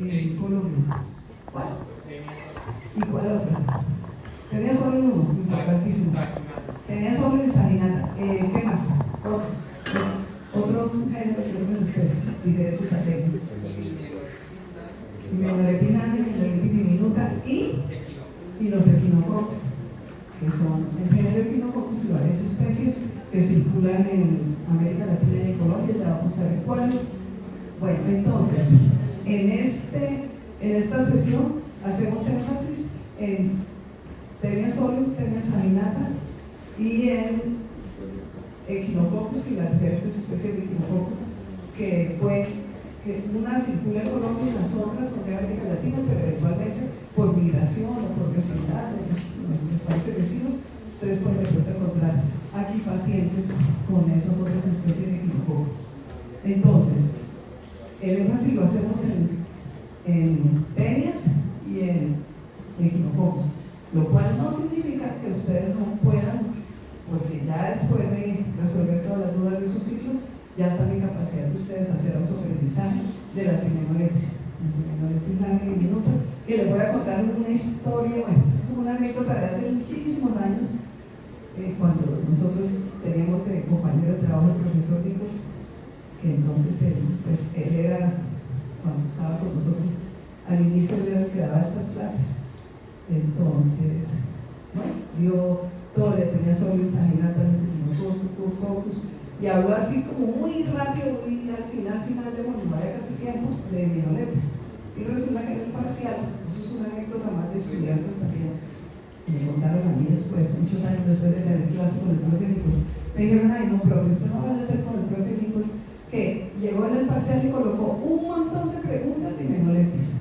en Colombia. ¿Cuál? ¿Y cuál otra? Tenía solo uno, importantísimo. Tenía solo el saginata. ¿Qué más? Otros géneros y otras especies diferentes a técnicas. Menolepina diminuta y los equinococos, que son el género equinococcus y varias especies que circulan en América Latina y en Colombia. Ya vamos a ver cuáles. Bueno, entonces, en esta sesión hacemos énfasis en Tenia solium, Tenia saginata y en equinococcus y las diferentes especies de equinococcus que una circula en Colombia y las otras son de América Latina, pero eventualmente por migración o por vecindad de nuestros países vecinos, ustedes pueden de pronto encontrar aquí pacientes con esas otras especies de equinococcus. Entonces, el énfasis lo hacemos en tenias y en equinococcus, lo cual no significa que ustedes no puedan, porque ya después de resolver todas las dudas de sus ciclos, ya está en capacidad de ustedes hacer autoaprendizaje de la Semenolepis. La Semenolepis larga y diminuta, que les voy a contar una historia, bueno, es como una anécdota de hace muchísimos años, cuando nosotros teníamos de compañero de trabajo el profesor Nichols, que entonces él era, cuando estaba con nosotros, al inicio él era el que daba estas clases. Entonces, bueno, dio todo, le tenía solium saginata, los equinococcus, y habló así como muy rápido y al final de vaya casi tiempo de Menolepis. Y resulta que en el parcial, eso es una anécdota más de estudiantes también, me contaron a mí después, muchos años después de tener clase con el profe Nichols, me dijeron, ay no, profe, usted no vaya a hacer con el profe Nichols, que llegó en el parcial y colocó un montón de preguntas de Menolepis.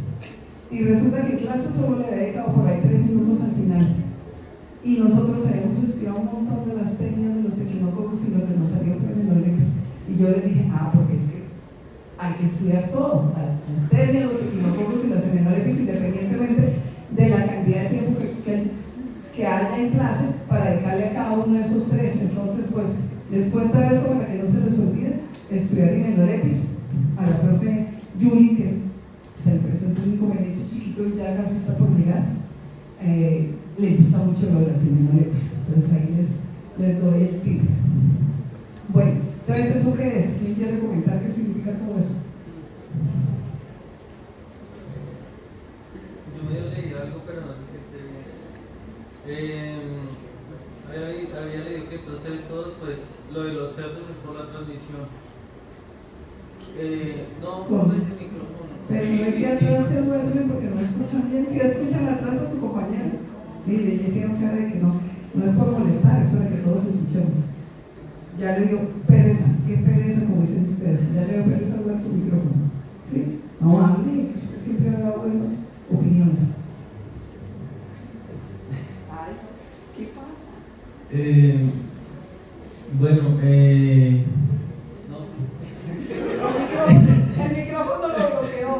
Y resulta que en clase solo le había dedicado por ahí 3 minutos al final. Y nosotros habíamos estudiado un montón de las tenias de los equinococcus y lo que nos salió fue Menolepis. Y yo les dije, porque es que hay que estudiar todo, las tenias, los equinococcus y las Menolepis, independientemente de la cantidad de tiempo que haya en clase para dedicarle a cada uno de esos 3. Entonces, pues, les cuento eso para que no se les olvide, estudiar Menolepis. A la profe Yuli, que se le presentó un inconveniente chiquito y ya casi está por llegar, le gusta mucho lo de las Menolepis, entonces ahí les doy el tip. Bueno, entonces, ¿eso qué es? ¿Quién quiere comentar qué significa todo eso? Yo medio leí algo, pero no sé si había leído que estos todos, pues lo de los cerdos es por la transmisión. No es el micrófono. Pero no es que atrás se vuelven porque no escuchan bien. Si escuchan atrás a su compañero, mire, ya hicieron cara de que no es por molestar, es para que todos escuchemos. Ya le dio pereza, qué pereza, como dicen ustedes, ya le dio pereza hablar por micrófono. ¿Sí? No hable, que usted siempre ha dado buenas opiniones. Ay, ¿qué pasa? Bueno, El micrófono lo bloqueó.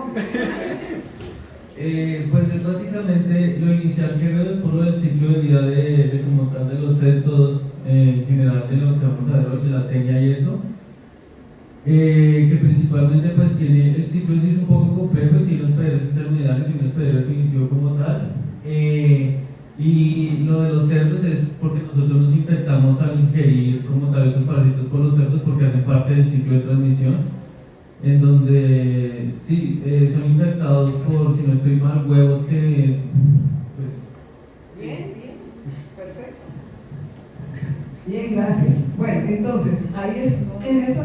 Pues es básicamente lo inicial que veo es por lo del ciclo de vida de como tal de los cestos, en general de lo que vamos a ver hoy, de la tenia y eso, que principalmente pues tiene, el ciclo sí es un poco complejo y tiene unos periodos intermediarios y un periodo definitivo como tal, y lo de los cerdos es porque nosotros nos infectamos al ingerir como tal esos parásitos por los cerdos porque hacen parte del ciclo de transmisión, en donde sí, son infectados por, si no estoy mal, huevos que pues... Bien, perfecto. Bien, gracias. Bueno, entonces, ahí es, en esa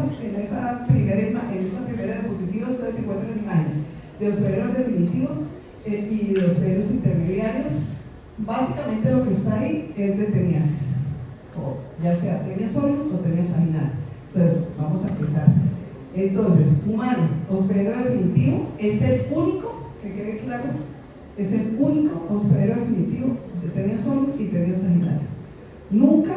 primera diapositiva ustedes encuentran imágenes de hospederos definitivos y de hospederos intermediarios. Básicamente lo que está ahí es de teniasis, o ya sea tenia solium o tenia saginata. Entonces, vamos a empezar. Entonces, humano, hospedero definitivo, es el único, que quede claro, es el único hospedero definitivo de tenia solium y tenia saginata. Nunca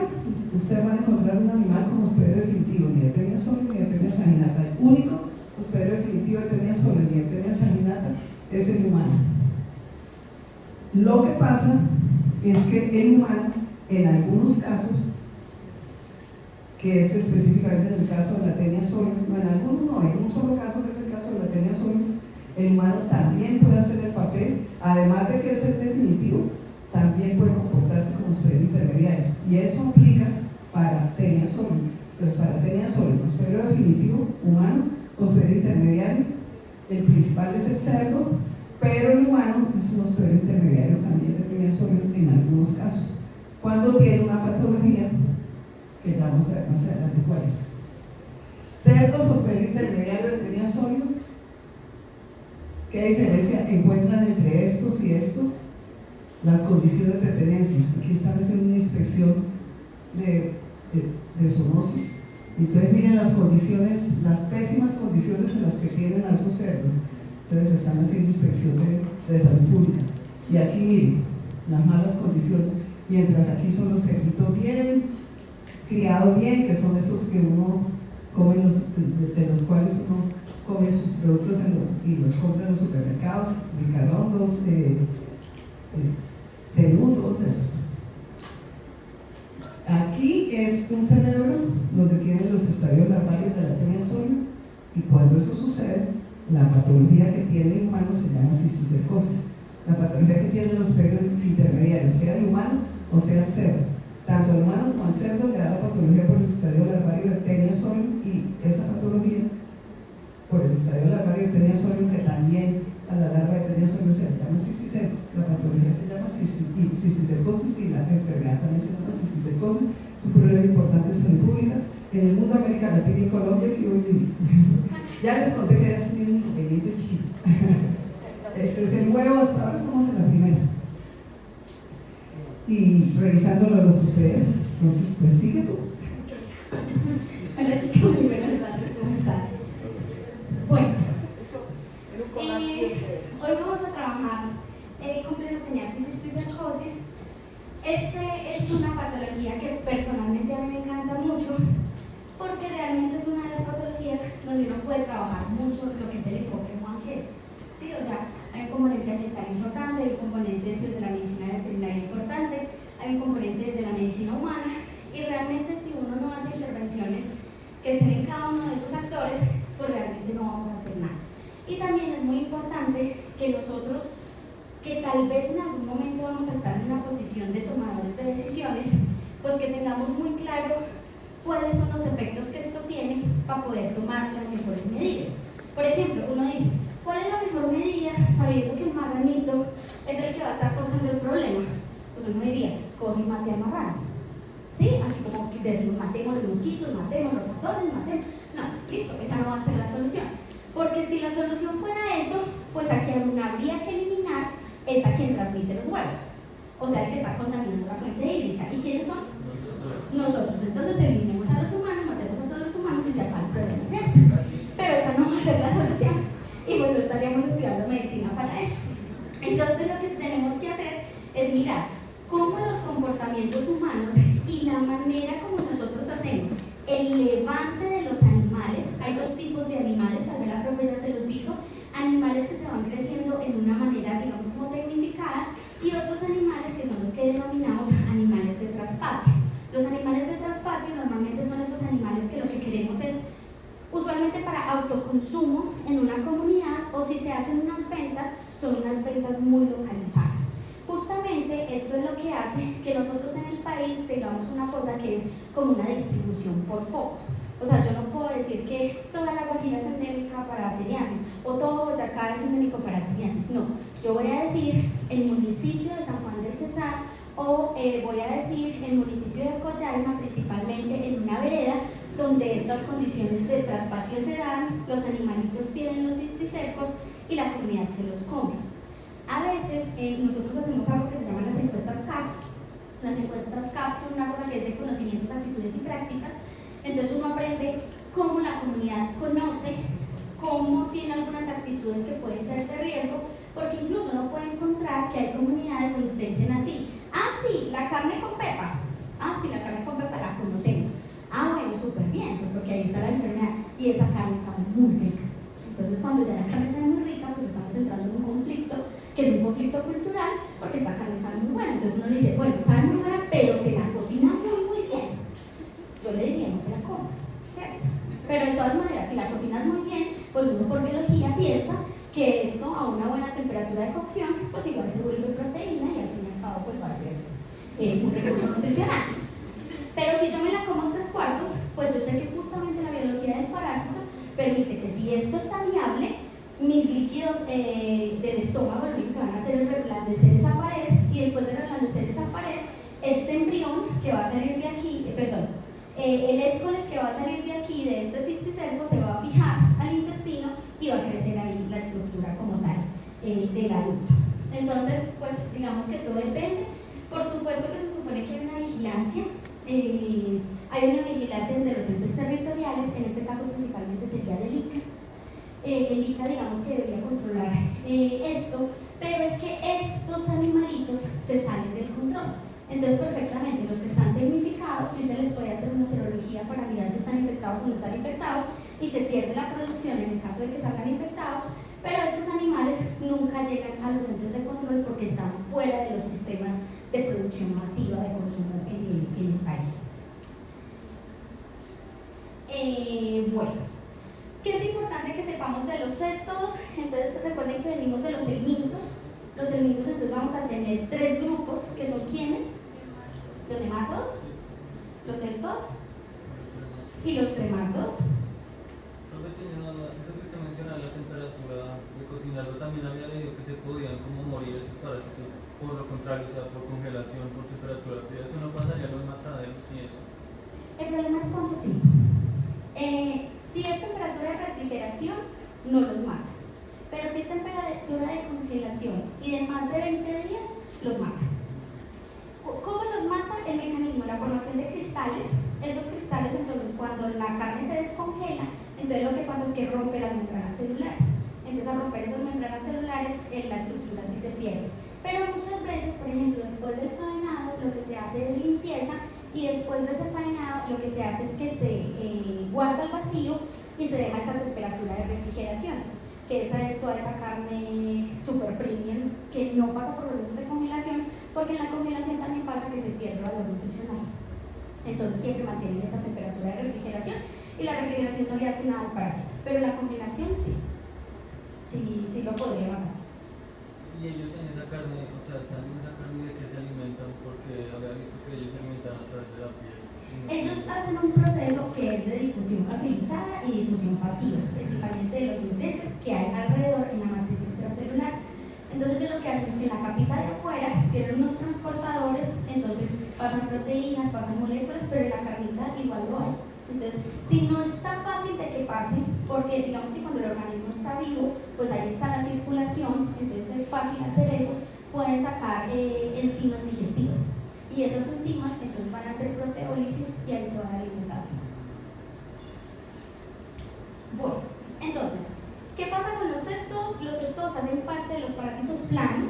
ustedes van a encontrar un animal como hospedero definitivo, ni de tenia solium ni de tenia saginata. El único hospedero definitivo de tenia solium ni de tenia saginata es el humano. Lo que pasa es que el humano, en algunos casos, que es específicamente en el caso de la tenia solium, no en algunos, no, en un solo caso que es el caso de la tenia solium, El humano también puede hacer el papel, además de que es el definitivo, también puede comportarse como superior intermediario. Y eso aplica para tenia sólido. Entonces, para tenia sólido, superior definitivo, humano, o superior intermediario, el principal es el cerdo, pero el humano es un superior intermediario también de tenia sólido en algunos casos. Cuando tiene una patología, que ya vamos a ver más adelante cuál es. Cerdos o superior intermediario de tenia sólido, ¿qué diferencia encuentran entre estos y estos? Las condiciones de tenencia. Aquí están haciendo una inspección de zoonosis. Entonces miren las condiciones, las pésimas condiciones en las que tienen a esos cerdos. Entonces están haciendo inspección de salud pública. Y aquí miren las malas condiciones, mientras aquí son los cerditos bien, criados bien, que son esos que uno come, de los cuales uno come sus productos y los compra en los supermercados, ricarrondos, cerú, todos esos. Aquí es un cerebro donde tienen los estadios larvarios de la tenia sólido, y cuando eso sucede, la patología que tiene el humano se llama cisticercosis. La patología que tienen los periodos intermediarios, sea el humano o sea el cerdo. Tanto el humano como el cerdo le da la patología por el estadio larvario de tenia sólido, y esa patología por el estadio larvario de tenia sólido, que también a la larva de tenia sólido se le llama cisticerco. La patología se llama cisticercosis y la enfermedad también se llama cisticercosis. Es un problema importante en salud pública en el mundo, América Latina y Colombia, que hoy viví. Ya les conté que era así un inconveniente chiquito. Este es el huevo, hasta ahora estamos en la primera. Y revisando lo de los hospederos, entonces pues sigue tú. Hola chicos, muy buenas tardes, ¿cómo están? Bueno, hoy vamos a trabajar con plenoteniasis y cisticercosis. Es una patología que personalmente a mí me encanta mucho, porque realmente es una de las patologías donde uno puede trabajar mucho lo que es el enfoque One. ¿Sí? O sea, hay un componente ambiental importante, hay un componente desde la medicina veterinaria importante, hay un componente desde la medicina humana, y realmente si uno no hace intervenciones que estén en cada uno de esos actores, pues realmente no vamos a hacer nada. Y también es muy importante que nosotros, que tal vez en algún momento vamos a estar en una posición de tomadores de decisiones, pues que tengamos muy claro cuáles son los efectos que esto tiene para poder tomar las mejores medidas. Por ejemplo, uno dice, ¿cuál es la mejor medida sabiendo que el marranito es el que va a estar causando el problema? Pues uno diría, coge y mate al marrano. ¿Sí? Así como que decimos, matemos los mosquitos, matemos los ratones, matemos. No, listo, esa no va a ser la solución. Porque si la solución fuera eso, pues a quien habría que eliminar es a quien transmite los huevos. O sea, el que está contaminando la fuente hídrica. ¿Y quiénes son? Nosotros. Entonces eliminemos a los humanos, matemos a todos los humanos y se acaba el problema, ¿cierto? Pero esa no va a ser la solución. Y pues no estaríamos estudiando medicina para eso. Entonces lo que tenemos que hacer es mirar cómo los comportamientos humanos y la manera como nosotros hacemos el levante de los animales. Hay dos tipos de animales, tal vez la profe ya se los dijo, animales que se van creciendo en una manera, digamos, como tecnificada, y otros animales que son los que denominamos animales de traspatio. Los animales de traspatio normalmente son esos animales que lo que queremos es, usualmente para autoconsumo en una comunidad, o si se hacen unas ventas, son unas ventas muy localizadas. Justamente esto es lo que hace que nosotros en el país tengamos una cosa que es como una distribución por focos. O sea, yo no puedo decir que toda la Guajira es endémica para teniasis o todo Boyacá es endémico para teniasis. No, yo voy a decir el municipio de San Juan del Cesar o voy a decir el municipio de Collaima, principalmente en una vereda donde estas condiciones de traspatio se dan, los animalitos tienen los cisticercos y la comunidad se los come. A veces nosotros hacemos algo que se llama las encuestas CAP. Las encuestas CAP son una cosa que es de conocimientos, actitudes y prácticas. Entonces uno aprende cómo la comunidad conoce, cómo tiene algunas actitudes que pueden ser de riesgo, porque incluso uno puede encontrar que hay comunidades donde te dicen a ti, ah sí, la carne con pepa, ah sí, la carne con pepa la conocemos, ah bueno, súper bien, pues porque ahí está la enfermedad y esa carne sabe muy rica. Entonces cuando ya la carne sabe muy rica, pues estamos entrando en un conflicto, que es un conflicto cultural, porque esta carne sabe muy buena. Entonces uno le dice, bueno, sabe muy buena, pero se la cocina muy bien. Yo le diría, no se la coma, ¿cierto? Pero de todas maneras, si la cocinas muy bien, pues uno por biología piensa que es una buena temperatura de cocción, pues igual se vuelve proteína y al fin y al cabo pues va a ser un recurso nutricional. Pero si yo me la como 3/4, pues yo sé que justamente la biología del parásito permite que si esto está viable, mis líquidos del estómago lo único que van a hacer es reblandecer esa pared, y después de reblandecer esa pared, este embrión que va a salir de aquí, el escoles que va a salir de aquí, de este cisticerco, se va a fijar al intestino y va a crecer ahí la estructura como tal del adulto. Entonces, pues digamos que todo depende. Por supuesto que se supone que hay una vigilancia. Hay una vigilancia de los entes territoriales, en este caso principalmente sería del ICA. El ICA, digamos que debería controlar esto, pero es que estos animalitos se salen del control. Entonces, perfectamente, los que están tecnificados, sí se les puede hacer una serología para mirar si están infectados o no están infectados, y se pierde la producción en el caso de que salgan infectados, pero estos animales nunca llegan a los entes de control porque están fuera de los sistemas de producción masiva de consumo en el país. Bueno, ¿qué es importante que sepamos de los cestos? Entonces recuerden que venimos de los helmintos. Los helmintos, entonces vamos a tener 3 grupos, que son ¿quiénes? Los nematos, los cestos y los trematos. Eso que usted menciona, la temperatura de cocinarlo, también había leído que se podían como morir esos parásitos, por lo contrario, o sea, por congelación, por temperatura fría. Eso no pasaría en los mataderos y eso. El problema es cuánto tiempo. Si es temperatura de refrigeración, no los mata. Pero si es temperatura de congelación y de más de 20 días, los mata. ¿Cómo los mata? El mecanismo, la formación de cristales. Esos cristales, entonces, cuando la carne se descongela, entonces lo que pasa es que rompe las membranas celulares. Entonces, al romper esas membranas celulares, la estructura sí se pierde. Pero muchas veces, por ejemplo, después del faenado, lo que se hace es limpieza, y después de ese faenado, lo que se hace es que se guarda el vacío y se deja esa temperatura de refrigeración, que esa es toda esa carne super premium que no pasa por procesos de congelación, porque en la congelación también pasa que se pierde valor nutricional. Entonces siempre mantienen esa temperatura de refrigeración, y la refrigeración no le hace nada al parásito, pero la congelación sí lo podría matar. Y ellos en esa carne, o sea, están en esa carne, ¿de qué se alimentan? Porque había visto que ellos se alimentan a través de la piel. Ellos hacen un proceso que es de difusión facilitada y difusión pasiva, principalmente de los nutrientes que hay alrededor en la matriz extracelular. Entonces ellos lo que hacen es que en la capita de afuera tienen unos transportadores, entonces pasan proteínas, pasan moléculas, pero en la carnita igual lo hay. Entonces, si no es tan fácil de que pase, porque digamos que cuando el organismo está vivo, pues ahí está la circulación, entonces es fácil hacer eso, pueden sacar enzimas digestivas. Y esas enzimas entonces van a hacer proteólisis y ahí se van a alimentar. Bueno, entonces, ¿qué pasa con los cestos? Los cestos hacen parte de los parásitos planos,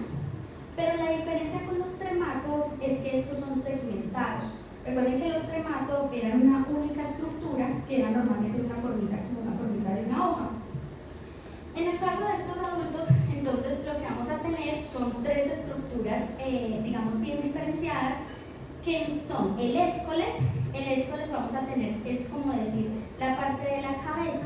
pero la diferencia con los trematos es que estos son segmentados. Recuerden que los trematos eran una única estructura, que era normalmente una formita, como una formita de una hoja. En el caso de estos adultos, entonces lo que vamos a tener son 3 estructuras, digamos, bien diferenciadas, que son el escoles. El escoles vamos a tener, es como decir, la parte de la cabeza,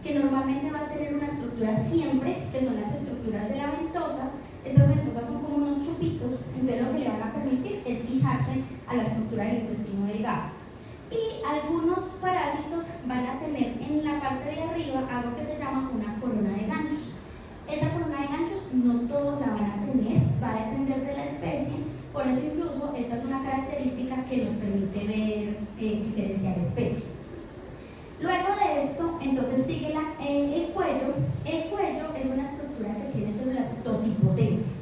que normalmente va a tener una estructura siempre, que son las estructuras de las ventosas. Estas ventosas son como unos chupitos, entonces lo que le van a permitir es fijarse a la estructura del intestino delgado. Y algunos parásitos van a tener en la parte de arriba algo que se llama una corona de ganchos. Esa corona de ganchos no todos la van a tener, va a depender de la especie, por eso incluso esta es una característica que nos permite ver, diferenciar especies. Luego de esto, entonces sigue el cuello. El cuello es una estructura que tiene células totipotentes.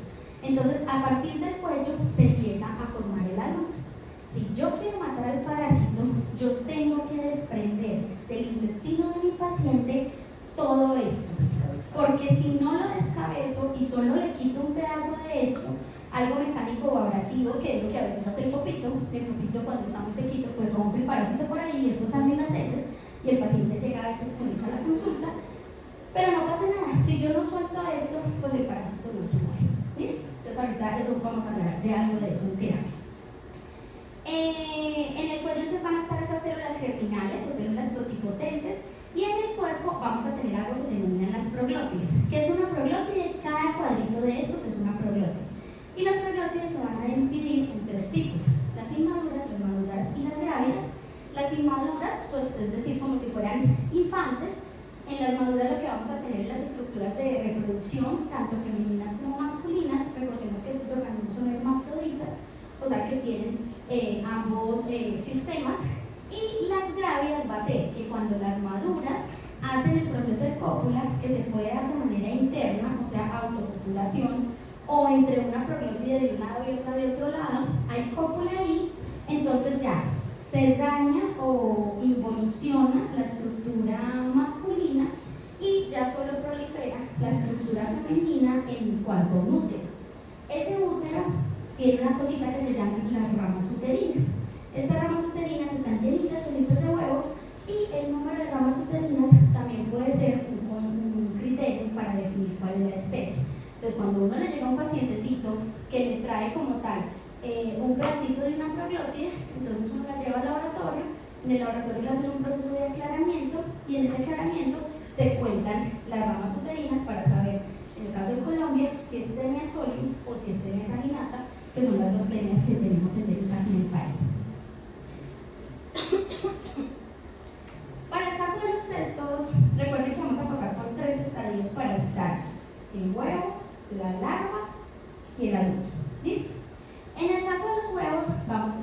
Entonces, a partir del cuello se empieza a formar el adulto. Si yo quiero matar al parásito, yo tengo que desprender del intestino de mi paciente todo esto. Porque si no lo descabezo y solo le quito un pedazo de esto, algo mecánico o abrasivo, que es lo que a veces hace el copito cuando estamos sequitos, pues rompe el parásito por ahí y esto sale en las heces, y el paciente llega a veces con eso a la consulta, pero no pasa nada. Si yo no suelto esto, pues el parásito no se muere. ¿Listo? Entonces ahorita eso vamos a hablar de algo de eso en terapia. En el cuello entonces van a estar esas células germinales o células totipotentes, Y en el cuerpo vamos a tener algo que se denominan las proglótides. ¿Qué es una proglótide? Cada cuadrito de estos es una proglótide. Y las proglótides se van a dividir en tres tipos: las inmaduras, las maduras y las grávidas. Las inmaduras, pues es decir, como si fueran infantes. En las maduras lo que vamos a tener es las estructuras de reproducción, tanto femeninas como masculinas. Recordemos que estos organismos son hermafroditas, o sea que tienen ambos sistemas. Y las grávidas va a ser que cuando las maduras hacen el proceso de cópula, que se puede dar de manera interna, o sea, autocopulación, o entre una proglótide de un lado y otra de otro lado, hay cópula ahí, entonces ya se daña o involuciona la estructura masculina y ya solo prolifera la estructura femenina en cuanto a un útero. Ese útero tiene una cosita que se llama las ramas uterinas. Estas ramas uterinas están llenitas de huevos, y el número de ramas uterinas también puede ser un criterio para definir cuál es la especie. Entonces, cuando uno le llega a un pacientecito que le trae como tal un pedacito de una proglótide, entonces uno la lleva al laboratorio. En el laboratorio le hacen un proceso de aclaramiento, y en ese aclaramiento se cuentan las ramas uterinas para saber, en el caso de Colombia, si es Tenia solium o si es Tenia saginata, que son las dos tenias que tenemos endémicas en el país. Para el caso de los cestos, recuerden que vamos a pasar por tres estadios parasitarios: el huevo, la larva y el adulto. ¿Listo? En el caso de los huevos, vamos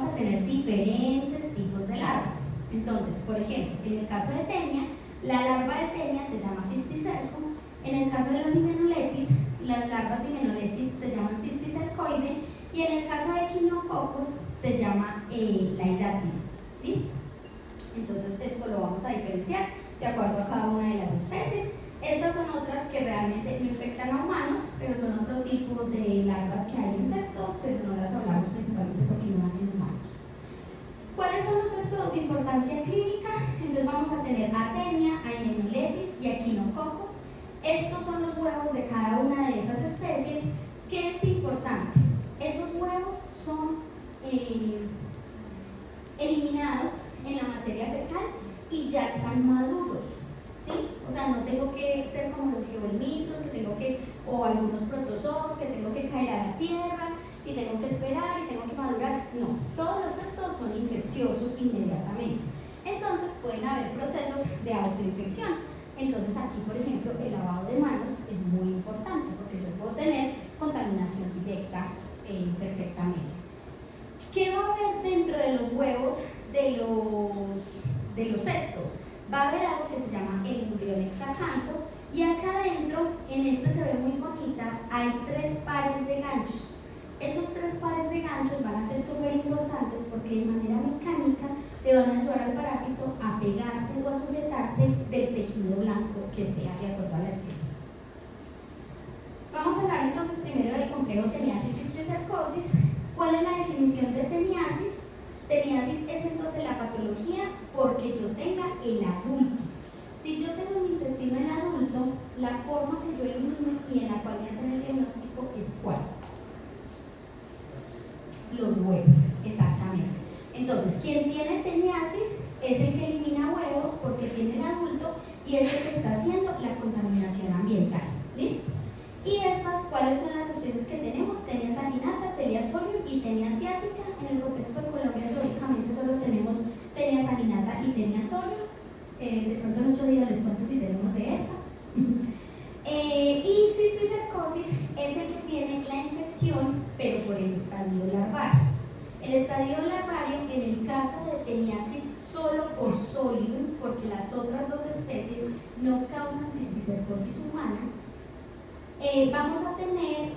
a tener diferentes tipos de larvas. Entonces, por ejemplo, en el caso de Tenia, la larva de Tenia se llama cisticerco. En el caso de las Hymenoleucas, las larvas de Hymenoleucas se llaman cisticercoide, y en el caso de Echinococos se llama laidátida. ¿Listo? Entonces, esto lo vamos a diferenciar de acuerdo a cada una de las especies. Estas son otras que realmente no infectan a humanos, pero son otro tipo de larvas que hay en cestos, pero no las hablamos principalmente porque no van en humanos. ¿Cuáles son los cestos de importancia clínica? Entonces vamos a tener a Tenia, a Hymenoleucas y a Echinococos. Estos son los huevos de cada una de esas especies. ¿Qué es importante? Esos huevos son eliminados en la materia fecal y ya están maduros, ¿sí? O sea, no tengo que ser como los geoelmitos, o algunos protozoos, que tengo que caer a la tierra y tengo que esperar y tengo que madurar. No, todos los cestos son infecciosos inmediatamente. Entonces pueden haber procesos de autoinfección. Entonces aquí, por ejemplo, el lavado de manos es muy importante, porque yo puedo tener contaminación directa perfectamente. ¿Qué va a haber dentro de los huevos de los cestos? Va a haber algo que se llama el embrión hexacanto, y acá adentro, en este se ve muy bonita, hay 3 pares de ganchos. Esos 3 pares de ganchos van a ser súper importantes porque de manera mecánica te van a ayudar al parásito a pegarse o a sujetarse del tejido blanco que sea de acuerdo a la especie. Vamos a hablar entonces primero del complejo teniasis cisticercosis. ¿Cuál es la definición de teniasis? Teniasis es entonces la patología porque yo tenga el adulto. Si yo tengo un intestino en adulto, la forma que yo elimino y en la cual me hacen el diagnóstico es ¿cuál? Los huevos, exactamente. Entonces, quien tiene teniasis es el que elimina huevos porque tiene el adulto y es el que está haciendo la contaminación ambiental. ¿Listo? Y estas, ¿cuáles son las especies que tenemos? Tenia saginata, Tenia solium y Tenia asiática. En el contexto de Colombia, teóricamente solo tenemos Tenia saginata y Tenia solium. De pronto en 8 días les cuento si tenemos de esta. Y cisticercosis es el que tiene la infección, pero por el estadio larvario. El estadio larvario, en el caso de teniasis solo por solium, porque las otras 2 especies no causan cisticercosis humana, vamos a tener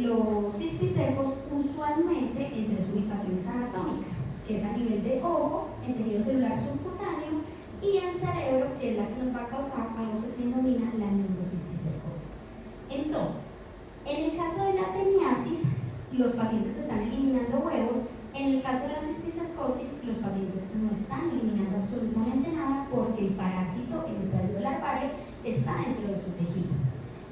los cisticercos usualmente en 3 ubicaciones anatómicas, que es a nivel de ojo, en tejido celular subcutáneo, y en cerebro, que es la que nos va a causar algo que se denomina la neurocisticercosis. Entonces, en el caso de la teniasis, los pacientes están eliminando huevos. En el caso de la cisticercosis, los pacientes no están eliminando absolutamente nada porque el parásito, el estadio larvario, está dentro de su tejido.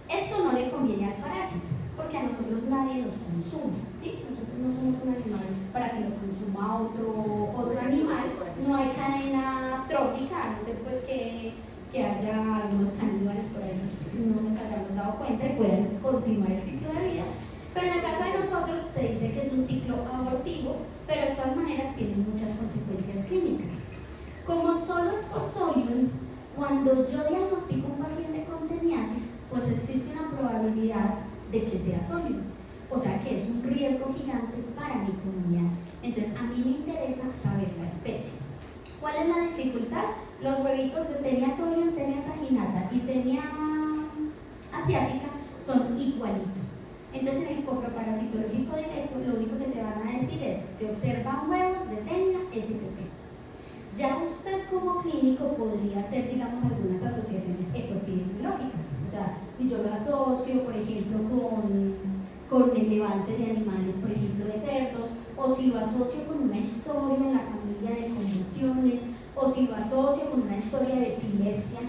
Esto no le conviene al parásito, porque a nosotros nadie nos consume, ¿sí? Nosotros no somos un animal para que lo consuma otro animal, no hay cadena trófica, a no ser pues que haya algunos caníbales por ahí, no nos hayamos dado cuenta y puedan continuar el ciclo de vida. Pero en el caso de nosotros se dice que es un ciclo abortivo, pero de todas maneras tiene muchas consecuencias clínicas. Como solo es por Solium, cuando yo diagnostico un paciente con teniasis, pues existe una probabilidad de que sea Solium. O sea que es un riesgo gigante para mi comunidad. Entonces a mí me interesa saber la especie. ¿Cuál es la dificultad? Los huevitos de Taenia solium, Taenia saginata y Taenia asiática son igualitos. Entonces en el coproparasitológico directo lo único que te van a decir es: se observan huevos de Taenia STT. Ya usted como clínico podría hacer, digamos, algunas asociaciones ecoepidemiológicas. O sea, si yo lo asocio, por ejemplo, con el levante de animales, por ejemplo, de cerdos, o si lo asocio con una historia en la familia de convulsiones, o si lo asocio con una historia de epilepsia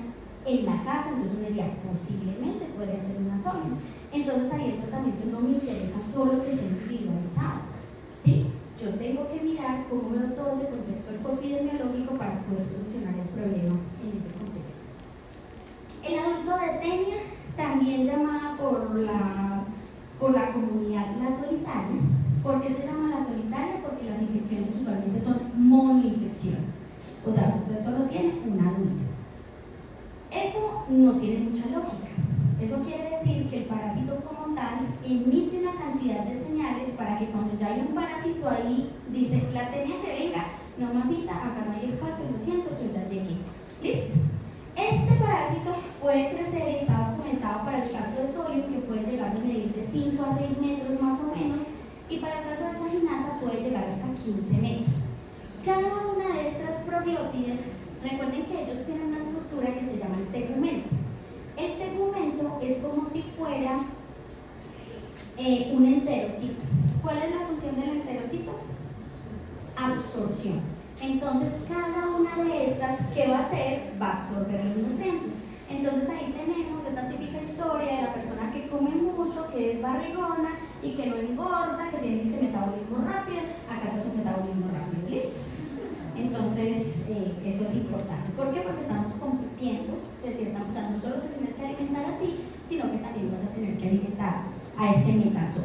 en la casa, entonces uno diría, posiblemente podría ser una Solium. Entonces ahí el tratamiento no me interesa solo que sea individualizado, ¿sí? Yo tengo que mirar cómo veo todo ese contexto epidemiológico para poder solucionar el problema en ese contexto. El adulto de Taenia, también llamada por la comunidad la solitaria. ¿Por qué se llama la solitaria? Porque las infecciones usualmente son monoinfecciones. O sea, usted solo tiene un adulto. Eso no tiene mucha lógica. Eso quiere decir que el parásito como tal emite una cantidad de señales para que cuando ya hay un parásito ahí, dice, la Taenia que venga, no mamita, acá no hay espacio, lo siento, yo ya llegué. ¿Listo? Este parásito puede crecer y está documentado para el caso de Solium, que puede llegar a medir de 5 a 6 metros más o menos, y para el caso de saginata puede llegar hasta 15 metros. Cada una de estas proglótides, recuerden que ellos tienen una estructura que se llama el tegumento. El tegumento es como si fuera un enterocito. ¿Cuál es la función del enterocito? Absorción. Entonces, cada una de estas, ¿qué va a hacer? Va a absorber los nutrientes. Entonces ahí tenemos esa típica historia de la persona que come mucho, que es barrigona y que no engorda, que tiene este metabolismo rápido. Acá está su metabolismo rápido, ¿listo? Entonces, eso es importante. ¿Por qué? Porque estamos compitiendo de cierta manera. O sea, no solo te tienes que alimentar a ti, sino que también vas a tener que alimentar a este metazoo.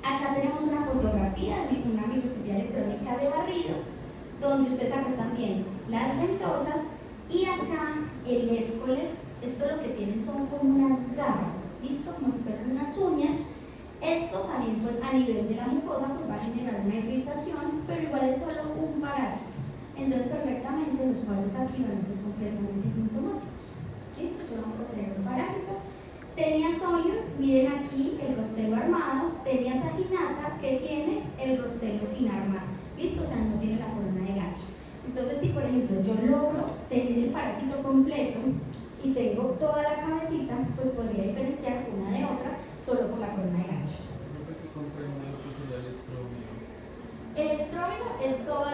Acá tenemos una fotografía de una microscopía electrónica de barrido, donde ustedes acá están viendo las ventosas y acá el escoles. Esto lo que tienen son como unas garras, ¿listo? Como si fueran unas uñas. Esto también pues a nivel de la mucosa pues va a generar una irritación, pero igual es solo un parásito. Entonces perfectamente los cuadros aquí van a ser completamente sintomáticos. ¿Listo? Entonces vamos a tener un parásito. Taenia solium, miren aquí el rostelo armado. Taenia saginata, que tiene el rostelo sin armar. ¿Listo? O sea, no tiene la corona de gancho. Entonces si por ejemplo yo logro tener el parásito completo y tengo toda la cabecita, pues podría diferenciar una de otra solo por la corona de gancho. El estróbilo es todo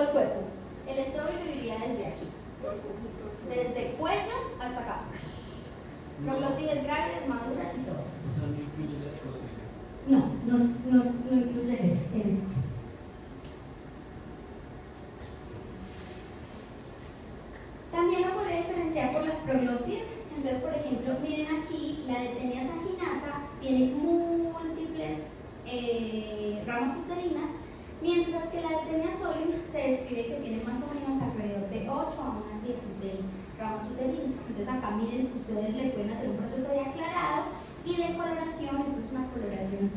el cuerpo. El estróbilo iría desde aquí, desde el cuello hasta acá. Proglótides grandes, maduras y todo. O sea, no incluye la esclerosis. No incluye el esqueleto. También lo podría diferenciar por las proglótides. Entonces, por ejemplo, miren aquí, la de Taenia saginata tiene múltiples ramas uterinas, mientras que la de Taenia solium se describe que tiene más o menos alrededor de 8 a unas 16 ramas uterinas. Entonces acá miren, ustedes le pueden hacer un proceso de aclarado y de coloración. Esto es una coloración,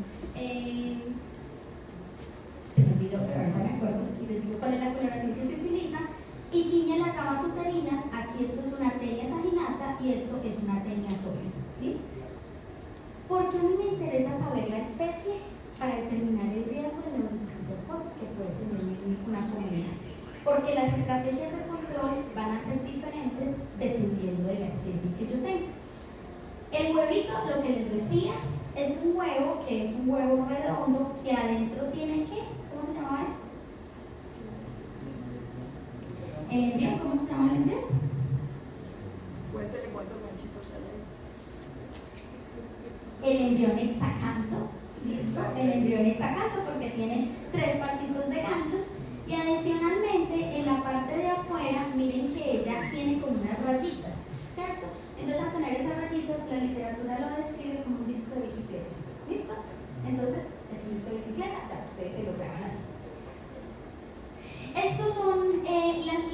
se me olvidó, pero ahorita me acuerdo y les digo cuál es la coloración que se utiliza. Y tiñen las ramas uterinas. Aquí esto es una Taenia saginata y esto es una Taenia solium. ¿Listo? ¿Por qué a mí me interesa saber la especie? Para determinar el riesgo de neurocisticercosis que puede tener una comunidad. Porque las estrategias de control van a ser diferentes dependiendo de la especie que yo tenga. El huevito, lo que les decía, es un huevo que es un huevo redondo que adentro tiene ¿qué? ¿Cómo se llama esto? ¿El embrión? ¿Cómo se llama el embrión? Cuéntale cuántos ganchitos salen. El embrión hexacanto. ¿Listo? El embrión hexacanto porque tiene 3 parcitos de ganchos y adicionalmente en la parte de afuera, miren que ella tiene como unas rayitas, ¿cierto? Entonces, al tener esas rayitas, la literatura lo describe como un disco de bicicleta. ¿Listo? Entonces, es un disco de bicicleta, ya ustedes se lo graban así. Estos son las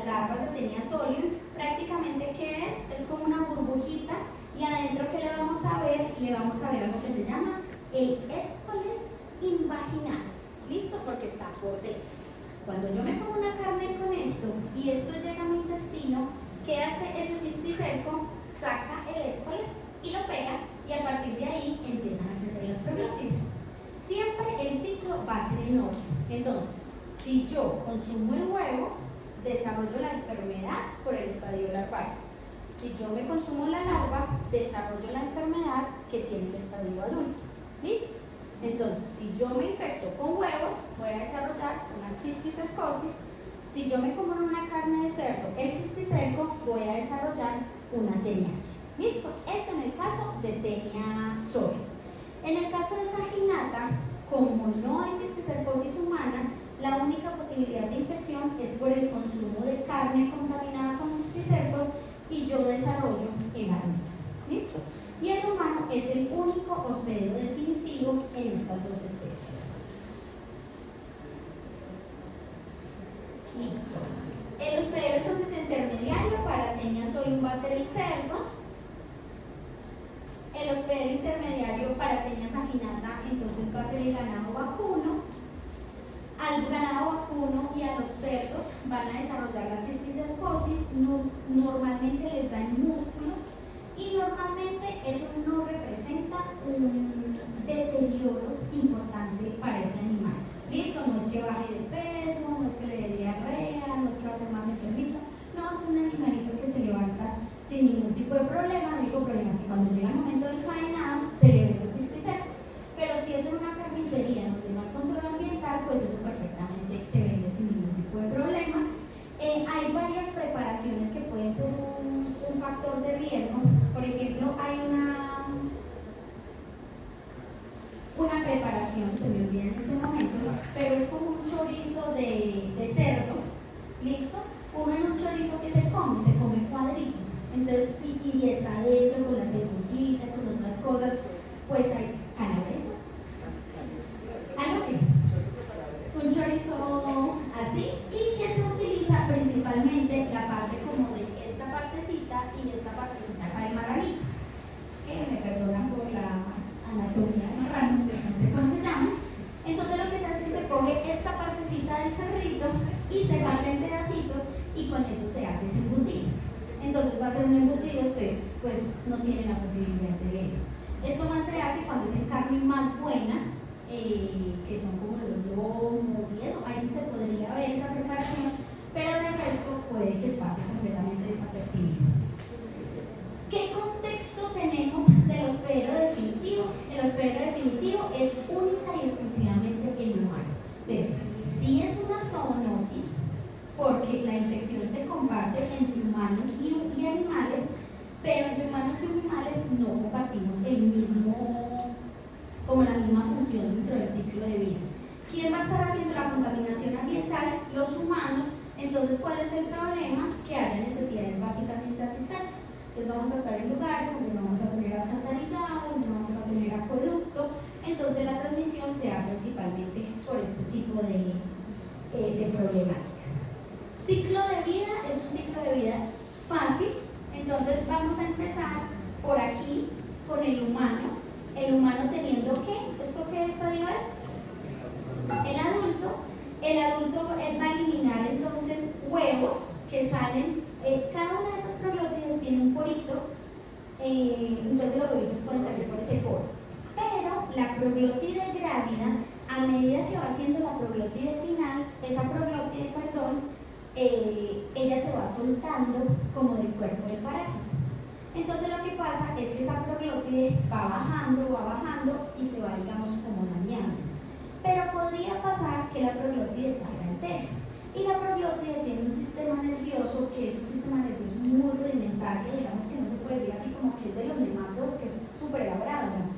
larvas de Taenia solium. Prácticamente, ¿qué es? Es como una burbujita, y adentro, ¿qué le vamos a ver? Le vamos a ver algo que se llama el espoles invaginal. ¿Listo? Porque está por dentro. Cuando yo me como una carne con esto y esto llega a mi intestino, ¿qué hace ese cisticerco? Saca el espoles y lo pega, y a partir de ahí empiezan a crecer las proglótides. Siempre el ciclo va a ser enorme. Entonces, si yo consumo el huevo, desarrollo la enfermedad por el estadio larvario. Si yo me consumo la larva, desarrollo la enfermedad que tiene el estadio adulto. ¿Listo? Entonces, si yo me infecto con huevos, voy a desarrollar una cisticercosis. Si yo me como una carne de cerdo, el cisticerco, voy a desarrollar una teniasis. ¿Listo? Eso en el caso de Taenia solium. En el caso de Saginata, como no hay cisticercosis humana, la única posibilidad de infección es por el consumo de carne contaminada con cisticercos, y yo desarrollo el adulto. ¿Listo? Y el humano es el único hospedero definitivo en estas dos especies. Listo. El hospedero entonces intermediario para Taenia solium va a ser el cerdo. El hospedero intermediario para Taenia saginata entonces va a ser el ganado vacuno. Al ganado vacuno y a los cerdos van a desarrollar la cisticercosis. Normalmente les da el músculo, y normalmente eso no representa un deterioro importante para ese animal. ¿Listo? No es que baje de peso, no es que le dé diarrea, no es que va a ser más enfermito. No, es un animalito que se levanta sin ningún tipo de problema. El único problema es que cuando llega el momento del faenado se le ven los cisticercos. Pero si es en una carnicería donde no hay control ambiental, pues eso perfectamente se vende sin ningún tipo de problema. Hay varias preparaciones que pueden ser un factor de riesgo. Por ejemplo, hay una preparación, se me olvida en este momento, pero es como un chorizo de cerdo. ¿Listo? Uno en un chorizo que se come cuadritos. Entonces, y está dentro con la cebollita, con otras cosas, pues hay calabresa. Algo así. Un chorizo así, y que se utiliza principalmente la parte como de esta partecita y esta partecita acá de marranito, que me perdonan por la anatomía de marranos, pero no sé cómo se llama. Entonces lo que se hace es se coge esta partecita del cerdito y se parte en pedacitos, y con eso se hace ese embutido. Entonces va a ser un embutido, usted pues no tiene la posibilidad de ver eso. Esto más se hace cuando es en carne más buena, que son como los lomos y eso. Ahí sí se podría ver esa preparación, pero del resto puede que pase completamente desapercibido. ¿Qué contexto tenemos del hospedero definitivo? El hospedero definitivo es única y exclusivamente el humano. Entonces, si es una zoonosis, porque la infección se comparte entre humanos y animales, pero entre humanos y animales no compartimos como la misma función dentro del ciclo de vida. ¿Quién va a estar haciendo la contaminación ambiental? Los humanos. Entonces, ¿cuál es el problema? Que haya necesidades básicas insatisfechas. Entonces vamos a estar en lugares donde no vamos a tener alcantarillado, donde no vamos a tener acueducto. Entonces la transmisión se da principalmente por este tipo de problemáticas. Ciclo de vida es un ciclo de vida fácil. Entonces vamos a empezar por aquí con el humano. El humano teniendo ¿qué? ¿Esto qué estadio es? El adulto. El adulto va a eliminar entonces huevos que salen. Cada una de esas proglótides tiene un porito, entonces los huevitos pueden salir por ese poro. Pero la proglótide grávida, a medida que va haciendo la proglótide final, ella se va soltando como del cuerpo del parásito. Entonces lo que pasa es que esa proglótide va bajando y se va, digamos, como dañando. Pero podría pasar que la proglótide salga entera. Y la proglótide tiene un sistema nervioso que es un sistema nervioso muy rudimentario, digamos que no se puede decir así como que es de los nematodos, que es súper elaborado, ¿no?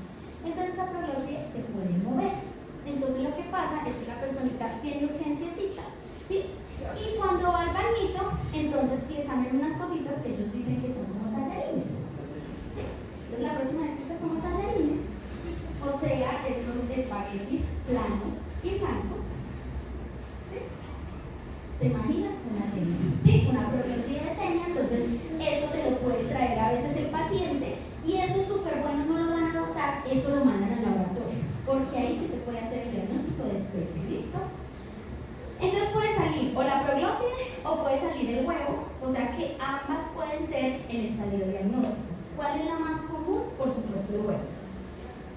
Entonces esa proglótide se puede mover. Entonces lo que pasa es que la personita tiene urgenciecita, ¿sí? Y cuando va al bañito, entonces le salen unas cositas que ellos dicen que son como tallarines. ¿Sí? Entonces la próxima vez que usted coma tallarines, o sea, estos espaguetis planos y blancos, ¿sí? ¿Se imagina? Una tenia. Sí, una proglotidia de tenia, entonces eso te lo puede traer a veces el paciente y eso es súper bueno, no lo van a notar, eso lo mandan al laboratorio, porque ahí sí se puede hacer el diagnóstico de especie, ¿listo? Entonces puede salir o la proglótide o puede salir el huevo, o sea que ambas pueden ser el estadio diagnóstico. ¿Cuál es la más común? Por supuesto el huevo.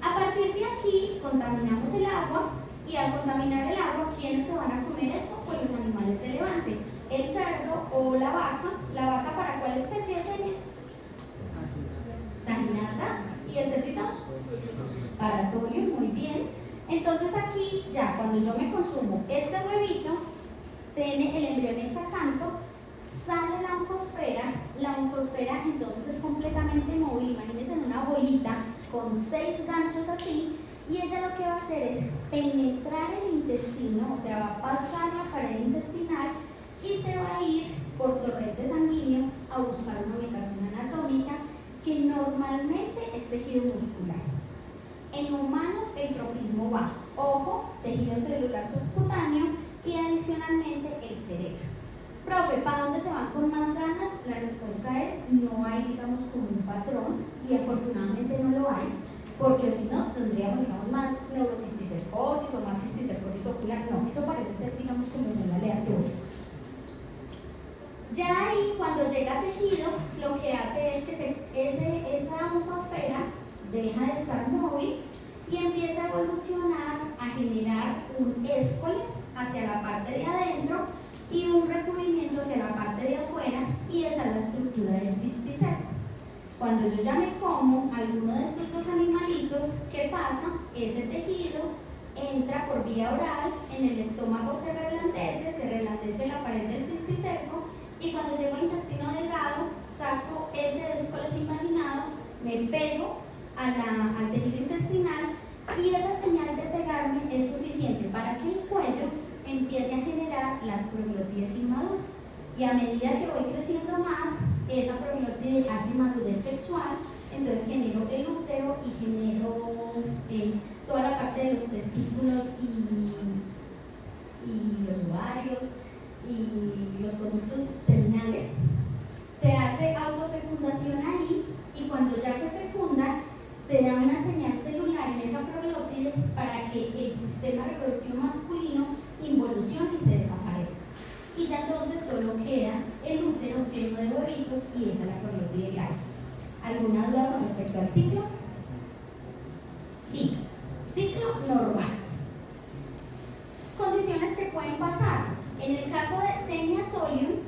A partir de aquí contaminamos el agua y al contaminar el agua, ¿quiénes se van a comer esto? Pues los animales de levante, el cerdo o la vaca ¿para cuál especie tiene? Saginata. ¿Y el cerdito? Parasolium, muy bien. Entonces aquí ya cuando yo me consumo este huevito, tiene el embrión hexacanto, sale la oncosfera entonces es completamente móvil, imagínense en una bolita con 6 ganchos así, y ella lo que va a hacer es penetrar el intestino, o sea, va a pasar la pared intestinal y se va a ir por torrente sanguíneo a buscar una ubicación anatómica que normalmente es tejido muscular. En humanos el tropismo bajo, ojo, tejido celular subcutáneo y adicionalmente el cerebro. Profe, ¿para dónde se van con más ganas? La respuesta es no hay, digamos, como un patrón y afortunadamente no lo hay, porque si no tendríamos, digamos, más neurocisticercosis o más cisticercosis ocular. No, eso parece ser, digamos, como muy aleatorio. Ya ahí, cuando llega tejido, lo que hace es que esa mucosfera deja de estar móvil y empieza a evolucionar, a generar un escoles hacia la parte de adentro y un recubrimiento hacia la parte de afuera, y esa es la estructura del cisticerco. Cuando yo ya me como alguno de estos dos animalitos, ¿qué pasa? Ese tejido entra por vía oral, en el estómago se reblandece la pared del cisticerco, y cuando llego al intestino delgado, saco ese escoles imaginado, me pego al tejido intestinal, y esa señal de pegarme es suficiente para que el cuello empiece a generar las proglótides inmaduras. Y a medida que voy creciendo más, esa proglótide hace madurez sexual, entonces genero el útero y genero toda la parte de los testículos y los ovarios y los conductos seminales. Se hace autofecundación ahí, y cuando ya se fecunda, se da una señal celular en esa proglótide para que el sistema reproductivo masculino involucione y se desaparezca. Y ya entonces solo queda el útero lleno de huevitos y esa es la proglótide grave. ¿Alguna duda con respecto al ciclo? Listo. Ciclo normal. Condiciones que pueden pasar. En el caso de Taenia solium,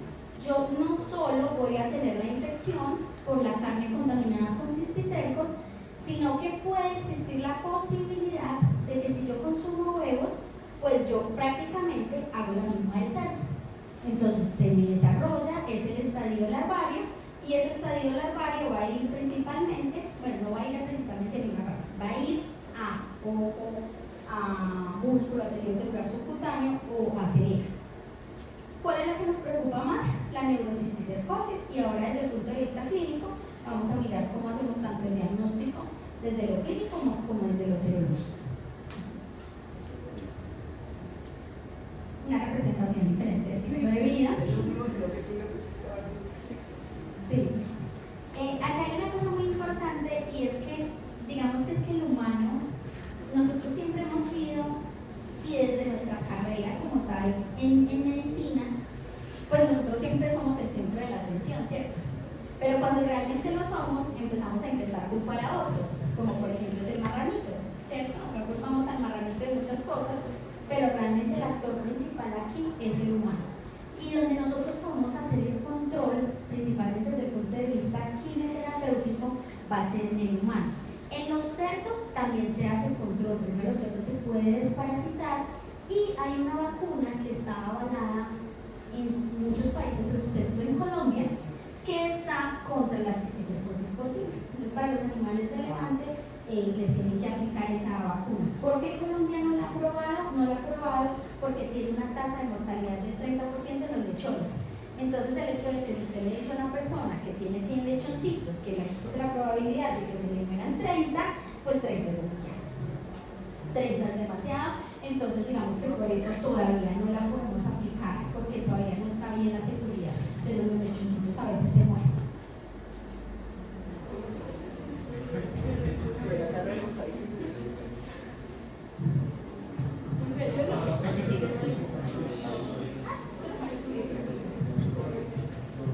yo no solo voy a tener la infección por la carne contaminada con cisticercos, sino que puede existir la posibilidad de que si yo consumo huevos, pues yo prácticamente hago la misma del cerdo. Entonces se me desarrolla, es el estadio larvario, y ese estadio larvario va a ir principalmente, bueno, no va a ir principalmente a ninguna parte, va a ir a ojo, a músculo, a tejido celular subcutáneo o a cerebro. ¿Cuál es la que nos preocupa más? La neurocisticercosis, y ahora desde el punto de vista clínico vamos a mirar cómo hacemos tanto el diagnóstico desde lo clínico como desde lo serológico. Una representación diferente del ciclo de vida. Sí. Acá hay una cosa muy importante, y es que, digamos que es que el humano, nosotros siempre hemos sido, y desde nuestra carrera como tal en medicina, pues nosotros siempre somos el centro de la atención, ¿cierto? Pero cuando realmente lo somos, empezamos a intentar culpar a otros, como por ejemplo es el marranito, ¿cierto? Acá culpamos al marranito de muchas cosas, pero realmente el actor principal aquí es el humano. Y donde nosotros podemos hacer el control, principalmente desde el punto de vista quimioterapéutico, va a ser en el humano. En los cerdos también se hace control, primero los cerdos se puede desparasitar, y hay una vacuna que está avalada en muchos países, excepto en Colombia, que está contra la cisticercosis porcina. Entonces, para los animales de levante les tienen que aplicar esa vacuna. ¿Por qué Colombia no la ha aprobado? No la ha aprobado porque tiene una tasa de mortalidad del 30% en los lechones. Entonces el hecho es que si usted le dice a una persona que tiene 100 lechoncitos que existe la probabilidad de que se le mueran 30, pues 30 es demasiado. 30 es demasiado, entonces digamos que por eso todavía no la podemos aplicar, porque todavía no está bien la seguridad, pero los lechoncitos a veces se mueren.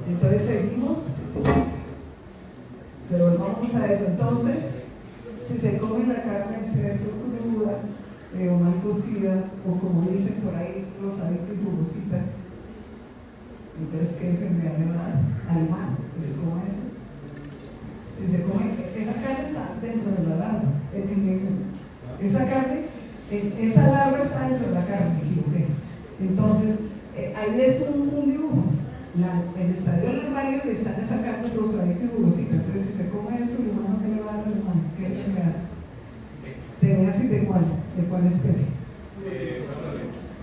Entonces seguimos, pero volvamos a eso. Entonces, si se come la carne de cerdo cruda o mal cocida, o como dicen por ahí, rosadita y jugosita, entonces ¿qué enfermedad le va a dar al humano que se coma eso? Si se come, esa carne está dentro de la larva, esa carne, esa larva está dentro de la carne, me equivoqué. Entonces, ahí es un dibujo. El estadio larvario que está en esa carne rosadita y jugosita. Entonces, si se come eso, el humano, ¿qué le va a dar al humano? ¿Qué enfermedad? ¿Teniasis de cuál? ¿De cuál especie?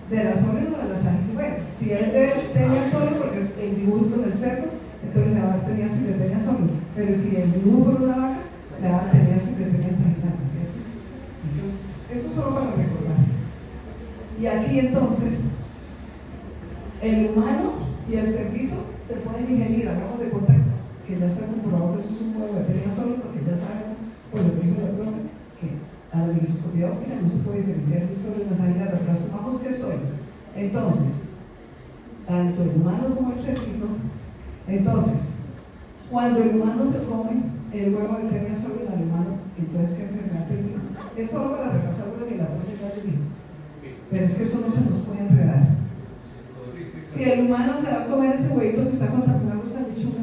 De la sola o de la sangre. Bueno, si él tenía solo, porque el dibujo es con el cerdo, entonces le va a dar teniasis de tenía solo. Pero si el dibujo con una vaca, le va a dar teniasis de tenía sanguinata, ¿cierto? Eso es solo para recordar. Y aquí entonces, el humano y el cerdito se pueden ingerir, hagamos de cuenta que ya está comprobado que eso es un huevo de tenía solo, porque ya sabemos, por lo que dijo la profe, que a la microscopía óptica no se puede diferenciar si es solo en la sanguinata, pero asumamos que es solo. Entonces, tanto el humano como el cerdito, entonces, cuando el humano se come el huevo de tenía solo en el humano, entonces ¿qué enfermedad termina? Es solo para repasar lo que la profe ya le dijo, pero es que eso no se nos puede enredar. Si el humano se va a comer ese huevito que está contaminado con lechuga,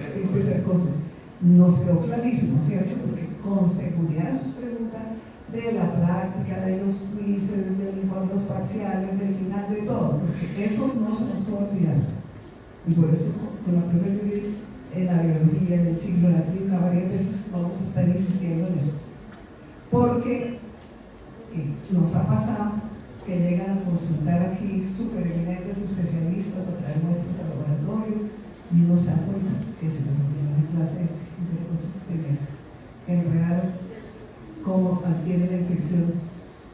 existe cercosis. Nos quedó clarísimo, ¿cierto? Porque con seguridad eso es pregunta de la práctica, de los quizzes, de los parciales, del final, de todo, porque eso no se nos puede olvidar. Y por eso con la profe Luis, en la biología, en el ciclo latino, varias veces vamos a estar insistiendo en eso. Porque nos ha pasado que llegan a consultar aquí súper eminentes especialistas a traer muestras al laboratorio y uno se da cuenta que se les olvidó en clase de cosas meses. Enredaron cómo adquiere la infección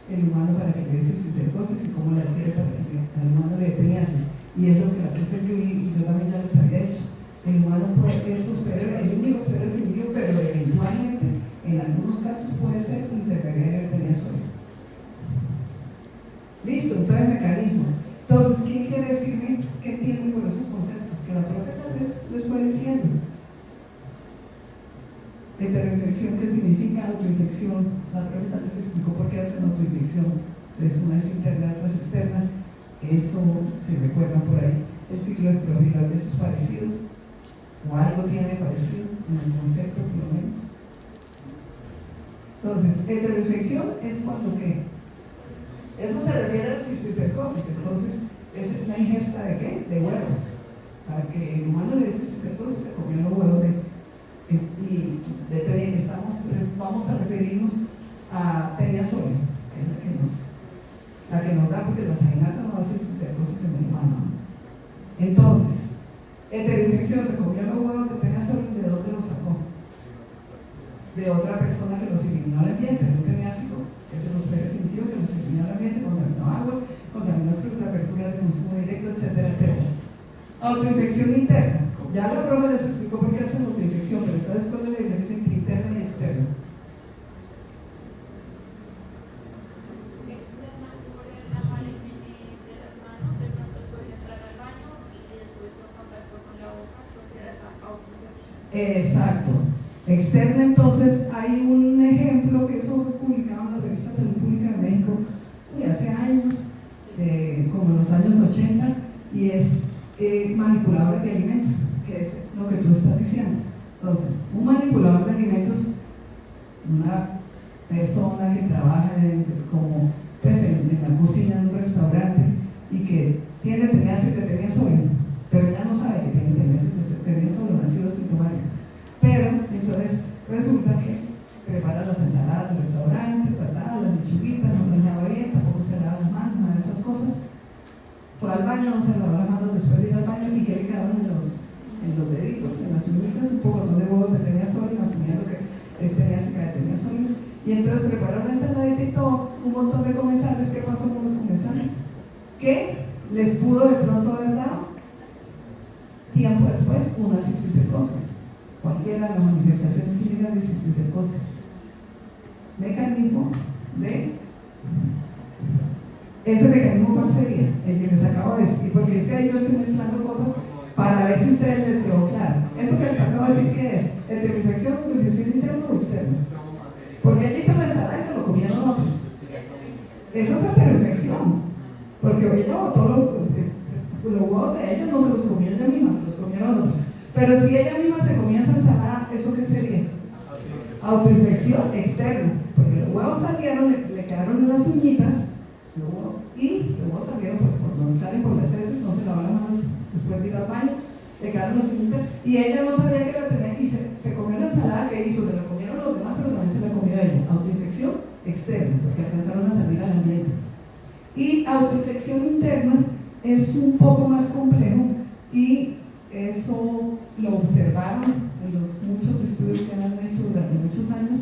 el humano para que le dé cisticercosis y cómo la adquiere para que al humano le dé teniasis. Y es lo que la profe y yo también ya les había dicho. El humano puede, el único espero definido, pero eventualmente, en algunos casos puede ser intermediario de teniasis. Listo, entonces mecanismos. Entonces, ¿quién quiere decirme qué entienden por esos conceptos? Que la profe tal vez les fue diciendo. Heteroinfección, ¿qué significa? Autoinfección. La profe tal vez explicó por qué hacen autoinfección. Entonces, una es interna, otra es externa. Eso, si recuerdan por ahí, el ciclo estroviral es parecido, o algo tiene parecido en el concepto, por lo menos. Entonces, heteroinfección es cuando ¿qué? Eso se refiere a la cisticercosis. Entonces, es la ingesta de ¿qué? De huevos. Para que el humano le dé cisticercosis se comió los huevos vamos a referirnos a teniasol, que es la que nos da, porque la sanguinata no va a hacer cisticercosis en el humano. Entonces, heteroinfección, se comió los huevos de teniasol, ¿de dónde los sacó? De otra persona que los eliminó al ambiente, de un teniásico, que es el hospedero definitivo que los eliminó al ambiente, contaminó aguas, contaminó fruta, verduras de consumo directo, etcétera, etcétera. Autoinfección interna. Ya la profe les explicó por qué hacen autoinfección, pero entonces, ¿cuál es la diferencia entre interna y externa? Externa por la mano de las manos, de pronto puede entrar al baño y después por contacto con la boca, entonces esa autoinfección. Exacto. Externa, entonces, hay un ejemplo que eso fue publicado en la revista Salud Pública de México hace años, como en los años 80, y es manipulador de alimentos, que es lo que tú estás diciendo. Entonces, un manipulador de alimentos, una persona que trabaja como pues, en la cocina de un restaurante y que tiene teniasis de teniasol, pero ya no sabe que tiene teniasis de teniasol, no ha sido asintomática. Pero entonces resulta que prepara las ensaladas del restaurante, las lechuguitas, no las lava bien, tampoco se lava las manos, nada de esas cosas. baño, no se lavaba las manos después de ir al baño y que le quedaban en los deditos, en las uñitas, un poco de huevo que tenía sólido, asumiendo que tenía secada, tenía sólido. Y entonces prepararon la ensaladita y todo, un montón de comensales. ¿Qué pasó con los comensales? ¿Qué les pudo de pronto haber dado? Tiempo después, una cisticercosis. Cualquiera de las manifestaciones clínicas de cisticercosis. Mecanismo de... ¿Ese mecanismo cuál sería? El que les acabo de decir, porque es que ahí yo estoy mezclando cosas para ver si ustedes les quedó claro. Eso que les acabo de decir, ¿qué es? Heteroinfección, infección interna o externa. Porque él hizo la ensalada y se lo comieron otros. Eso es heteroinfección. Porque ella botó los huevos de ella, no se los comió ella misma, se los comieron otros. Pero si ella misma se comía esa ensalada, ¿eso qué sería? Autoinfección externa. Porque los huevos salieron, le quedaron en las uñitas, y los huevos salieron pues, por donde salen por las heces, no se lavaron las manos después de ir al baño, le quedaron las uñitas, y ella no sabía que la tenía, y se comió la ensalada que hizo, se la comieron los demás, pero también se la comió ella. Autoinfección externa, porque alcanzaron a salir al ambiente. Y autoinfección interna es un poco más complejo, y eso lo observaron en los muchos estudios que han hecho durante muchos años,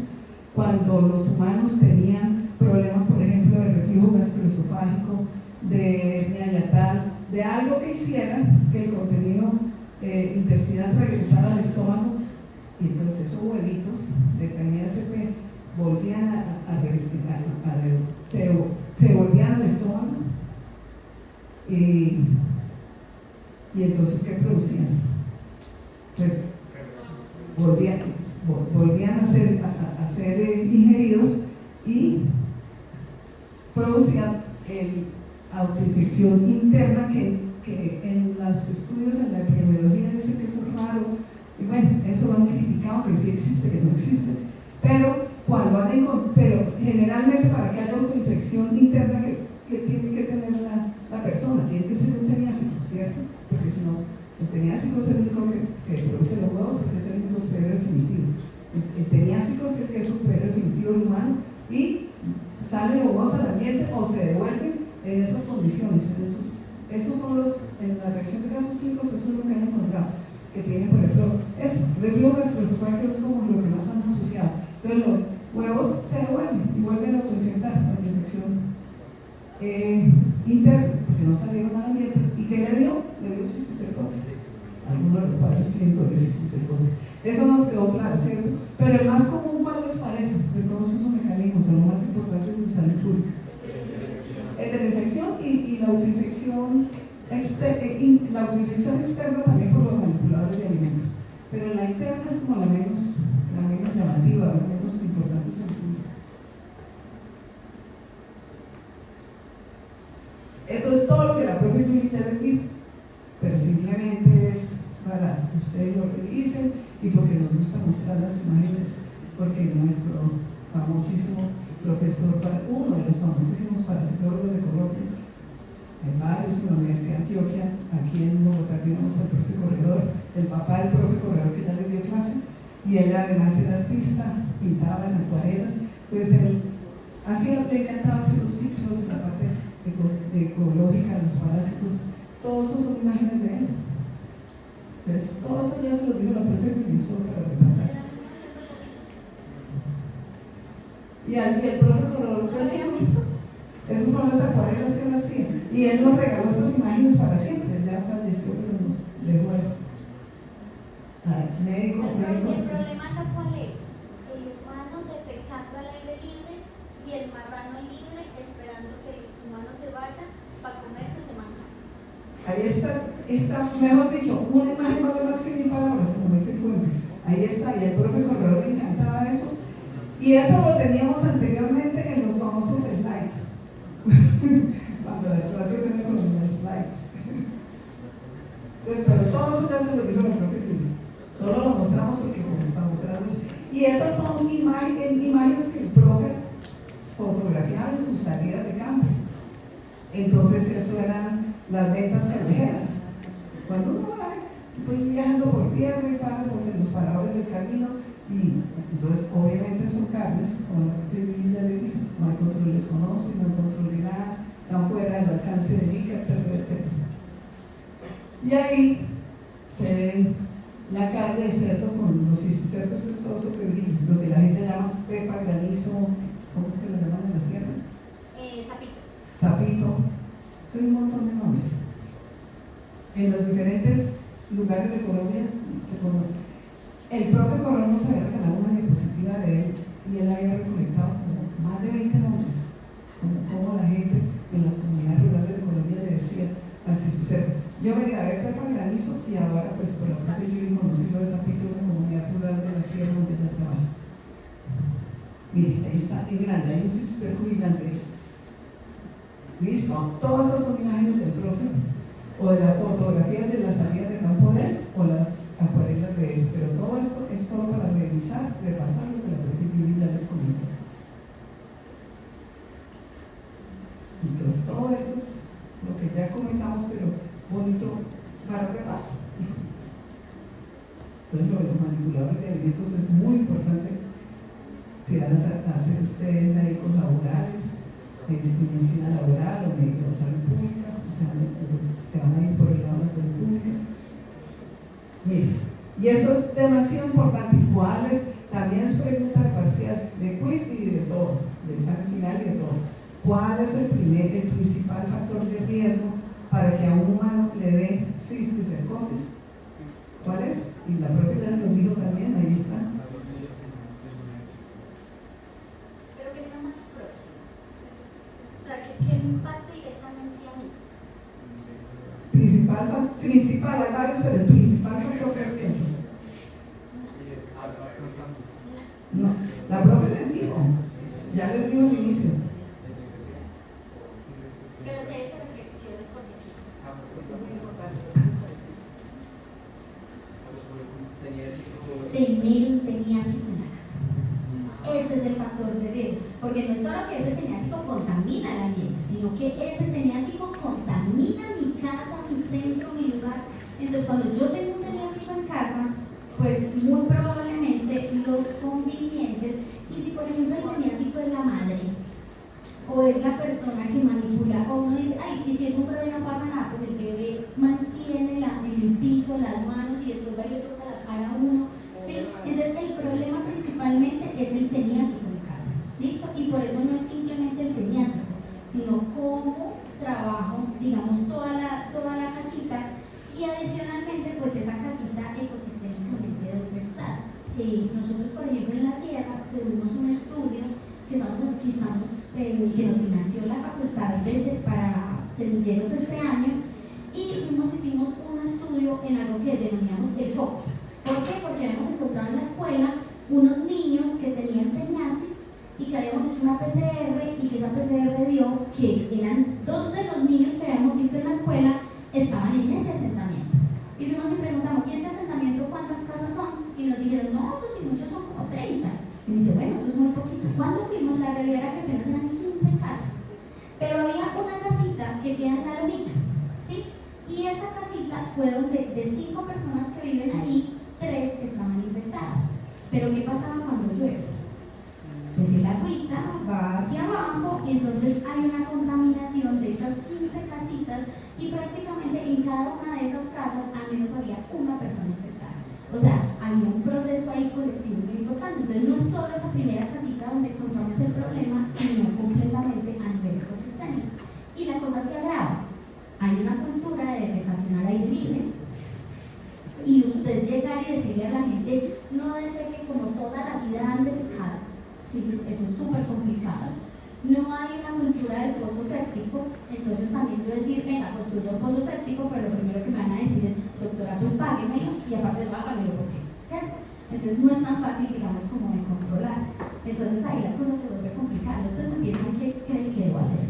cuando los humanos tenían problemas, por ejemplo, de reflujo gastroesofágico, de hernia yatal, de algo que hiciera que el contenido intestinal regresara al estómago, y entonces esos huevitos de PMSP volvían se volvían al estómago, y entonces ¿qué producían? Pues volvían a ser ingeridos y producían autoinfección interna que en los estudios en la epidemiología dicen que eso es raro, y bueno, eso lo han criticado, que sí existe, que no existe, pero generalmente para que haya autoinfección interna que tiene que tener la persona, tiene que ser un teniásico, ¿cierto? Porque si no, el teniásico es el único que produce los huevos, porque es el único hospedero definitivo. El teniásico es el que es hospedero definitivo del humano, y salen los huevos al ambiente o se devuelven en esas condiciones. Esos son en la reacción de casos clínicos, eso es lo que han encontrado, que tienen, por ejemplo, eso, reflujo gastroesofágico es como lo que más han asociado. Entonces los huevos se devuelven y vuelven a autoinfectar, autoinfección interna, porque no salieron al ambiente. ¿Y qué le dio? Le dio cisticercosis. Algunos de los cuadros clínicos de cisticercosis. Eso nos quedó claro, ¿cierto? Pero el más común, ¿cuál les parece? De todos esos mecanismos, de lo más importantes de salud pública. Heteroinfección y la autoinfección externa también por los manipuladores de alimentos. Pero la interna es como la menos llamativa, la menos importante salud pública. Eso es todo lo que la propia Julie ya les dijo, pero simplemente es para que ustedes lo revisen y porque nos gusta mostrar las imágenes, porque nuestro famosísimo profesor, uno de los famosísimos parasitólogos de Colombia, en varios en la Universidad de Antioquia, aquí en Bogotá tenemos al profe Corredor, el papá del profe Corredor que ya le dio clase, y él además era artista, pintaba en acuarelas, entonces él le encantaba hacer los ciclos en la parte ecológica, los parásitos, todos esos son imágenes de él. Entonces, todo eso ya se lo dijo la propia Julie para repasar. Y el profe Corredor, esos son las acuarelas que él hacía. Y él nos regaló esas imágenes para siempre. Él ya falleció, pero nos dejó eso. Médico. El problema acá cuál es: el humano defecando al aire libre y el marrano libre esperando que el humano se vaya para comerse ese manjar. Ahí está, mejor dicho, una imagen vale más que 1000 palabras, como dice el cuento. Ahí está, y al profe Corredor le encantaba eso. Y eso lo teníamos anteriormente en los famosos slides. Cuando las clases eran con los slides. Entonces, pero todo eso ya se lo dijo el profe Julie. Solo lo mostramos porque pues, para mostrarles. Y esas son imágenes que el profe fotografiaba en sus salidas de campo. Entonces, eso eran las ventas callejeras. Cuando uno va pues, viajando por tierra y para pues, en los paradores del camino, y entonces obviamente son carnes, como la que ya le dije, no hay control de zoonosis, no hay control de nada, están fuera del alcance del ICA, etcétera, etcétera. Y ahí se ve la carne de cerdo con los cisticercos, es todo sobre brillo, lo que la gente llama pepa, granizo, ¿cómo es que lo llaman en la sierra? Sapito. Sapito, hay un montón de nombres. En los diferentes lugares de Colombia se conoce. El profe Corrón nos había regalado una diapositiva de él y él había recolectado como más de 20 nombres, como la gente en las comunidades rurales de Colombia le decía al cisticerco. Yo me grabé pepa, granizo y ahora pues por la profe Yuri conocí lo de Sapito, una comunidad rural de la sierra donde ella trabaja. Mire, ahí está, en grande, hay un cisticerco gigante. Listo, todas estas son imágenes del profe o de las fotografías de las salidas de campo de él o las acuarelas de él, pero todo esto es solo para revisar, repasar lo que la profe Yuri ya les comentó. Entonces todo esto es lo que ya comentamos, pero bonito para repaso. Entonces lo de los manipuladores de alimentos es muy importante. Si van a hacer ustedes médicos laborales, medicina laboral o médicos de salud pública, o sea, se van a ir por el lado de la salud pública. Miren, y eso es demasiado importante. ¿Cuál es? También es pregunta parcial de quiz y de todo, del examen final y de todo. ¿Cuál es el principal factor de riesgo para que a un humano le dé cisticercosis? ¿Cuál es? Y la propia ya lo dijo también, ahí está. Pero que sea más próximo. O sea, que me impacte directamente a mí. Principal, hay varios, pero el principal factor de riesgo. No, la propia les dijo, ya les dijo al inicio. Pero si hay reflexiones por aquí. Eso es muy importante. Tenía asco en la casa. Ese es el factor de riesgo, porque no es solo que ese teniásico contamina el ambiente, sino que ese teniásico contamina mi casa, mi centro, mi lugar. Entonces, cuando yo tengo un teniásico en casa, pues muy probablemente los convivientes, y si por ejemplo el teniásico es la madre, o es la persona que manipula, o uno dice, ay, y si es un bebé no pasa nada, pues el bebé mantiene en el piso las manos y después va y le toca la cara a uno, ¿sí? Entonces el problema principalmente es el teniásico en casa, ¿listo? Y por eso no es simplemente el teniásico, sino cómo trabajo, digamos, toda la casita, y adicionalmente, pues esa casita ecosistémicamente dónde está. Nosotros, por ejemplo, en la sierra tuvimos un estudio que nos financió la facultad para semilleros este año, y hicimos un estudio en algo que denominamos el foco. ¿Por qué? Porque habíamos encontrado en la escuela unos niños que tenían teniasis y que habíamos hecho una PCR, y que esa PCR dio que eran 2 de los niños que habíamos visto en la escuela estaban en ese asentamiento. Y fuimos y preguntamos, ¿y ese asentamiento cuántas casas son? Y nos dijeron, no, pues si muchos son como 30. Y me dice, bueno, eso es muy poquito. Cuando fuimos, la realidad era que apenas eran 15 casas. Pero había una casita que queda en la lomita, ¿sí? Y esa casita fue donde de 5 personas que viven ahí, 3 estaban infectadas. Pero ¿qué pasaba cuando llueve? Pues el agüita va hacia abajo y entonces hay una contaminación de esas 15 casitas, y prácticamente en cada una de esas casas al menos había una persona infectada. O sea, había un proceso ahí colectivo muy importante. Entonces no es solo esa primera casita donde encontramos el problema, sino completamente a nivel ecosistémico. Y la cosa se agrava. Hay una cultura de defecación al aire libre, y usted llegar y decirle a la gente, no defeque como toda la vida han defecado. Sí, eso es súper complicado. No hay una cultura del pozo séptico, entonces también yo decir, venga, construya un pozo séptico, pero lo primero que me van a decir es, doctora, pues páguemelo, y aparte hágamelo, porque, ¿cierto? Entonces no es tan fácil, digamos, como de controlar. Entonces ahí la cosa se vuelve complicada. Ustedes me piensan qué creen que debo hacer.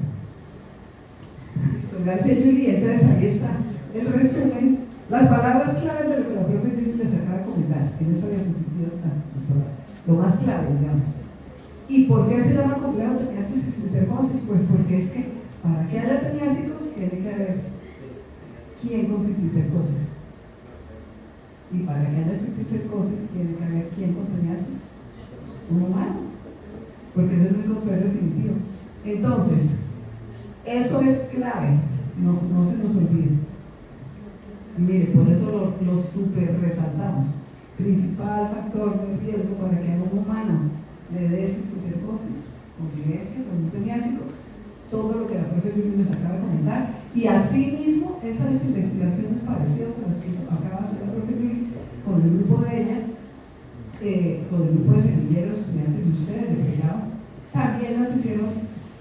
Listo, gracias Yuri. Entonces ahí está el resumen, las palabras claves de lo que la propia Yuri les acaba de comentar. En esa diapositiva están las palabras, lo más clave, digamos. ¿Y por qué se llama complejo teniásico y cisticercosis? Pues porque es que para que haya teniásicos tiene que haber quién con cisticercosis, y para que haya cisticercosis tiene que haber quién con teniasis, un humano, porque es el único poder definitivo. Entonces, eso es clave, no se nos olvide. Y mire, por eso lo super resaltamos. Principal factor de riesgo para que a un humano le dé cisticercosis, continencia, con un peniásico, todo lo que la profe Yuri les acaba de comentar. Y asimismo, esas investigaciones parecidas a las que acaba de hacer la profe Yuri con el grupo de ella, con el grupo de semilleros, estudiantes de ustedes, de pregrado, también las hicieron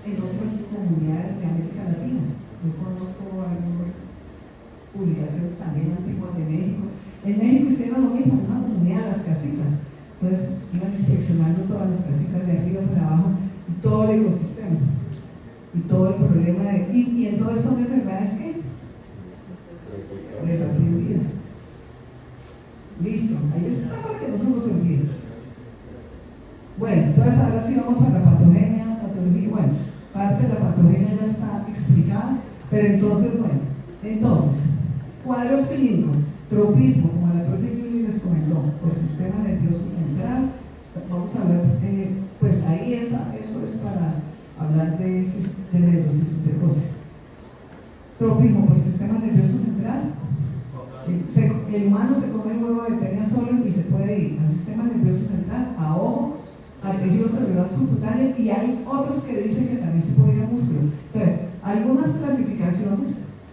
en otras comunidades de América Latina. Yo conozco algunas publicaciones también antiguas de México. En México hicieron lo mismo, en una comunidad, las casitas. Entonces iban inspeccionando todas las casitas de arriba para abajo y todo el ecosistema y todo el problema de. Y entonces son enfermedades que desaprendidas. Listo, ahí está para que no se nos olvide. Bueno, entonces ahora sí vamos a la patogenia, patología. Bueno, parte de la patogenia ya está explicada, pero entonces, cuadros clínicos, tropismo, como la profe Yuli les comentó, por sistema nervioso central. Vamos a hablar, pues ahí eso es para hablar de neurocisticercosis. Tropismo por sistema nervioso central. El humano se come el huevo de tenia solo y se puede ir al sistema nervioso central, a ojo, al tejido celular subcutáneo, y hay otros que dicen que también se puede ir al músculo. Entonces, algunas clasificaciones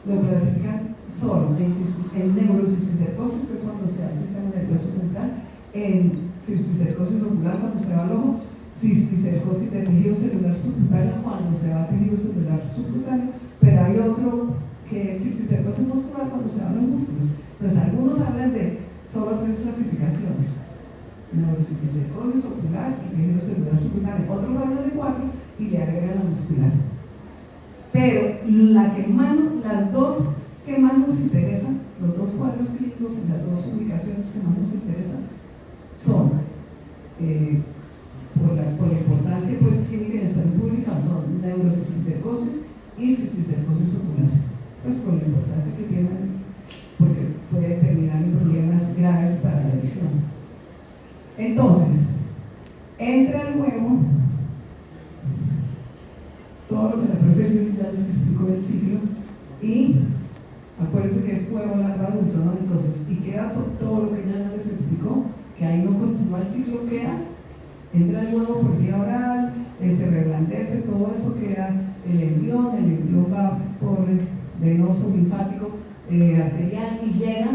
lo clasifican solo en neurocisticercosis, que es cuando se da el sistema nervioso central, en cisticercosis ocular cuando se va al ojo, cisticercosis de tejido celular subcutáneo cuando se va al tejido celular subcutáneo, pero hay otro que es cisticercosis muscular cuando se va a los músculos. Entonces, algunos hablan de solo 3 clasificaciones: neurocisticercosis ocular y tejido celular subcutáneo. Otros hablan de 4 y le agregan la muscular. Pero las dos que más nos interesan, los 2 cuadros clínicos en las 2 ubicaciones que más nos interesan, son, por la importancia pues, clínica en salud pública, son neurocisticercosis y cisticercosis ocular. Pues por la importancia que tienen, porque puede terminar en problemas graves para la visión. Entonces, entra el huevo, todo lo que la profe Yuri ya les explicó del ciclo, y acuérdense que es huevo larva adulto, ¿no? Entonces, y queda todo lo que ella ya les explicó, que ahí no continúa el ciclo, entra el huevo por vía oral, se reblandece, todo eso queda el embrión va por venoso, linfático, arterial, y llega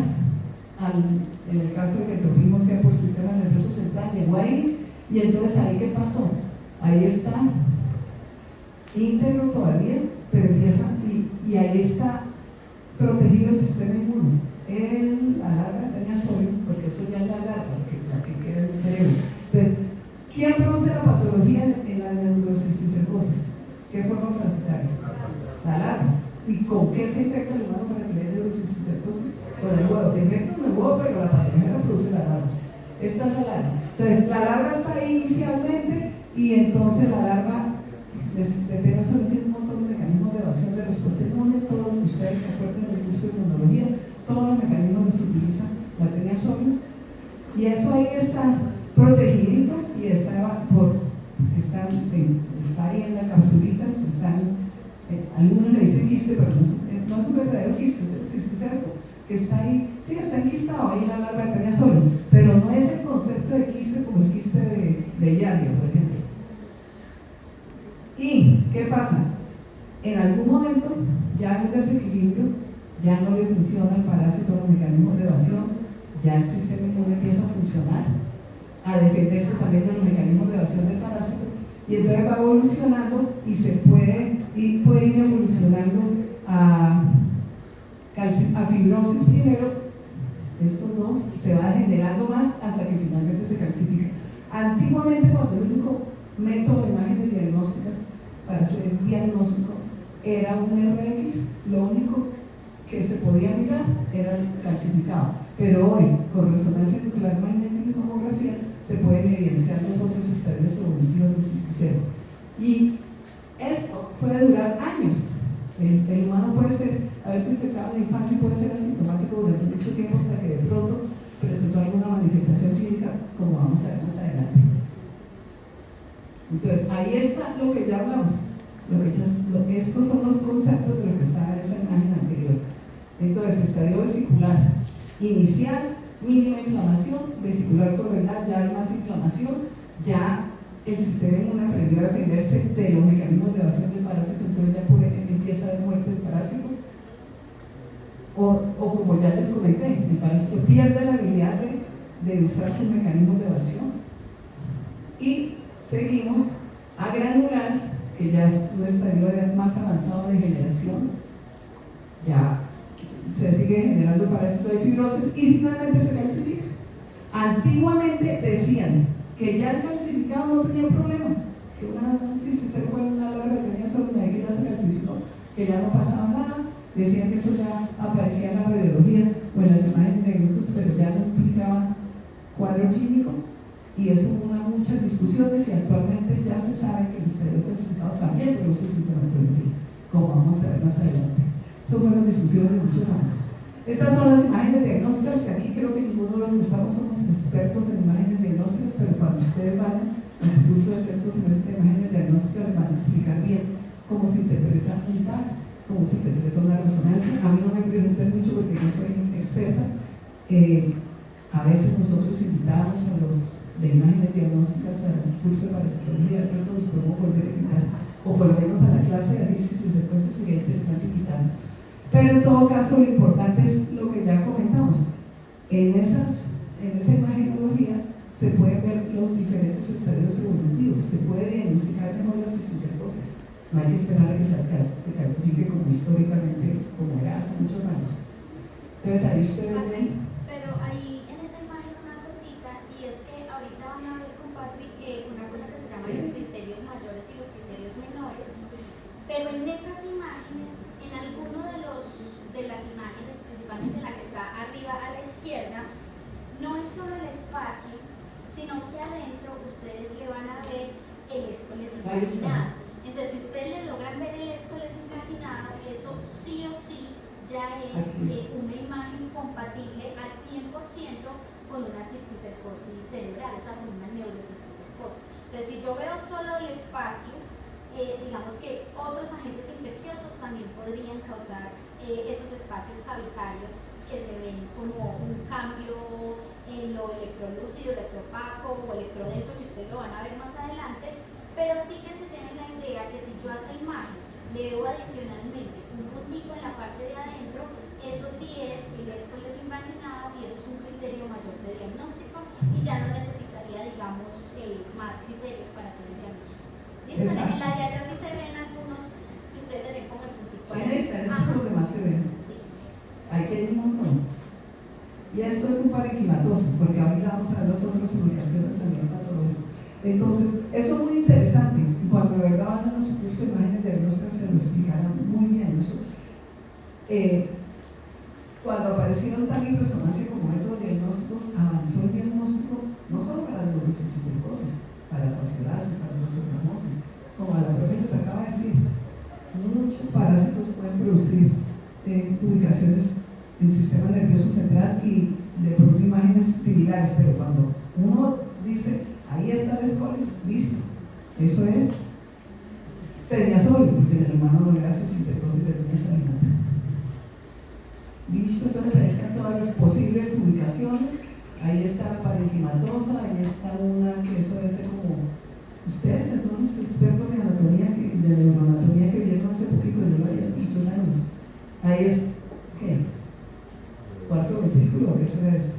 en el caso de que el tropismo sea por sistema nervioso central, llegó ahí, y entonces ahí ¿qué pasó? Ahí está íntegro todavía, pero empieza, y ahí está protegido el sistema inmune. La larva tenía sodio, porque eso ya es la larva, la que queda en el cerebro. Entonces, ¿quién produce la patología en la neurocisticercosis? ¿Qué forma parasitaria? La larva. ¿Y con qué se infecta el humano para que le dé neurocisticercosis? Con el huevo. Se infecta con el huevo, pero la patología la produce la larva. Esta es la larva. Entonces, la larva está ahí inicialmente, y entonces la larva tiene un montón de mecanismos de evasión de respuesta inmune. Todos ustedes se acuerdan del curso de inmunología, todos los mecanismos que se utilizan la tenía solo, y eso ahí está protegidito y está ahí en la capsulita. Algunos le dicen quiste, pero no es un verdadero quiste, es el cisticerco que está ahí, sí, está enquistado ahí en la larva de tenía solo, pero no es el concepto de quiste como el quiste de Yardia, por ejemplo. ¿Y qué pasa? En algún momento ya hay un desequilibrio, ya no le funciona el parásito, los mecanismos de evasión, ya el sistema inmune empieza a funcionar, a defenderse también de los mecanismos de evasión del parásito, y entonces va evolucionando y puede ir evolucionando a fibrosis primero. Estos dos se van generando más hasta que finalmente se calcifica. Antiguamente, cuando el único método de imágenes diagnósticas para hacer el diagnóstico era un RX, lo único que se podía mirar era el calcificado, pero hoy con resonancia nuclear magnética y tomografía se pueden evidenciar los otros estadios evolutivos del cisticero, y esto puede durar años. El humano puede haberse infectado en la infancia y puede ser asintomático durante mucho tiempo hasta que de pronto presentó alguna manifestación clínica, como vamos a ver más adelante. Entonces, ahí está lo que ya hablamos. Estos son los conceptos de lo que está en esa imagen anterior. Entonces, estadio vesicular inicial, mínima inflamación, vesicular coloidal, ya hay más inflamación, ya el sistema inmune aprendió a defenderse de los mecanismos de evasión del parásito, entonces ya empieza a haber muerte del parásito. O como ya les comenté, el parásito pierde la habilidad de usar sus mecanismos de evasión. Y seguimos a granular, que ya es un estadio más avanzado de generación, ya se sigue generando parásito de fibrosis y finalmente se calcifica. Antiguamente decían que ya el calcificado no tenía problema, que si se fue una larga tenía solo una que ya se calcificó, que ya no pasaba nada. Decían que eso ya aparecía en la radiología o en las imágenes de minutos, pero ya no implicaba cuadro clínico, y eso hubo muchas discusiones, y actualmente ya se sabe que el estadio calcificado también produce sintomatología, como vamos a ver más adelante. Eso fueron discusiones de muchos años. Estas son las imágenes diagnósticas, que aquí creo que ninguno de los que estamos somos expertos en imágenes diagnósticas, pero cuando ustedes vayan a su curso de sexto semestre de imágenes diagnósticas les van a explicar bien cómo se interpreta un TAC, cómo se interpreta una resonancia. A mí no me pregunten mucho porque no soy experta. A veces nosotros invitamos a los de imágenes diagnósticas al curso de parasitología, creo que los podemos volver a invitar, o por lo menos a la clase de análisis de secuencias sería interesante invitarlos. Pero en todo caso, lo importante es lo que ya comentamos. En esa imagenología se pueden ver los diferentes estadios evolutivos, se puede diagnosticar mejor la cisticercosis. No hay que esperar a que se calcifique como históricamente, como era hace muchos años. Entonces ahí ustedes ven. Pero ahí en esa imagen una cosita, y es que ahorita van a ver con Patrick una cosa que se llama los criterios mayores y los criterios menores, pero en esas imágenes, en alguno de las imágenes, principalmente la que está arriba a la izquierda, no es solo el espacio, sino que adentro ustedes le van a ver el escoles imaginado. Entonces, si ustedes le logran ver el escoles imaginado, eso sí o sí ya es una imagen compatible al 100% con una cisticercosis cerebral, o sea, con una neurocisticercosis. Entonces, si yo veo solo el espacio, digamos que otros agentes infecciosos también podrían causar esos espacios cavitarios que se ven como un cambio en lo electrolúcido, electropaco o electrodenso, que ustedes lo van a ver más adelante, pero sí que se tiene la idea que si yo a esa imagen le veo adicionalmente un puntico en la parte de adentro, eso sí es el escoles invaginado, y eso es un criterio mayor de diagnóstico, y ya no necesitaría, digamos, más criterios para hacer el diagnóstico. ¿Listo? En la diagra sí se ven algunos que ustedes ven como el puntito. En este demás se ven. Sí. Hay que ir un montón. Y esto es un parenquimatoso, porque ahorita vamos a ver las otras ubicaciones a nivel patológico. Entonces, eso es muy interesante. Cuando de verdad van a su curso de imágenes diagnósticas se lo explicarán muy bien. Eso. Cuando aparecieron TAC y resonancia como métodos diagnósticos, avanzó el diagnóstico no solo para la neurocisticercosis, para la fasciolasis, para la toxoplasmosis, como la profe les acaba de decir, muchos parásitos pueden producir ubicaciones en el sistema nervioso central y de pronto imágenes similares, pero cuando uno dice ahí está el escoles, listo, eso es teniasol, porque en el humano no le hace cisticercosis de teniasalinata. Listo, entonces ahí están todas las posibles ubicaciones. Ahí está la parenquimatosa, ahí está una que eso debe ser como ustedes que son los expertos de anatomía, de neuroanatomía que vieron hace poquito, yo lo haría hace muchos años. Ahí es, ¿qué? ¿Cuarto ventrículo? ¿Qué será eso?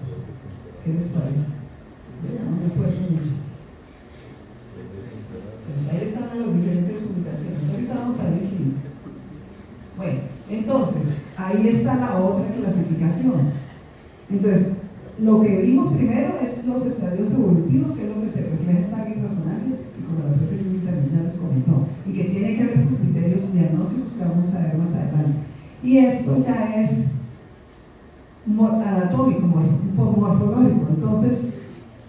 ¿Qué les parece? No me acuerdo mucho. Pues ahí están las diferentes ubicaciones. Ahorita vamos a ver clínicas. Bueno, entonces, ahí está la otra clasificación. Entonces, lo que vimos primero es los estadios evolutivos, que es lo que se refleja en TAC y resonancia, y como la profe también ya les comentó, y que tiene que ver con criterios diagnósticos que vamos a ver más adelante. Y esto ya es anatómico, morfológico. Entonces,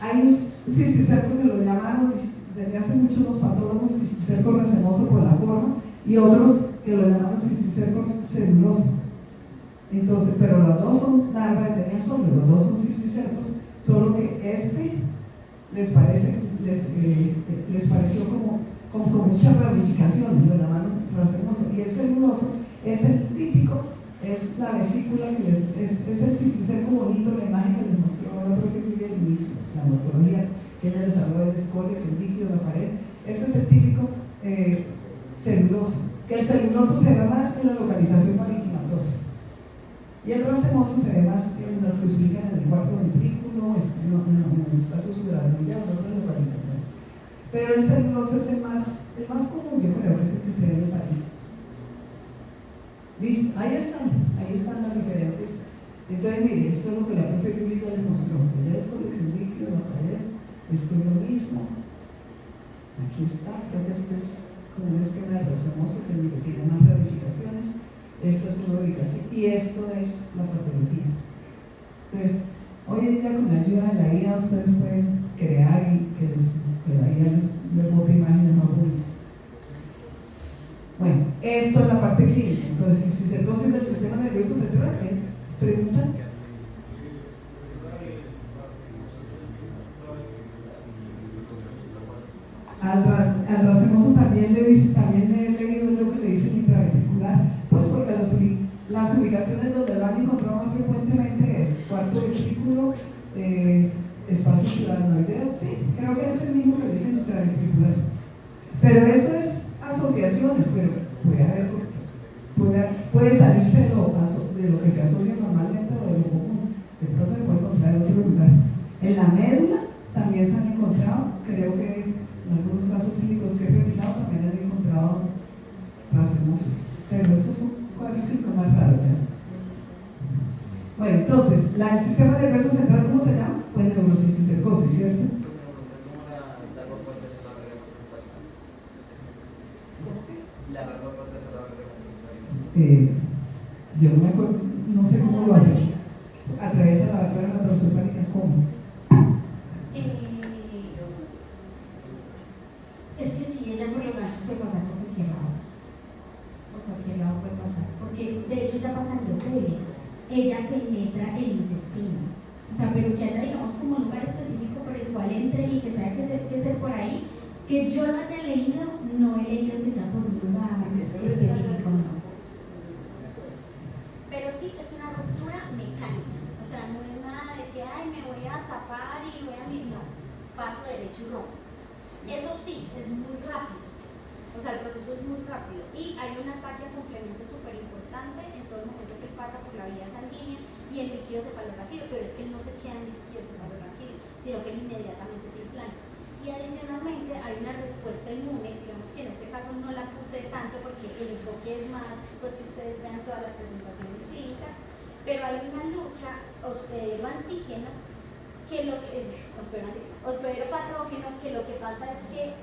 hay un cisticerco que lo llamaron desde hace mucho los patólogos cisticerco racemoso por la forma, y otros que lo llamamos cisticerco celuloso. Entonces, pero los dos son larva de teniasol, los dos son cisticercos, solo que les pareció como con muchas ramificaciones, lo llamaron racemoso, y el celuloso es el típico es la vesícula, que es el cisticerco bonito, la imagen que les mostró la propia Julia al inicio, la morfología que ella les habló del escólex, el líquido, la pared. Ese es el típico celuloso, que el celuloso se ve más en la localización parenquimatosa y el racemoso se ve más en las que se ubican en el cuarto ventrículo, en el espacio subaracnoideo, en otras localizaciones. Pero el celuloso es el más común, yo creo que es el que se ve ahí. Listo, ahí están las diferentes. Entonces, mire, esto es lo que la profe Julia les mostró: el escólex, el líquido, la pared. Esto es lo mismo. Aquí está, creo que este es como un esquema de racemoso que tiene más ramificaciones. Esta es una ubicación y esto es la patología. Entonces, hoy en día con la ayuda de la IA ustedes pueden crear y que la IA les bote imágenes más bonitas. Bueno, esto es la parte clínica. Entonces, si se conoce del sistema nervioso central, preguntan. Al racemoso también he leído lo que le dicen intraventricular, pues porque las ubicaciones donde lo han encontrado más frecuentemente es cuarto ventrículo, espacio subaracnoideo. Sí, creo que es el mismo que le dicen intraventricular. Pero eso es asociaciones, pero puede salirse de lo que se asocia normalmente o de lo común. De pronto se puede encontrar en otro lugar. En la médula también se han encontrado, creo que en algunos casos clínicos que he revisado también han encontrado racemosos, pero estos son cuadros clínicos más raros, ¿ya? Bueno, entonces, el sistema nervioso central, ¿cómo se llama? Pues neurocisticercosis, ¿cierto? Yo no me acuerdo, no sé cómo lo hacen. Atraviesa la válvula hematoencefálica, ¿cómo? Es que si ella por los ganchos puede pasar por cualquier lado. Por cualquier lado puede pasar. Porque de hecho ya pasa endotelia. Ella penetra el intestino. O sea, pero que haya, digamos, como un lugar específico por el cual entre y que sea que ser por ahí. Que yo lo haya leído, no he leído que sea por un lugar específico, no. Pero sí, es una ruptura mecánica. O sea, no es nada de que, ay, me voy a tapar y voy a mirar. No, paso derecho y rompo. Eso sí, es muy rápido. O sea, el proceso es muy rápido. Y hay un ataque a complemento súper importante en todo el momento que pasa por la vía sanguínea y el líquido cefalorraquídeo. Pero es que no se queda en el líquido cefalorraquídeo, sino que inmediatamente se implanta. Y adicionalmente hay una respuesta inmune, digamos que en este caso no la puse tanto porque el enfoque es más, pues que ustedes vean todas las presentaciones clínicas, pero hay una lucha hospedero-antígeno, que lo que es hospedero-patógeno, que lo que pasa es que,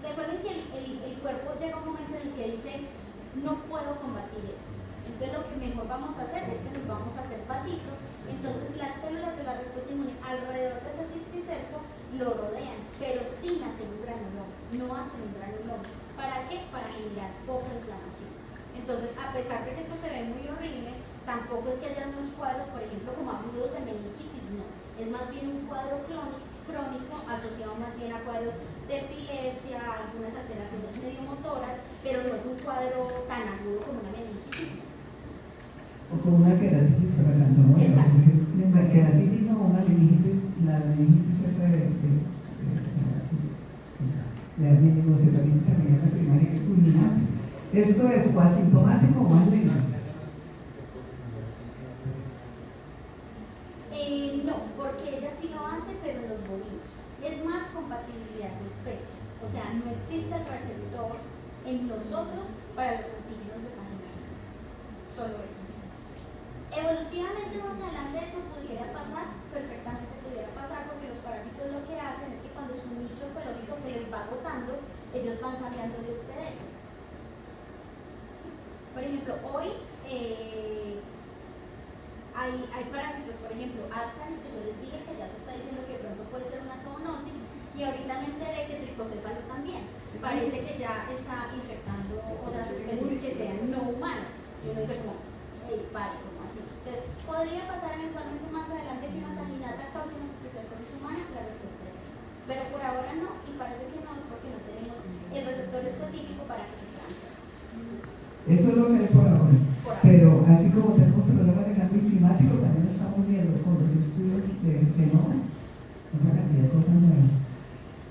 recuerden que el cuerpo llega un momento en el que dice, no puedo combatir eso. Entonces lo que mejor vamos a hacer es que nos vamos a hacer pasito. Entonces las células de la respuesta inmune alrededor de ese cisticerco lo rodean, pero sin hacer un granuloma, no hacen un granuloma. ¿Para qué? Para generar poca inflamación. Entonces, a pesar de que esto se ve muy horrible, tampoco es que haya unos cuadros, por ejemplo, como agudos de meningitis, no. Es más bien un cuadro crónico asociado más bien a cuadros de epilepsia, algunas alteraciones mediomotoras, pero no es un cuadro tan agudo como una meningitis. O como una queratitis para la no, la queratitis no, una meningitis, la meningitis esa de meningocefalitis aviar primaria que fulminante. Esto es o asintomático o más leve. No, porque ella sí lo hace, pero en los bovinos. Es más compatibilidad de especies. O sea, no existe el receptor en nosotros para los antígenos de sangre. Solo eso. Evolutivamente más adelante eso pudiera pasar, perfectamente pudiera pasar, porque los parásitos lo que hacen es que cuando su nicho ecológico se les va agotando, ellos van cambiando de hospedero. Por ejemplo, hoy hay parásitos, por ejemplo, ascaris, que yo les dije que ya se está diciendo que de pronto puede ser una zoonosis, y ahorita me enteré que tricocéfalo también. Parece que ya está infectando otras especies que sean no humanas. Y uno dice como, pare, como así. Entonces, ¿podría pasar eventualmente más adelante que una sanguinata cause una cisticercosis humana? La respuesta es sí. Pero por ahora no, y parece que no es porque no tenemos el receptor específico para que se transfiera. Eso es lo que hay por ahora. Por Pero así como tenemos problemas de cambio climático, también estamos viendo con los estudios de genomas otra cantidad de cosas nuevas.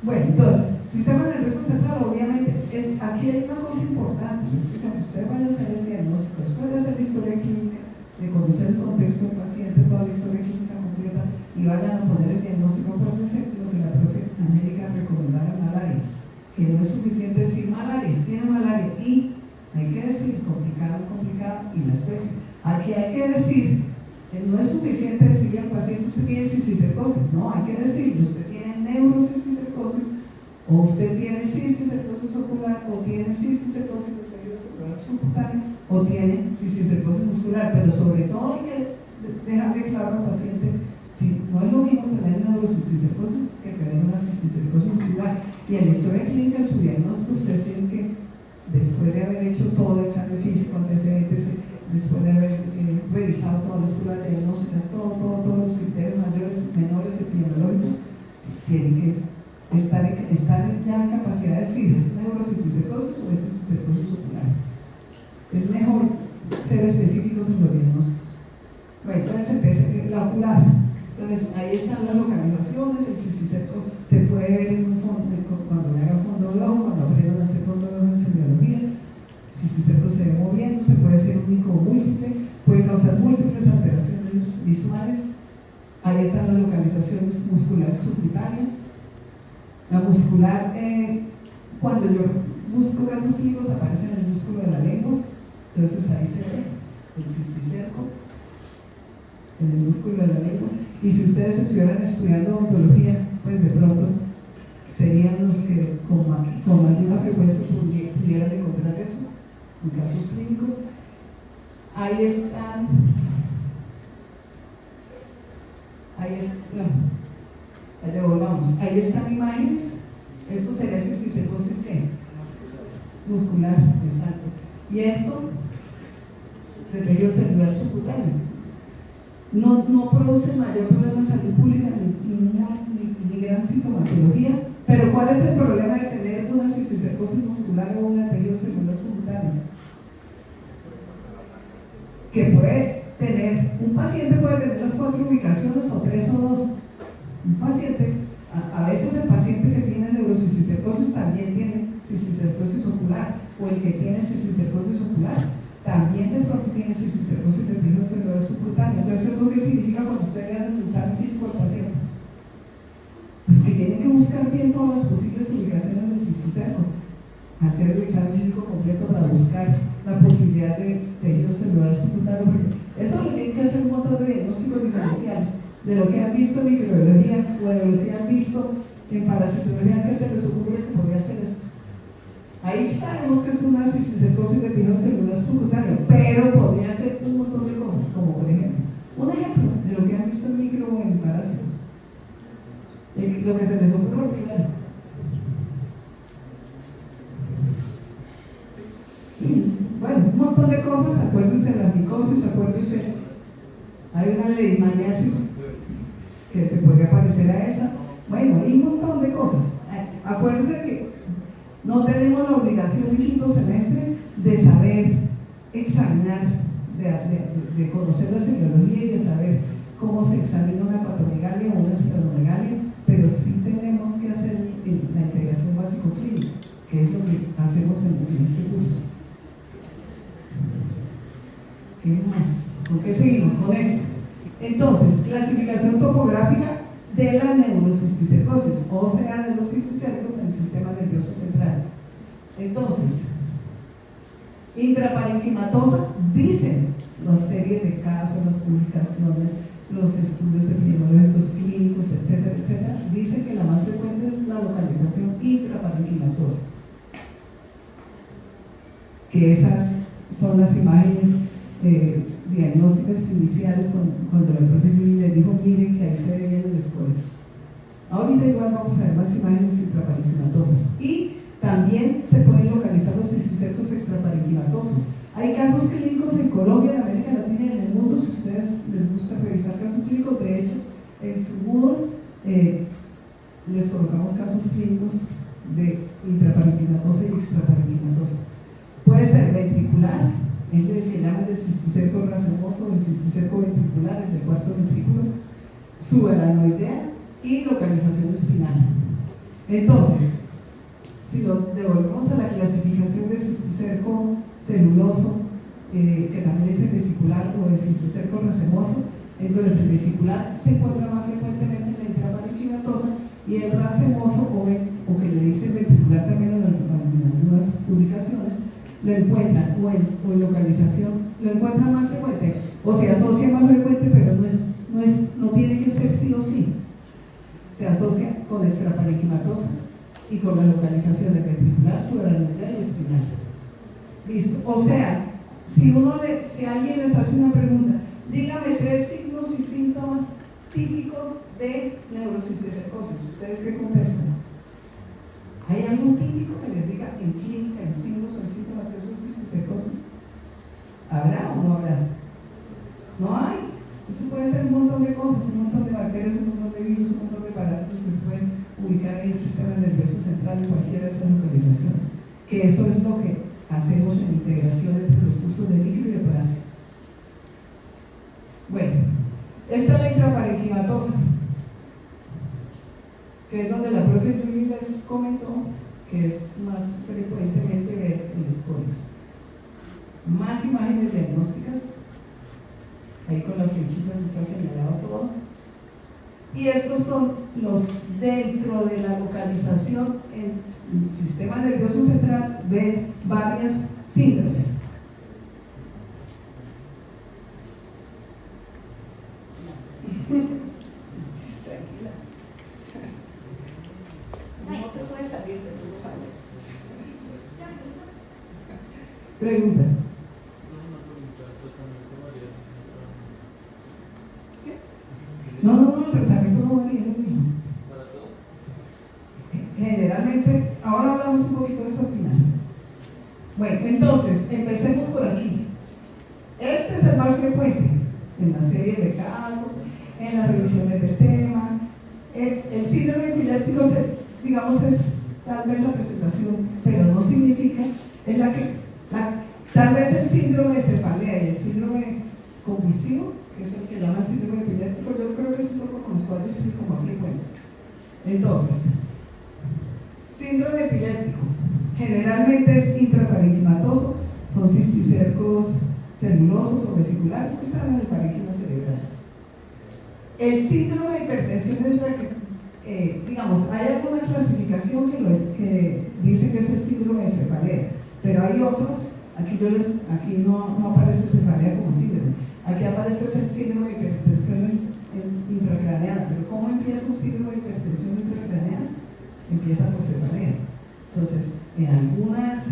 Bueno, entonces, sistema nervioso central, obviamente, aquí hay una cosa importante, es que cuando usted vaya a hacer el diagnóstico, después de hacer la historia clínica, de conocer el contexto del paciente, toda la historia clínica completa, y vayan a poner el diagnóstico, acuérdense lo que la profe Angélica recomendaba en malaria, que no es suficiente decir malaria, tiene malaria, y hay que decir complicado, y la especie. Aquí hay que decir, no es suficiente decirle al paciente usted tiene cisticercosis, no, hay que decirle usted tiene neurocisticercosis, o usted tiene cisticercosis ocular, o tiene cisticercosis del tejido celular subcutáneo, o tiene cisticercosis muscular, pero sobre todo hay que dejarle claro al paciente si no es lo mismo tener neurocisticercosis que tener una cisticercosis ocular. Y en la historia clínica, en su diagnóstico, ustedes tienen que, después de haber hecho todo el examen físico, antecedentes, después de haber revisado todas las pruebas diagnósticas, todos los criterios mayores, menores, epidemiológicos, tienen que estar ya en capacidad de decir, ¿es neurocisticercosis o es cisticercosis ocular? Es mejor ser específicos en los diagnósticos. Bueno, entonces empieza la ocular. Entonces ahí están las localizaciones, el cisticerco se puede ver en un fondo, cuando le hagan fondo de ojo, cuando aprendan a hacer fondo de ojo en semiología. El cisticerco se ve moviendo, se puede ser único o múltiple, puede causar múltiples alteraciones visuales. Ahí están las localizaciones muscular subcutánea. La muscular, cuando yo busco casos clínicos, aparece en el músculo de la lengua, entonces ahí se ve el cisticerco en el músculo de la lengua. Y si ustedes estuvieran estudiando odontología, pues de pronto serían los que con alguna frecuencia pudieran encontrar eso en casos clínicos. Ahí están, devolvamos, ahí están imágenes. Esto sería cisticercosis ¿qué? Muscular, exacto. Y esto de tejido celular subcutáneo. No produce mayor problema de salud pública ni gran sintomatología, pero ¿cuál es el problema de tener una cisticercosis muscular o un tejido celular subcutáneo? Que puede tener, un paciente puede tener las 4 ubicaciones o 3 o 2. Un paciente, a veces el paciente que tiene neurocisticercosis también tiene cisticercosis ocular, o el que tiene cisticercosis ocular también de pronto tiene cisticercosis del tejido celular subcutáneo. Entonces, ¿eso qué significa cuando usted le hace el examen físico al paciente? Pues que tiene que buscar bien todas las posibles ubicaciones del cisticerco, hacer el examen físico completo para buscar la posibilidad de tejido celular subcutáneo. Eso le tiene que hacer un montón de diagnósticos diferenciales de lo que han visto en microbiología o de lo que han visto en parasitología, que se les ocurre que podría hacer esto. Ahí sabemos que es una cisticercosis de tejido celular subcutáneo, pero podría ser un montón de cosas, como por ejemplo, un ejemplo de lo que han visto en micro o en parásitos. Lo que se les ocurre primero. Bueno, un montón de cosas, acuérdense de la micosis, acuérdense, hay una leishmaniasis que se podría parecer a esa. Bueno, hay un montón de cosas. Acuérdense que no tenemos la obligación en quinto semestre de saber examinar, de conocer la semiología y de saber cómo se examina una patomegalia o una esplenomegalia, pero sí tenemos que hacer la integración básico-clínica, que es lo que hacemos en este curso. ¿Qué más? ¿Con qué seguimos? Con esto. Entonces, clasificación topográfica de la neurocisticercosis, o sea, de los cisticercos en el sistema nervioso central. Entonces, intraparenquimatosa, dicen las series de casos, las publicaciones, los estudios epidemiológicos clínicos, etcétera, etcétera, dicen que la más frecuente es la localización intraparenquimatosa, que esas son las imágenes diagnósticas iniciales cuando el profe le dijo, miren que ahí se ve bien el escoles. Ahorita igual vamos a ver más imágenes intraparenquimatosas. Y también se pueden localizar los cisticercos extraparenquimatosos. Hay casos clínicos en Colombia, en América Latina y en el mundo, si a ustedes les gusta revisar casos clínicos. De hecho, en su Moodle les colocamos casos clínicos de intraparenquimatosa y extraparenquimatosa. Puede ser ventricular, es el que llaman del cisticerco racemoso o el cisticerco ventricular, el del cuarto ventrículo, subaranoidea y localización espinal. Entonces, si lo devolvemos a la clasificación de cisticerco celuloso, que también es el vesicular o el cisticerco racemoso, entonces el vesicular se encuentra más frecuentemente en la intraparenquimatosa y el racemoso, o que le dicen ventricular también en algunas publicaciones, lo encuentran o en localización, lo encuentran más frecuente, o se asocia más frecuente, pero no tiene que ser sí o sí. Se asocia con extraparenquimatosa y con la localización del ventricular, subaranoidea y espinal. Listo. O sea, si alguien les hace una pregunta, dígame 3 signos y síntomas típicos de neurocisticercosis, ¿ustedes qué contestan? ¿Hay algún típico que les diga en clínica, en signos o en síntomas de cisticercosis? ¿Habrá o no habrá? No hay. Eso puede ser un montón de cosas, un montón de bacterias, un montón de virus, un montón de parásitos que se pueden ubicar en el sistema nervioso central en cualquiera de estas localizaciones. Que eso es lo que hacemos en integración entre los cursos de micro y de parásitos. Bueno, esta es la intraparenquimatosa, que es donde la profe Julie les comentó que es más frecuentemente ver en los coles. Más imágenes diagnósticas, ahí con las flechitas está señalado todo. Y estos son los dentro de la localización en el sistema nervioso central de varias síndromes. Tranquila. No te puedes salir de tus fallas. Pregunta. No, el tratamiento no varía, es lo mismo. Generalmente, ahora hablamos un poquito de eso al final. Bueno, entonces, empecemos por aquí. Este es el más frecuente en la serie de casos, en las revisiones del tema. El síndrome epiléptico, digamos, es tal vez la presentación, pero no significa, es tal vez el síndrome de cefalea y el síndrome convulsivo, que es el que llaman síndrome epiléptico, yo creo que esos son como los cuales explico más frecuentes. Entonces, síndrome epiléptico generalmente es intraparenquimatoso, son cisticercos celulosos o vesiculares que están en el parénquima cerebral. El síndrome de hipertensión es digamos, hay alguna clasificación que dice que es el síndrome de cefalea, pero hay otros, aquí no aparece cefalea como síndrome, aquí aparece el síndrome de hipertensión intracraneana, pero ¿cómo empieza un síndrome de hipertensión intracraneana? Empieza por cefalea. Entonces, en algunas,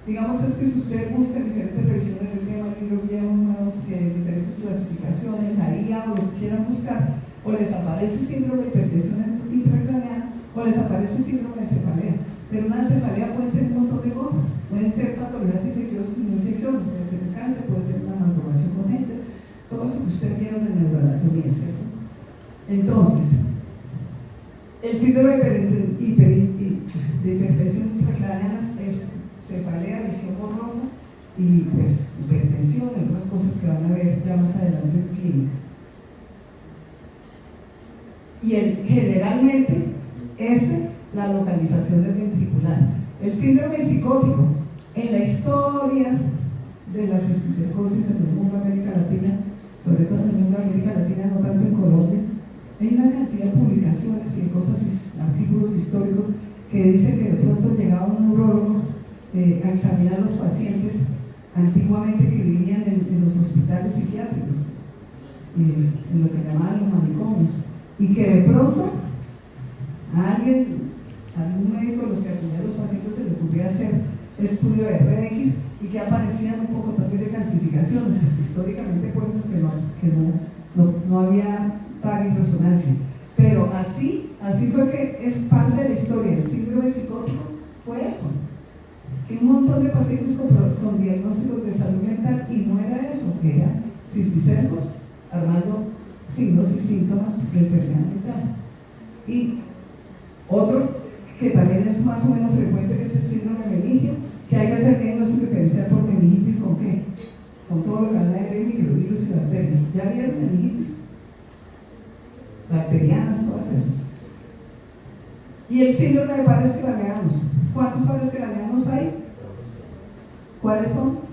digamos, es que si usted busca diferentes revisiones del tema, libros nuevos, diferentes clasificaciones, la IA o lo que quieran buscar, o les aparece síndrome de hipertensión intracraneana o les aparece síndrome de cefalea. Pero una cefalea puede ser un montón de cosas, pueden ser patologías infecciosas y no infecciosas, puede ser un cáncer, puede ser una malformación congénita, todo eso que ustedes vieron de neuroanatomía, ¿cierto? Entonces, el síndrome de hipertensión intracraneana es cefalea, visión borrosa y pues hipertensión y otras cosas que van a ver ya más adelante en clínica. Y generalmente la localización del ventricular. El síndrome psicótico, en la historia de la cisticercosis en el mundo de América Latina, sobre todo en el mundo de América Latina, no tanto en Colombia, hay una cantidad de publicaciones y de cosas, artículos históricos que dicen que de pronto llegaba un neurólogo a examinar a los pacientes antiguamente que vivían en los hospitales psiquiátricos, en lo que llamaban los manicomios, y que de pronto a algún médico de los que atendía a los pacientes se le ocurría hacer estudio de RX y que aparecían un poco también de calcificaciones, porque históricamente acuérdense que no había TAG y resonancia, pero así fue que es parte de la historia. El síndrome psicótico fue eso, que un montón de pacientes con diagnósticos de salud mental, y no era eso, era cisticercos armando signos y síntomas de enfermedad mental. Y otro que también es más o menos frecuente, que es el síndrome meningio, que hay que hacer diagnóstico diferencial por meningitis con qué, con todo lo que habla de microvirus y bacterias. ¿Ya vieron meningitis? Bacterianas, todas esas. Y el síndrome de pares craneanos. ¿Cuántos pares craneanos hay? ¿Cuáles son?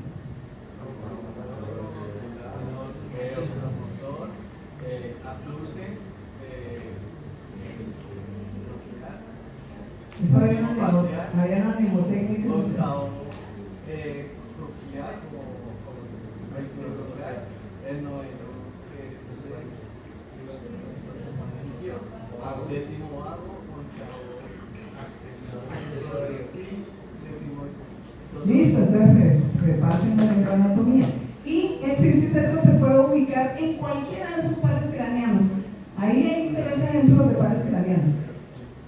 Eso había una mnemotécnica. Listo, entonces repasen la neuroanatomía. Y el cisticerco se puede ubicar en cualquiera de esos pares craneanos. Ahí hay 3 ejemplos de pares craneanos.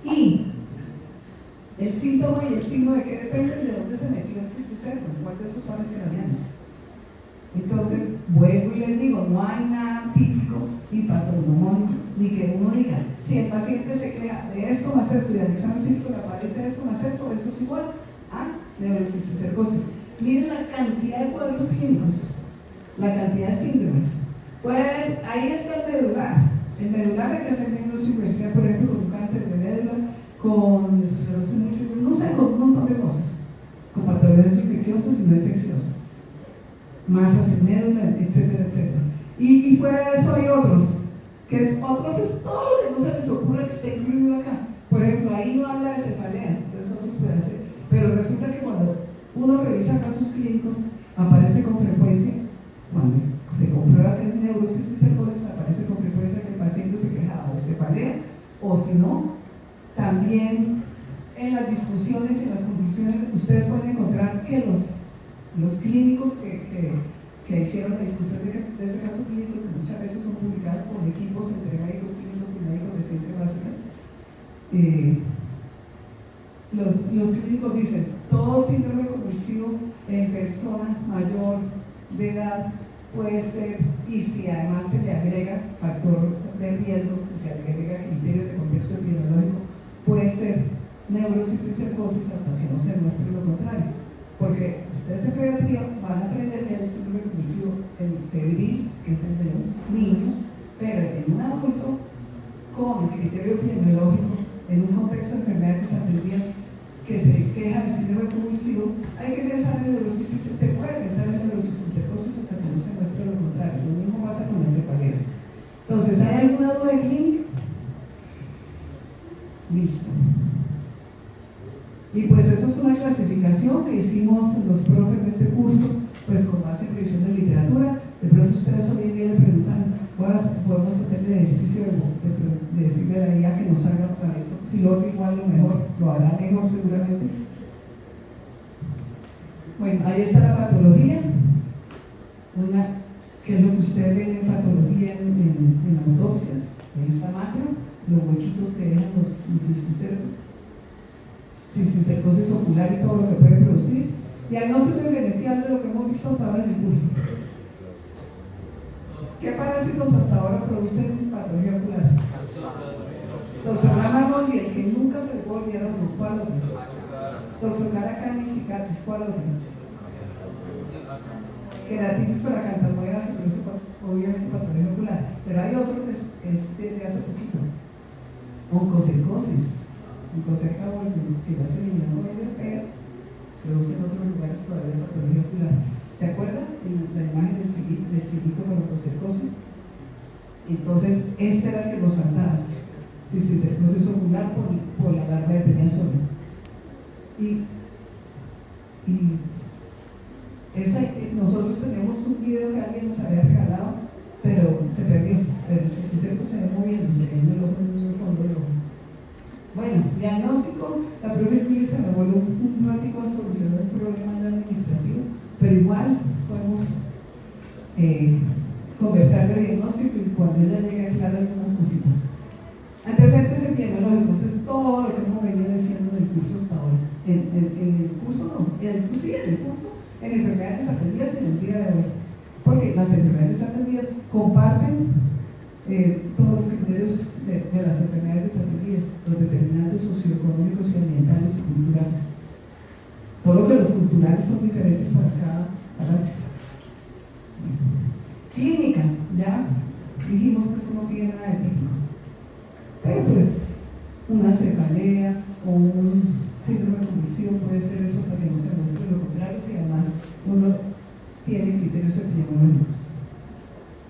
Y el síntoma y el signo de qué dependen de dónde se metió el cisticerco, en cuál de esos pares craneanos. Entonces, vuelvo y les digo, no hay nada típico ni patognomónico, ni que uno diga, si el paciente se queja de esto más esto y al examen físico le aparece esto más esto, eso es igual a neurocisticercosis. Miren la cantidad de cuadros clínicos, la cantidad de síndromes. Pues ahí está el medular. El medular hay que hacer neurocisticercosis, por ejemplo, con un cáncer de médula, con esclerosis múltiple, no sé, con un montón de cosas, con patologías infecciosas y no infecciosas, masas en médula, etcétera, etcétera. Y fuera de eso hay otros, otros es todo lo que no se les ocurre que esté incluido acá. Por ejemplo, ahí no habla de cefalea, entonces otros pueden hacer, pero resulta que cuando uno revisa casos clínicos, aparece con frecuencia, cuando se comprueba que es neurocisticercosis, aparece con frecuencia que el paciente se quejaba de cefalea, o si no, también en las discusiones y en las conclusiones ustedes pueden encontrar que los clínicos que hicieron la discusión de ese caso clínico, que muchas veces son publicadas por equipos entre médicos clínicos y médicos de ciencias básicas, los clínicos dicen, todo síndrome convulsivo en persona mayor de edad puede ser, y si además se le agrega factor de riesgo, si se agrega criterios de contexto epidemiológico, puede ser neurocisticercosis hasta que no se muestre lo contrario. Porque ustedes en pediatría van a aprender que el síndrome convulsivo febril, que es el de los niños, pero en un adulto con criterio epidemiológico, en un contexto de enfermedades desatendidas, que se queja de síndrome convulsivo, hay que pensar en neurocisticercosis, se puede pensar en neurocisticercosis hasta que no se muestre lo contrario. Lo mismo pasa con las cefaleas. Entonces, ¿hay alguna duda de clínica? Listo. Y pues eso es una clasificación que hicimos los profes de este curso, pues con base en revisión de literatura. De pronto ustedes hoy en día le preguntan, podemos hacer el ejercicio de decirle a la IA que nos haga para esto. Si lo hace igual o mejor, lo hará mejor seguramente. Bueno, ahí está la patología, que es lo que ustedes ven en patología en autopsias. Ahí está macro, los huequitos que dejan los cisticercos, cisticercosis ocular y todo lo que puede producir. Diagnóstico diferencial de lo que hemos visto hasta ahora en el curso. ¿Qué parásitos hasta ahora producen patología ocular? Toxoplasma gondii, el que nunca se le puede olvidar a uno. ¿Cuál otro? Toxocara canis cicatis, ¿cuál otro? Queratitis paracantamoidea, que produce obviamente patología ocular. Pero hay otro que es de hace poquito. Oncocercosis. Oncocerca volvus, que ya se eliminó desde el pero produce en otros lugares todavía patología ocular. ¿Se acuerdan? La imagen del psíquico con oncocercosis. Entonces, este era el que nos faltaba. Cisticercosis ocular por la larva de Peñasol. Nosotros tenemos un video que alguien nos había regalado, pero se perdió. Pero el cisticerco se ve muy bien, se ve en el fondo del ojo. Bueno, diagnóstico, la profe Luis se me voló un ratico a solucionar un problema administrativo, pero igual podemos conversar de diagnóstico y cuando ella llegue a aclarar algunas cositas. Antecedentes epidemiológicos es todo lo que hemos venido diciendo en el curso hasta ahora. En el curso no, en el curso en enfermedades desatendidas en el día de hoy. Porque las enfermedades desatendidas comparten todos los criterios de las enfermedades desatendidas, los determinantes socioeconómicos y ambientales y culturales. Solo que los culturales son diferentes para cada tiene nada de típico. Pero pues una cefalea o un síndrome convulsivo puede ser eso hasta que no se muestre lo contrario, si además uno tiene criterios epidemiológicos.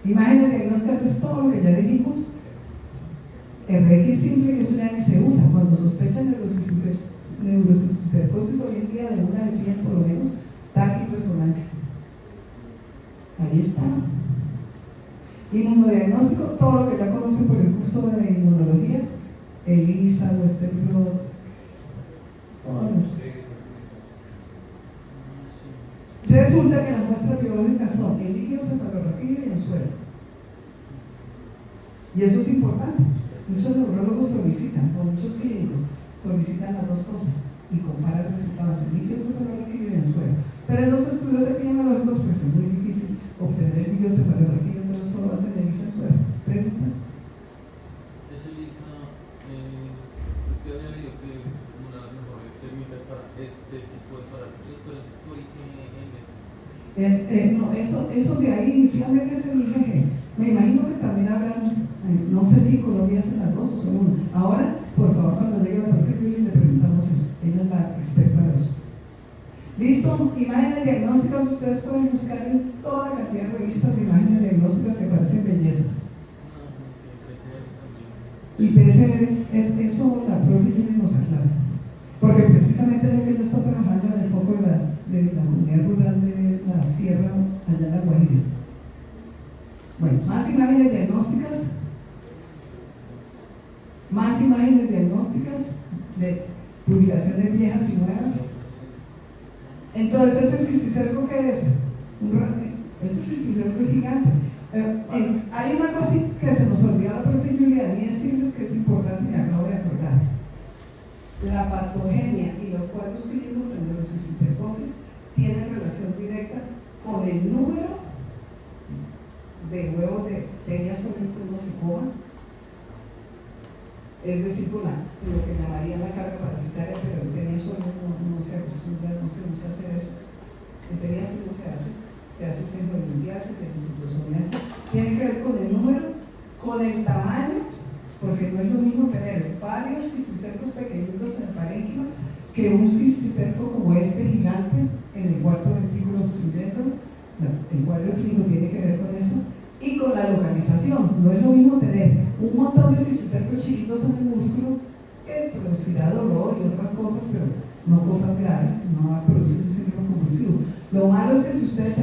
Imágenes diagnósticas es todo lo que ya dijimos. El RX simple, que eso ya ni se usa. Cuando sospechan neurocisticercosis hoy en día de una de pie, por lo menos, TAC y resonancia. Ahí está. Inmunodiagnóstico, todo lo que ya conocen por el curso de inmunología, ELISA, Western Blot, todas. Resulta que las muestras biológicas son el líquido, cefalorraquídeo y el suelo. Y eso es importante. Muchos neurólogos solicitan, o muchos clínicos solicitan las dos cosas y comparan resultados en líquido, cefalorraquídeo y en suelo. Pero en los estudios epidemiológicos pues es muy difícil obtener el líquido, cefalorraquídeo, entonces solo hacen ELISA en suelo. ¿Pregunta? ¿Es ELISA? Usted había leído que una de las mejores técnicas para este tipo de parásitos, pero ¿por qué No, eso de ahí inicialmente es el IgG. Me imagino que también habrán, no sé si Colombia hace las dos o solo una. Ahora, por favor, cuando llegue la profe Julie le preguntamos eso. Ella es la experta de eso. Listo, imágenes diagnósticas, ustedes pueden buscar en toda la cantidad de revistas de imágenes diagnósticas que parecen bellezas. Y PCR, eso la profe Julie nos aclara. Porque precisamente lo que ella está trabajando en el foco de la comunidad rural de la sierra allá en La Guajira. Bueno, más imágenes diagnósticas de publicaciones viejas y nuevas. Entonces, ¿ese cisticerco qué es? Ese cisticerco es gigante. Hay una cosa que se nos olvidó a la profe Julia y decirles que es importante, me acabo de acordar. La patogenia y los cuadros clínicos de neurocisticercosis tienen relación directa con el número de huevos de tenia sobre el que uno se coma, es decir, con lo que llamaría la carga parasitaria, pero en tenia sobre no se acostumbra, no se usa hacer eso. En tenia sí no se hace sendromidiasis, cistosomiasis. Tiene que ver con el número, con el tamaño, porque no es lo mismo tener varios cisticercos pequeñitos en el parénquima que un cisticerco como este gigante en el cuarto ventrículo obstruyendo. El cuadro clínico tiene que ver con eso. Y con la localización, no es lo mismo tener un montón de cisticercos chiquitos en el músculo que producirá dolor y otras cosas, pero no cosas graves, no va a producir un síndrome convulsivo. Lo malo es que si ustedes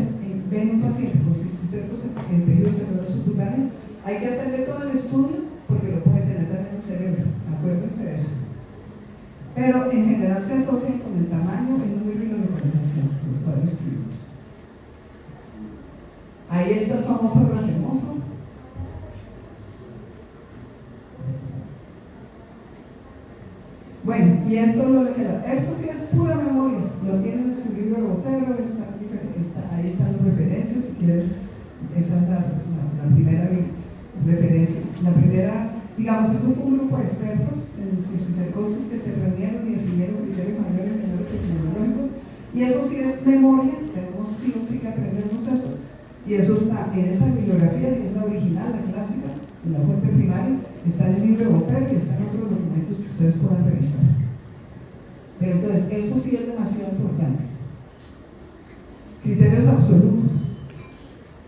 ven un paciente con cisticercos en tejido cerebral subcutáneo, hay que hacerle todo el estudio porque lo puede tener también en el cerebro, acuérdense de eso. Pero en general se asocian con el tamaño, el número y la localización, los cuadros clínicos. Ahí está el famoso racemoso. Bueno, y esto sí es pura memoria, lo tienen en su libro de Botero, ahí están las referencias, si quieren, esa es la primera referencia, digamos, eso fue un grupo de expertos en cisticercosis que se reunieron y definieron criterios mayores y menores epidemiológicos, y eso sí es memoria, tenemos sí o sí que aprendernos eso. Y eso está en esa bibliografía, que es la original, la clásica, en la fuente primaria, está en el libro de Botero y está en otros documentos que ustedes puedan revisar. Pero entonces, eso sí es demasiado importante. Criterios absolutos.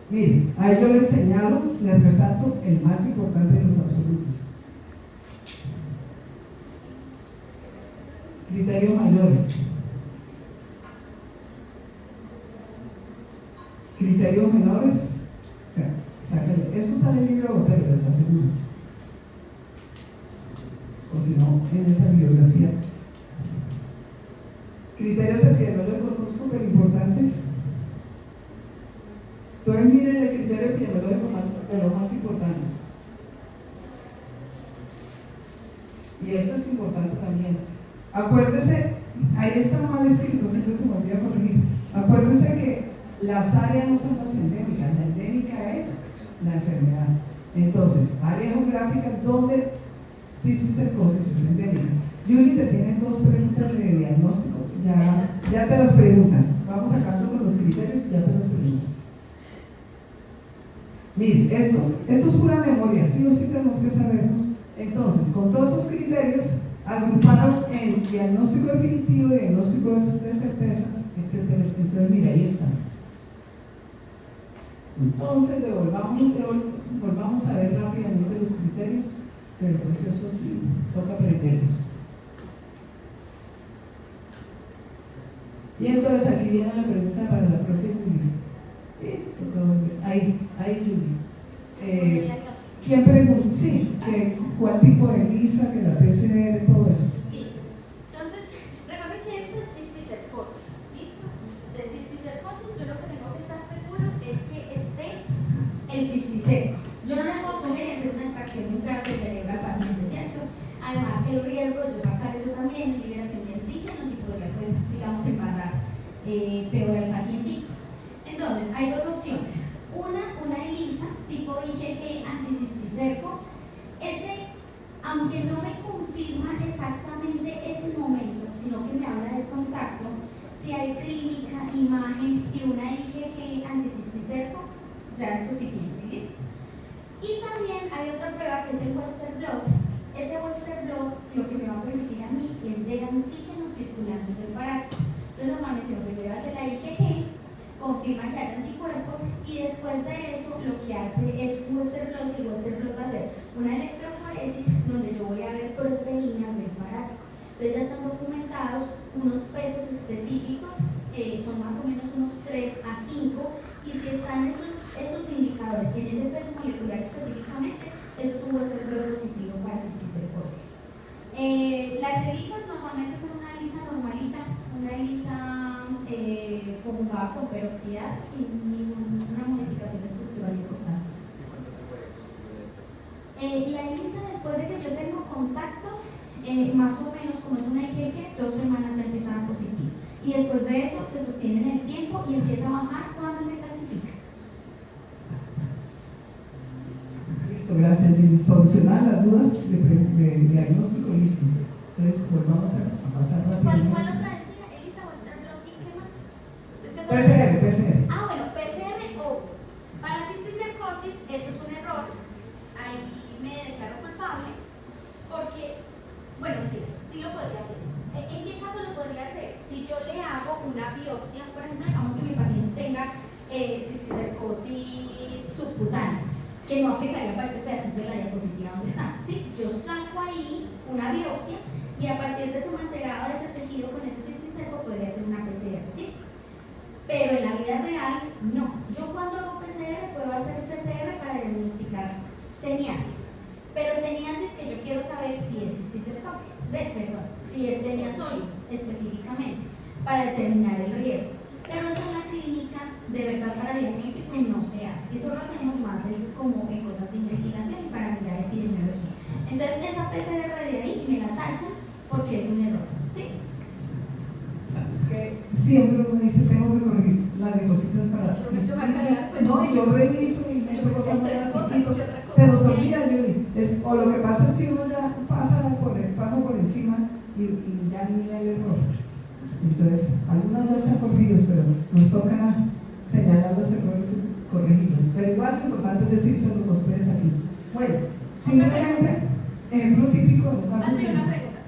Miren, ahí yo les señalo, les resalto el más importante de los absolutos. Criterios mayores. Criterios menores, o sea, eso está en el libro de Botero, les aseguro. O si no, en esa bibliografía. Criterios epidemiológicos son súper importantes. Entonces miren el criterio epidemiológico de los más importantes. Y este es importante también. Acuérdese, ahí está mal escrito, siempre se me olvida corregir. Acuérdese que las áreas no son las endémicas, la endémica es la enfermedad. Entonces, área geográfica donde cisticercosis es endémica. Julie, te tienen dos preguntas de diagnóstico, ya te las preguntan. Vamos sacando con los criterios y ya te las preguntan. Miren, esto es pura memoria, sí o sí tenemos que sabernos. Entonces, con todos esos criterios, agruparon el diagnóstico definitivo, diagnósticos de certeza, etc. Entonces, mira, ahí está. Entonces, volvamos a ver rápidamente los criterios, pero pues eso sí, toca aprenderlos. Y entonces aquí viene la pregunta para la profe Julie. Ahí, Julie. ¿Quién pregunta? Sí, ¿cuál tipo de ELISA, que la PCR, todo eso? Listo. Entonces, recuerden que esto es cisticercosis. ¿Listo? De cisticercosis, yo lo que tengo que estar seguro es que esté el cisticerco. Yo no le puedo coger y hacer una extracción de un cáncer cerebral al paciente, ¿cierto? Además, el riesgo de yo sacar eso también, liberación de antígenos, y podría, pues, digamos, embarrar peor al paciente. Entonces, hay dos opciones. Una ELISA tipo IgG anticisticerco. Ese, aunque no me confirma exactamente ese momento, sino que me habla del contacto, si hay clínica, imagen y una IgG anticisticerco, ya es suficiente, ¿listo? Y también hay otra prueba que es el Western blot. Ese Western blot lo que me va a permitir a mí es ver antígenos circulantes del parásito. Entonces, normalmente lo primero hace la IgG, confirma que hay anticuerpos, y después de eso lo que hace es un Western blot, y el Western blot va a ser una electroforesis donde yo voy a ver proteínas del parásito. Entonces ya están documentados unos pesos específicos, son más o menos unos 3 a 5, y si están esos indicadores en ese peso molecular específicamente, eso es un Western blot positivo para cisticercosis. Las ELISAs normalmente son una ELISA normalita, una ELISA conjugada con peroxidasa sin ninguna modificación estructural importante. La ELISA, después de que yo tengo contacto, más o menos como es una IgG, 2 semanas ya empieza a dar positivo. Y después de eso se sostiene en el tiempo y empieza a bajar cuando se clasifica. Listo, gracias, Lili. Solucionar las dudas de diagnóstico, listo. Entonces, volvamos a pasar rápidamente. ¿Cuál otra decía? ¿ELISA, Western blot y qué más? Es que PCR. Ah, bueno, PCR o para cisticercosis, eso es un error. Ahí me declaro culpable porque, bueno, sí lo podría hacer. ¿En qué caso lo podría hacer? Si yo le hago una biopsia, por ejemplo, digamos que mi paciente tenga cisticercosis subcutánea, que no afectaría para este pedacito de la diapositiva donde está, ¿sí? Yo saco ahí una biopsia y a partir de ese macerado de ese tejido con ese cisticerco podría hacer una PCR, ¿sí? Pero en la vida real, no. Yo cuando hago PCR puedo hacer PCR para diagnosticar teniasis. Pero teniasis que yo quiero saber si es cisticercosis, si es teniasólido específicamente, para determinar el riesgo. Pero eso en la clínica, de verdad, para diagnóstico no se hace. Eso lo hacemos más es como en cosas de investigación y para mirar epidemiología. Entonces, esa PCR de ahí me la tachan porque es un error, ¿sí? Es que siempre uno dice, tengo que corregir las diapositivas para... No, y yo reviso y meto cosas nuevas y quito. Se nos olvida, Yuri. O lo que pasa es que uno ya pasa por encima y ya ni ve el error. Entonces, algunos ya están corregidos, pero nos toca señalar los errores y corregirlos. Pero igual lo importante es decírselos a ustedes aquí. Bueno, simplemente, ejemplo típico en un caso...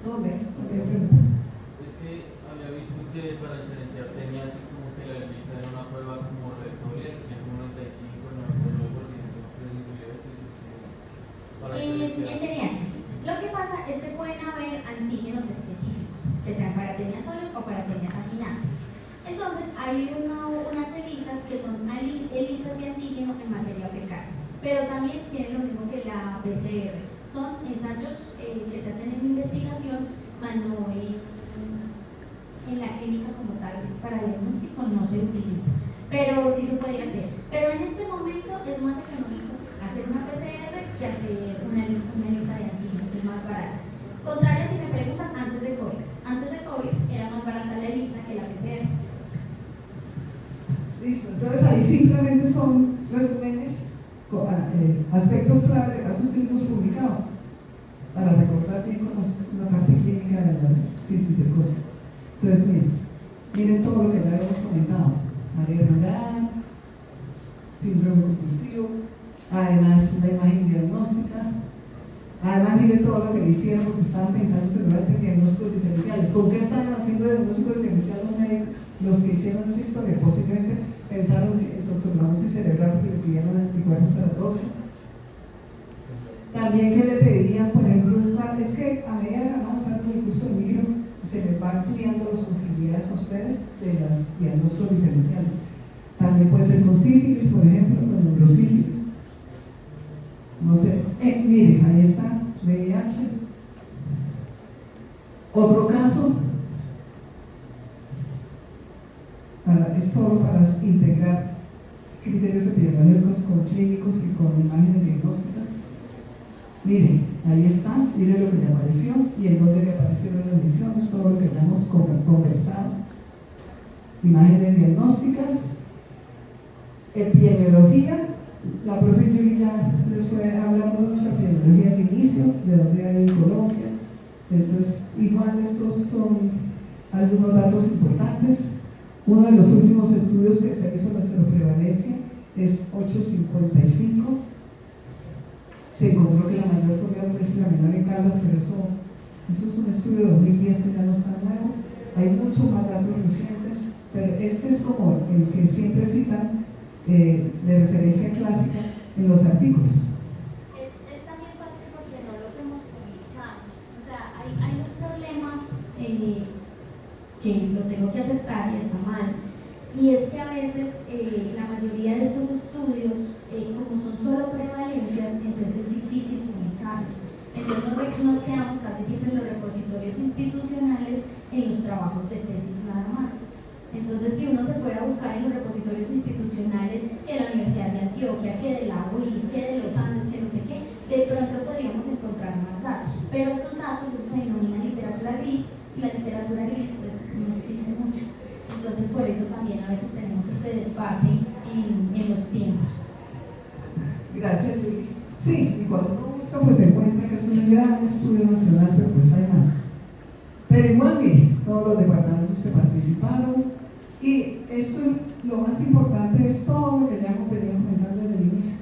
¿Dónde? Es que había visto que para diferenciar teniasis como que la ELISA era una prueba como Resolver, que es un 95-99% de sensibilidad para diferenciar. En teniasis, lo que pasa es que pueden haber antígenos específicos, que sean para tenia sólido o para tenia satinada. Entonces, hay unas ELISAs que son ELISAs de antígeno en materia fecal, pero también tienen lo mismo que la PCR. Son ensayos que se hacen en investigación, mas no en la clínica como tal, para diagnóstico no se utiliza, pero sí se podría hacer. Pero en este momento es más económico hacer una PCR que hacer una ELISA de antígenos, es más barata. Contrario si me preguntas antes de COVID. Antes de COVID era más barata la ELISA que la PCR. Listo, entonces ahí simplemente son resúmenes, aspectos clave de casos clínicos publicados, para recordar bien cómo es la parte clínica de la cisticercosis. Entonces, miren todo lo que ya habíamos comentado: mareo neural, síndrome compulsivo, además la imagen diagnóstica, además mire todo lo que le hicieron porque estaban pensando seguramente en diagnósticos diferenciales. ¿Con qué estaban haciendo diagnósticos diferenciales los médicos? Los que hicieron esa historia posiblemente pensaron en toxoplasmosis cerebral porque le pidieron anticuerpos para toxo. También que le pedían, por ejemplo, es que a medida que van avanzando en el curso de micro, se les van ampliando las posibilidades a ustedes de los diagnósticos diferenciales. También puede ser con sífilis, por ejemplo, con neurosífilis. No sé, miren, ahí está, VIH. Otro caso, es solo para integrar criterios epidemiológicos con clínicos y con imágenes diagnósticas. Miren, ahí está, miren lo que le apareció y en dónde le aparecieron las lesiones, todo lo que ya hemos conversado. Imágenes diagnósticas, epidemiología. La profe Yuri ya les fue hablando mucho de epidemiología al inicio, de dónde hay en Colombia. Entonces, igual estos son algunos datos importantes. Uno de los últimos estudios que se hizo la seroprevalencia es 855. Se encontró que la mayor fue es la menor en Caldas, pero eso es un estudio de 2010 que ya no está nuevo. Hay muchos más datos recientes, pero este es como el que siempre citan de referencia clásica en los artículos. Es también parte porque no los hemos publicado. O sea, hay un problema que lo tengo que aceptar y está mal, y es que a veces la mayoría de estos estudios, como son solo prevalencias, entonces es difícil publicarlos. Entonces nos quedamos casi siempre en los repositorios institucionales, en los trabajos de tesis nada más. Entonces, si uno se fuera a buscar en los repositorios institucionales, que la Universidad de Antioquia, que de la UIS, que de los Andes, que no sé qué, de pronto podríamos encontrar más datos. Pero estos datos se denominan literatura gris, y la literatura gris pues no existe mucho. Entonces, por eso también a veces tenemos este desfase en los tiempos. Gracias, Luis. Sí, y cuando uno busca, pues se encuentra que es un gran estudio nacional, pero pues hay más. Pero igual, mire, todos los departamentos que participaron, y esto, lo más importante es todo lo que ya hemos venido comentando desde el inicio.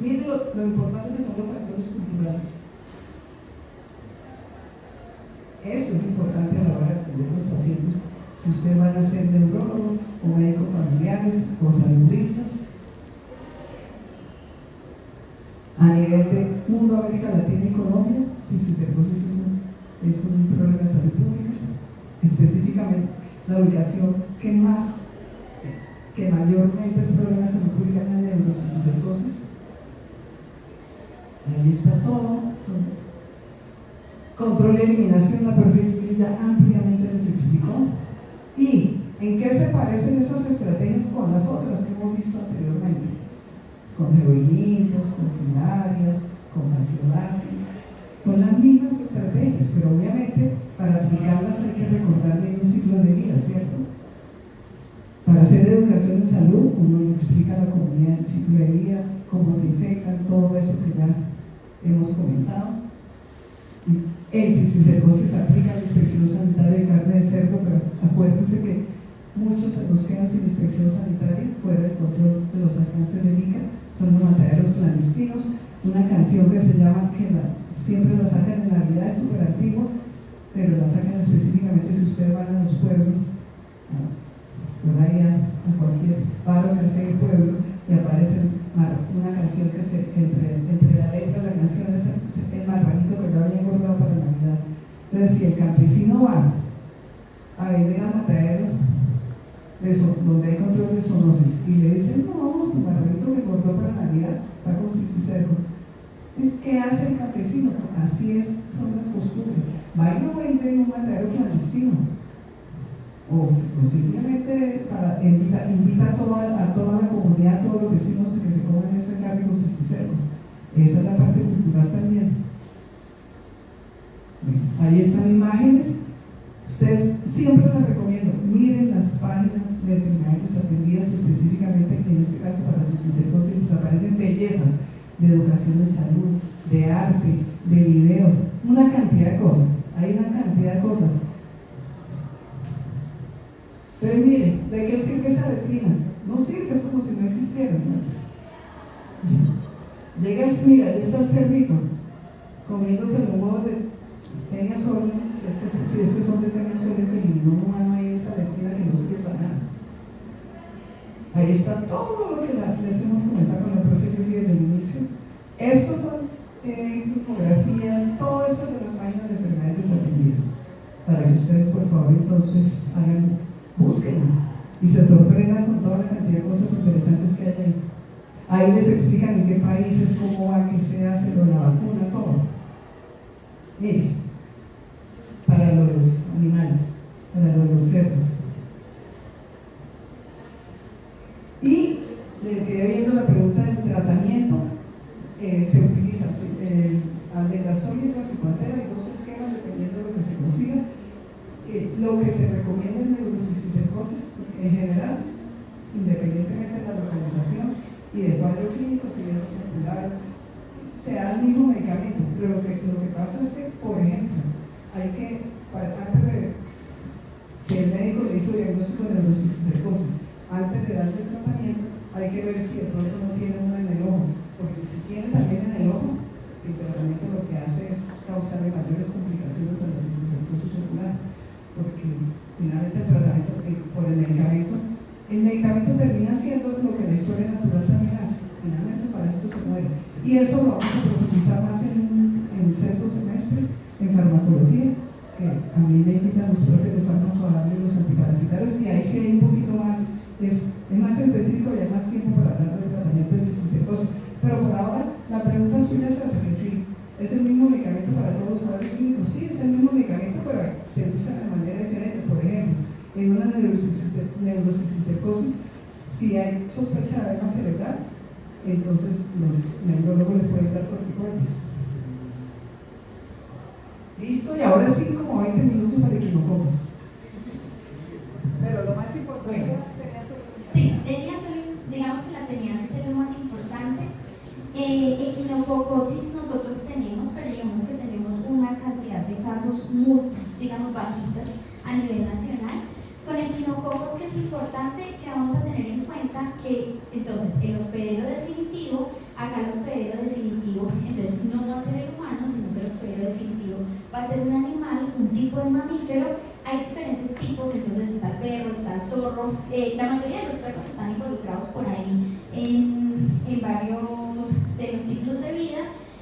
Mire lo importante que son los factores culturales. Eso es importante a la hora de atender a los pacientes, si ustedes van a ser neurólogos o médicos familiares o saludistas. A nivel de mundo, América Latina y Colombia, cisticercosis es un problema de salud pública, específicamente la ubicación que mayormente es problema de salud pública en la neurocisticercosis. Ahí está todo. Control y eliminación, la profe ya ampliamente les explicó. ¿Y en qué se parecen esas estrategias con las otras que hemos visto anteriormente? Con heroinitos, con filarias, con fasciolasis. Son las mismas estrategias, pero obviamente para aplicarlas hay que recordar bien un ciclo de vida, ¿cierto? Para hacer educación en salud, uno le explica a la comunidad el ciclo de vida, cómo se infectan, todo eso que ya hemos comentado. Y en cisticercosis se aplica la inspección sanitaria de carne de cerdo, pero acuérdense que muchos se nos quedan sin inspección sanitaria fuera del control de los alcances del ICA, son los mataderos clandestinos. Una canción que se llama, siempre la sacan en Navidad, es súper antigua, pero la sacan específicamente si ustedes van a los pueblos, por ahí a cualquier paro, café del pueblo, y aparece una canción que entre la letra de la canción es el marranito que yo había engordado para Navidad. Entonces, si el campesino va a vender a matadero donde hay control de zoonosis y le dicen, no, su marranito que engordó para Navidad está con cisticerco, ¿qué hace el campesino? Así es, son las costumbres. Va y lo vende en un matadero clandestino, o simplemente invita a toda la comunidad, a todos los vecinos a que se coman esa carne con cisticercos. Esa es la parte cultural también. Ahí están imágenes. Ustedes siempre les recomiendo, miren las páginas de enfermedades atendidas específicamente, en este caso para cisticercosis, les aparecen bellezas de educación de salud, de arte, de videos, una cantidad de cosas. Hay una cantidad de cosas. Entonces miren, ¿de qué sirve esa letrina? No sirve, es como si no existiera, ¿no? Llegas, mira, ahí está el cerdito, comiéndose el huevo de Tenia Soria, si es que son de Tenia Soria, que ningún humano hay en esa letrina que no sirve para nada. Ahí está todo lo que les hemos comentado con la profe Yuri desde el inicio. Estos son infografías, todo esto de las páginas de enfermedades desatendidas, para que ustedes por favor entonces busquen y se sorprendan con toda la cantidad de cosas interesantes que hay ahí. Ahí les explican en qué países, cómo va, qué se hace, con la vacuna, todo. Mire, para los animales, para los cerdos. Y les quedé viendo la pregunta del tratamiento. Se utiliza albendazol y racicuatera, hay 2 esquemas dependiendo de lo que se consiga. Lo que se recomienda en neurocisticercosis en general, independientemente de la localización y del cuadro clínico, si es popular, se da el mismo medicamento, pero lo que pasa es que, por ejemplo, hay que, antes de, si el médico le hizo diagnóstico de neurocisticercosis, antes de darle el tratamiento, hay que ver si de pronto no tiene una en el ojo, porque si tiene también en el ojo, el tratamiento lo que hace es causarle mayores complicaciones a la cisticercosis ocular, porque finalmente el tratamiento por el medicamento termina siendo lo que la historia natural también hace, finalmente para esto se muere. Y eso lo vamos a profundizar más en el 6º semestre, en farmacología, que a mí me invitan los profes de fármaco a darle los antiparasitarios, y ahí sí hay un poquito más, es más específico y hay más tiempo para hablar de tratamiento de cisticercosis. Pero por ahora, la pregunta suya es que sí, ¿es el mismo medicamento para todos los cuadros clínicos? Sí, es el mismo medicamento, pero se usa de manera diferente. Por ejemplo, en una neurocisticercosis, si hay sospecha de edema cerebral, entonces los neurólogos les pueden dar corticoides. Listo, y ahora sí, como 20 minutos para equinococos. Pero lo más importante, sí, digamos que la teniasis es lo más importante. Equinococosis nosotros tenemos, pero digamos que tenemos una cantidad de casos muy, digamos, bajitas a nivel nacional. Con equinococos, que es importante que vamos a tener en cuenta que entonces el hospedero definitivo, acá el hospedero definitivo, entonces no va a ser el humano, sino que el hospedero definitivo va a ser un animal, un tipo de mamífero. Hay diferentes tipos, entonces está el perro, está el zorro, la mayoría de los perros están involucrados por ahí en varios de los ciclos de vida,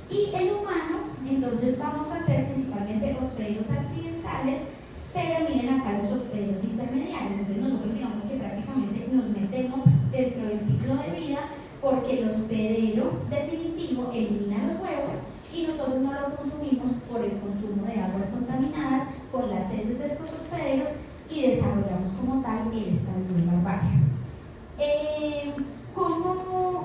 y el humano, entonces vamos a hacer principalmente hospederos accidentales, pero miren acá los hospederos intermediarios. Entonces nosotros digamos que prácticamente nos metemos dentro del ciclo de vida, porque el hospedero definitivo elimina los huevos y nosotros no lo consumimos por el consumo de aguas contaminadas por las heces de estos hospederos, y desarrollamos como tal el estadio larvario.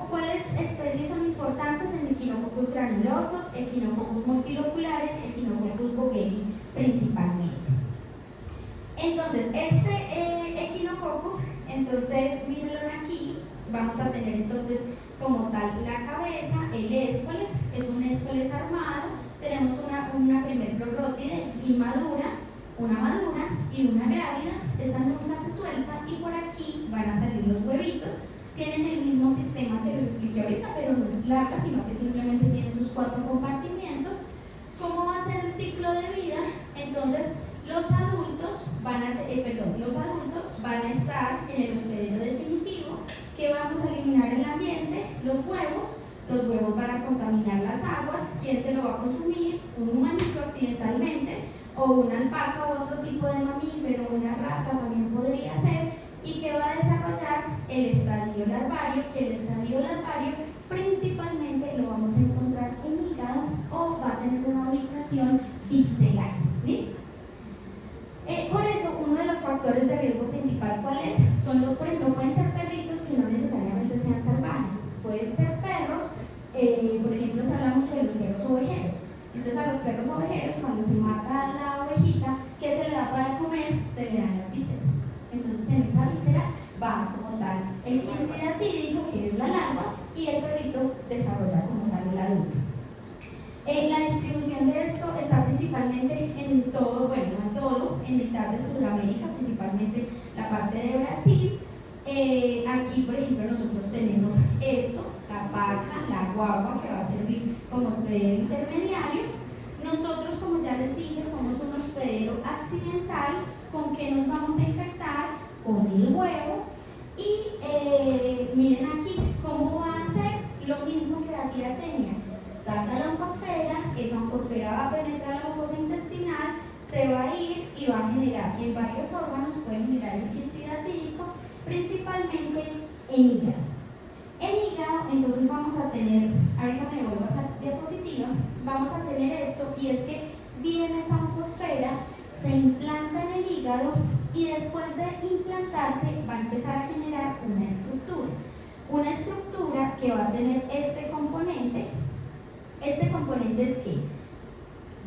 ¿Cuáles especies son importantes en equinococos granulosos, equinococos multiloculares, equinococos bogueli principalmente? Entonces, equinococos, entonces mírenlo aquí, vamos a tener entonces como tal la cabeza, el escoles, es un escoles armado, tenemos una primer progrótide inmadura, una madura y una grávida. Esta nunca se suelta, y por aquí van a salir los huevitos. Tienen el mismo sistema que les expliqué ahorita, pero no es larga, sino que simplemente tiene sus 4 compartimientos. ¿Cómo va a ser el ciclo de vida? Entonces, los adultos van a estar en el hospedero definitivo, que vamos a eliminar el ambiente, los huevos van a contaminar las aguas. ¿Quién se lo va a consumir? Un humanito accidentalmente, o una alpaca, o otro tipo de mamífero, una rata también podría ser, y que va a desarrollar el estadio larvario, que el estadio larvario principalmente lo vamos a encontrar en hígado, o va a tener una ubicación visceral. ¿Listo? Por eso, uno de los factores de riesgo principal, ¿cuál es? Por ejemplo, pueden ser perritos que no necesariamente sean salvajes, pueden ser perros, por ejemplo, se habla mucho de los perros ovejeros. Entonces, a los perros ovejeros, cuando se mata a la ovejita, ¿qué se le da para comer? Se le dan las vísceras. Entonces, en esa víscera va como tal el quistidatídico, que es la larva, y el perrito desarrolla como tal el adulto. La distribución de esto está principalmente en todo, bueno, no en todo, en mitad de Sudamérica, principalmente la parte de Brasil. Aquí, por ejemplo, nosotros tenemos esto, la vaca, la guagua que va a servir como hospedero intermediario. Nosotros, como ya les dije, somos un hospedero accidental. ¿Con qué nos vamos a infectar? Con el huevo. Y miren aquí cómo va a ser lo mismo que hacía Tenia. Saca la oncosfera, esa oncosfera va a penetrar la mucosa intestinal, se va a ir y va a generar en varios órganos, puede generar el quistidatídico, principalmente en hígado. En hígado, entonces vamos a tener, ahorita me devuelvo a esta diapositiva, vamos a tener esto, y es que viene esa oncosfera, se implanta en el hígado y después de implantarse va a empezar a generar una estructura que va a tener este componente. Este componente es que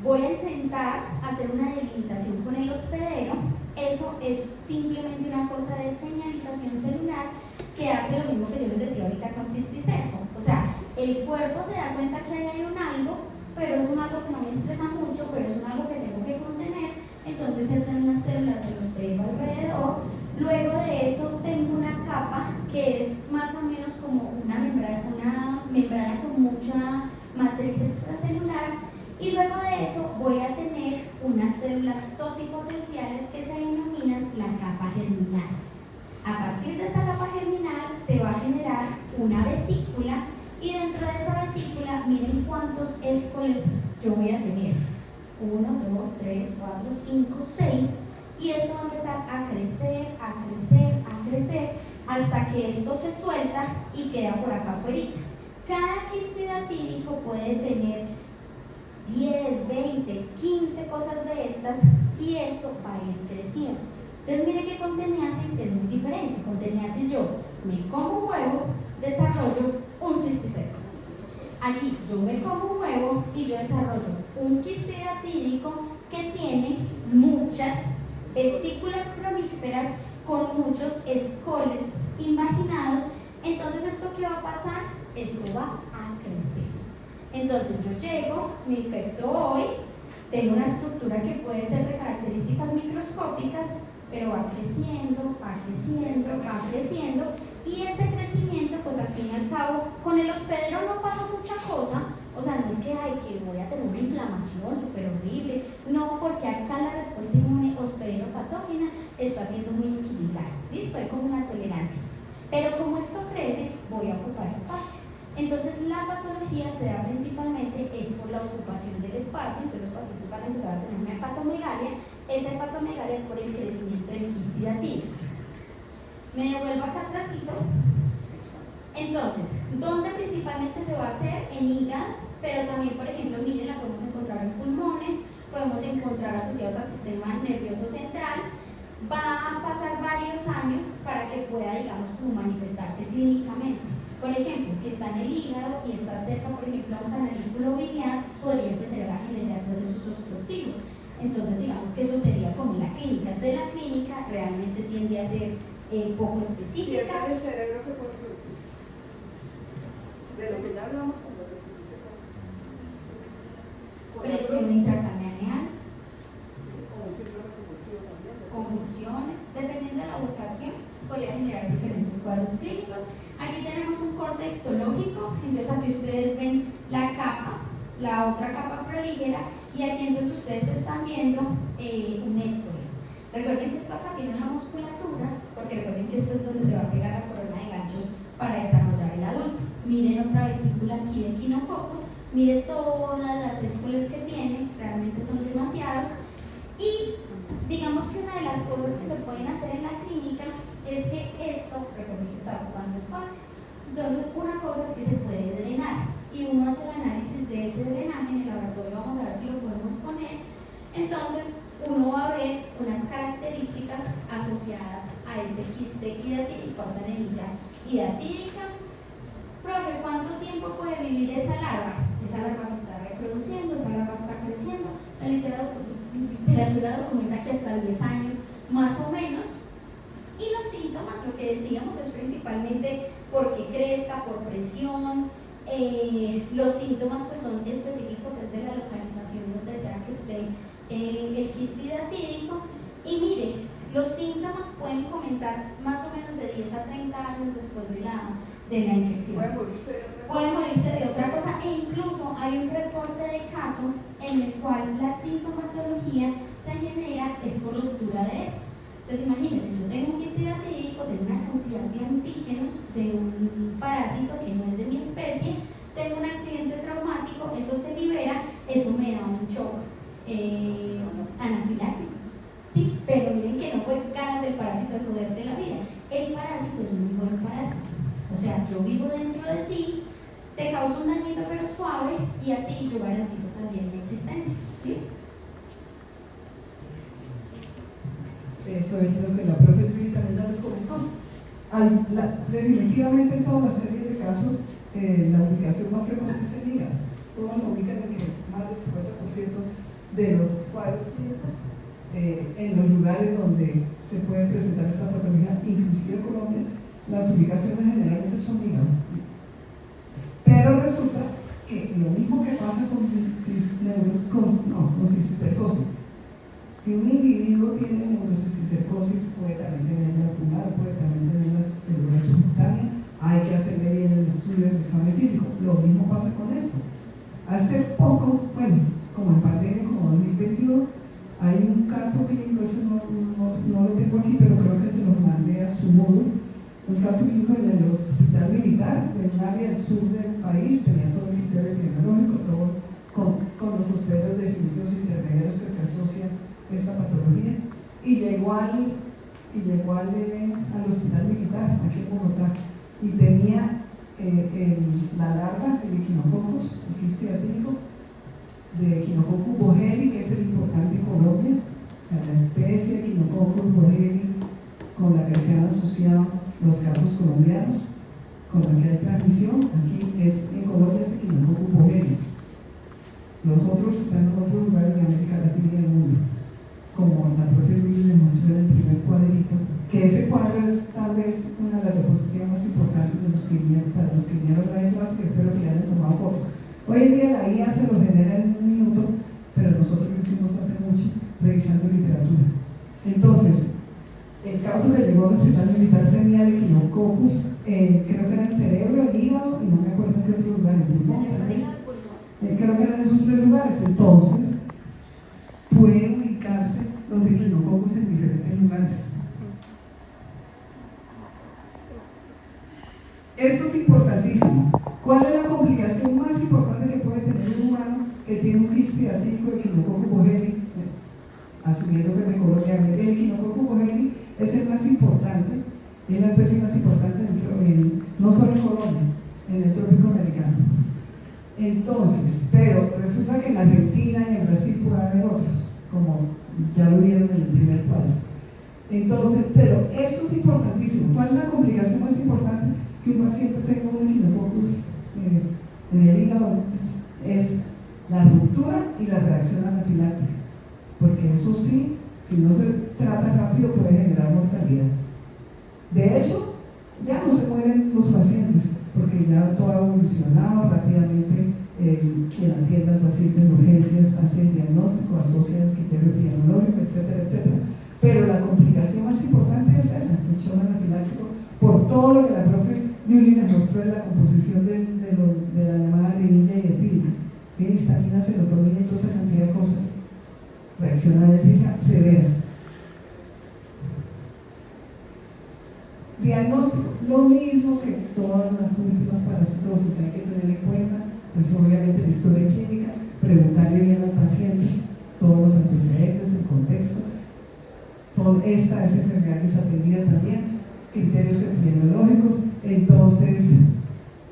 voy a intentar hacer una delimitación con el hospedero. Eso es simplemente una cosa de señalización celular que hace lo mismo que yo les decía ahorita con cisticerco. O sea, el cuerpo se da cuenta que ahí hay un algo, pero es un algo que no me estresa mucho, pero es un algo que tengo que contener. Entonces se hacen unas células del hospedero alrededor. Luego de eso tengo una capa que es más o menos como una membrana con mucha matriz extracelular. Y luego de eso voy a tener unas células totipotenciales que se denominan la capa germinal. A partir de esta capa germinal se va a generar una vesícula, y dentro de esa vesícula miren cuántos escoles yo voy a tener. 1, 2, 3, 4, 5, 6, y esto va a empezar a crecer, a crecer, a crecer, hasta que esto se suelta y queda por acá afuera. Cada quistidatídico puede tener 10, 20, 15 cosas de estas, y esto va a ir creciendo. Entonces mire que con teniasis es muy diferente. Con teniasis yo me como un huevo, desarrollo un cisticerco. Aquí yo me como un huevo y yo desarrollo un quistidatídico que tiene muchas vesículas prolíferas con muchos escoles invaginados. Entonces, ¿esto qué va a pasar? Esto va a crecer. Entonces, yo llego, me infecto hoy, tengo una estructura que puede ser de características microscópicas, pero va creciendo, va creciendo, va creciendo, y ese crecimiento, pues al fin y al cabo, con el hospedero no pasa mucha cosa. O sea, no es que voy a tener una inflamación súper horrible, no, porque acá la respuesta inmune hospedero-patógena está siendo muy equilibrada, ¿listo? Hay como una tolerancia. Pero como esto crece, voy a ocupar espacio. Entonces, la patología se da principalmente es por la ocupación del espacio. Entonces, los pacientes van a empezar a tener una hepatomegalia. Esa hepatomegalia es por el crecimiento del quistidatídico. Me devuelvo acá atrásito. Entonces, ¿dónde principalmente se va a hacer? En hígado, pero también, por ejemplo, miren, la podemos encontrar en pulmones, podemos encontrar asociados al sistema nervioso central. Va a pasar varios años para que pueda, digamos, como manifestarse clínicamente. Por ejemplo, si está en el hígado y está cerca, por ejemplo, a un canalículo biliar, podría empezar a generar procesos obstructivos. Entonces, digamos que eso sería como la clínica. De la clínica realmente tiende a ser poco específica. Si está en el cerebro, ¿qué puede producir? De lo que ya hablamos cuando resististe cosas. Presión intracraneal, Sí, o un síndrome convulsivo también. convulsiones, dependiendo de la ubicación, podría generar diferentes cuadros clínicos. Aquí tenemos un corte histológico, entonces aquí ustedes ven la capa, la otra capa prolígera, y aquí entonces ustedes están viendo un escoles. Recuerden que esto acá tiene una musculatura, porque recuerden que esto es donde se va a pegar la corona de ganchos para desarrollar el adulto. Miren otra vesícula aquí de quinococos, miren todas las escoles que tiene, realmente son demasiados. Y digamos que una de las cosas que se pueden hacer en la clínica es que esto, recuerden que está ocupando espacio. Entonces, una cosa es que se puede drenar, y uno hace el análisis de ese drenaje en el laboratorio, vamos a ver si lo podemos poner. Entonces, uno va a ver unas características asociadas a ese quiste hidatídico, a esa arenilla hidatídica. Profe, ¿cuánto tiempo puede vivir esa larva? Esa larva se está reproduciendo, esa larva está creciendo. La literatura documenta que hasta 10 años más o menos. Y los síntomas, lo que decíamos, es principalmente porque crezca, por presión. Los síntomas pues son específicos, es de la localización donde sea que esté el quiste hidatídico. Y mire, los síntomas pueden comenzar más o menos de de 10 a 30 años después de la infección. Puede morirse de otra cosa. Pueden morirse de otra cosa, e incluso hay un reporte de caso en el cual la sintomatología se genera es por ruptura de eso. Entonces imagínense, yo tengo un quiste hidratídico, tengo una cantidad de antígenos de un parásito que no es de mi especie, tengo un accidente traumático, eso se libera, eso me da un shock anafiláctico. Sí, pero miren que no fue ganas del parásito de joderte la vida. El parásito es un muy buen parásito. O sea, yo vivo dentro de ti, te causo un dañito pero suave y así yo garantizo también mi existencia. ¿Listo? Eso es lo que la profe Julie también ya les comentó. Definitivamente en toda la serie de casos, la ubicación más frecuente es el hígado. Todos lo ubican en que más del 50% de los cuadros clínicos en los lugares donde se puede presentar esta patología, inclusive en Colombia, las ubicaciones generalmente son hígado. Pero resulta que lo mismo que pasa con cisticercosis. Si un individuo tiene neurocisticercosis, puede también tener la pulmonar, puede también tener la célula subcutánea, hay que hacerle bien el estudio del examen físico. Lo mismo pasa con esto. Hace poco, bueno, como en pandemia, como 2021, hay un caso clínico, ese no lo tengo aquí, pero creo que se lo mandé a su módulo, un caso clínico en el hospital militar de un área del sur del país, tenía todo el criterio epidemiológico, todo con los hospederos definitivos intermediarios que se asocian esta patología, y llegó al hospital militar aquí en Bogotá y tenía la larva, el Echinococos, el quiste hidratídico de Echinococus boheli, que es el importante en Colombia, o sea, la especie Echinococus boheli con la que se han asociado los casos colombianos, con la que hay transmisión. Aquí en Colombia es Echinococus boheli. Los otros están en otros lugares de América Latina y del mundo, como la propia Luis demostró en el primer cuadrito, que ese cuadro es tal vez una de las diapositivas más importantes para los que vinieron a la clase, que espero que le hayan tomado foto. Hoy en día la IA se lo genera en un minuto, pero nosotros lo hicimos hace mucho, revisando literatura. Entonces, el caso que llegó al hospital militar tenía el Echinococus, creo que era el cerebro, el hígado, y no me acuerdo en qué otro lugar, el pulmón, creo que eran esos tres lugares. Entonces, pueden ubicarse los Echinococus en diferentes lugares. Eso es importantísimo. ¿Cuál es la complicación más importante que puede tener un humano que tiene un quiste hidratídico de Echinococus boheli? Asumiendo que es de Colombia, el Echinococus boheli es el más importante, es la especie más importante no solo en Colombia, en el trópico americano. Entonces, pero resulta que en Argentina y en Brasil puede haber otros, como ya lo vieron en el primer cuadro. Entonces, pero esto es importantísimo. ¿Cuál es la complicación más importante? Que un paciente tenga un Echinococus en el hígado es la ruptura y la reacción anafiláctica, porque eso sí, si no se trata rápido puede generar mortalidad. De hecho, ya no se mueren los pacientes, porque ya todo ha evolucionado rápidamente. Quien atiende al paciente en urgencias hace el diagnóstico, asocia el criterio epidemiológico, etcétera, etcétera. Pero la complicación más importante es esa, el shock anafiláctico, por todo lo que la profe Julie nos mostró en la composición de la llamada arenilla y etílica. Tiene histamina, serotonina y toda esa cantidad de cosas. Reacción alérgica severa. Diagnóstico, lo mismo que todas las últimas parasitosis, hay que tener en cuenta, pues obviamente la historia clínica, preguntarle bien al paciente todos los antecedentes, el contexto, son esa enfermedad desatendida también, criterios epidemiológicos. Entonces,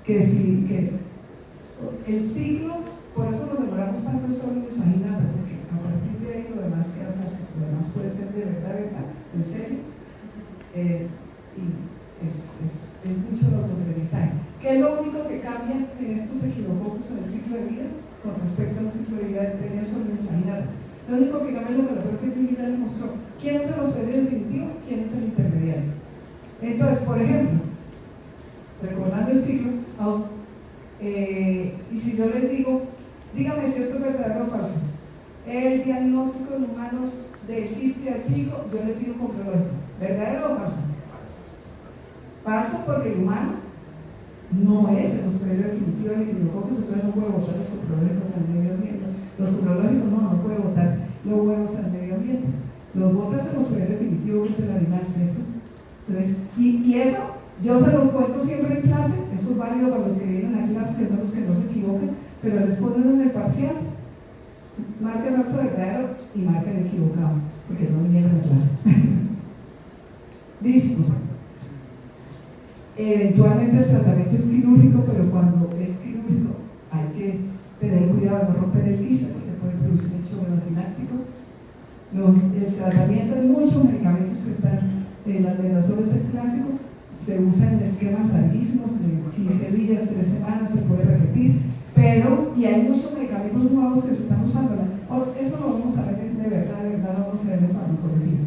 que el ciclo, por eso nos demoramos tanto solo en examinarla, porque a partir de ahí lo demás queda fácil, lo demás puede ser de verdad, en serio, y es mucho el autoaprendizaje. ¿Qué es lo único que cambia en estos Echinococus en el ciclo de vida con respecto al ciclo de vida de tenía sobre examinarla? Lo único que cambia es lo que la propia clínica le mostró. ¿Quién es el hospedero definitivo? ¿Quién es el intermediario? Entonces, por ejemplo, recordando el ciclo, y si yo les digo, dígame si esto es verdadero o falso. El diagnóstico en humanos del quiste hidratídico, yo le pido un comprobante. ¿Verdadero o falso? Falso porque el humano no es el hospedero definitivo del equinococos, entonces no puede botar los coprológicos al medio ambiente. Los coprológicos no puede botar los huevos al medio ambiente. Los botas el hospedero definitivo, que es el animal, ¿cierto? Entonces, y eso, yo se los cuento siempre en clase, eso es válido para los que vienen a clase, que son los que no se equivocan, pero les ponen en el parcial, marca el falso verdadero y marca el equivocado, porque no vinieron a clase. Listo. Eventualmente el tratamiento es quirúrgico, pero cuando es quirúrgico hay que tener cuidado de no romper el quiste, porque puede producir un shock anafiláctico. El tratamiento de muchos medicamentos que están en la albendazol es el clásico, se usa en esquemas larguísimos de 15 días, 3 semanas, se puede repetir, pero, y hay muchos medicamentos nuevos que se están usando. Eso lo vamos a ver de verdad lo vamos a ver en farmacología.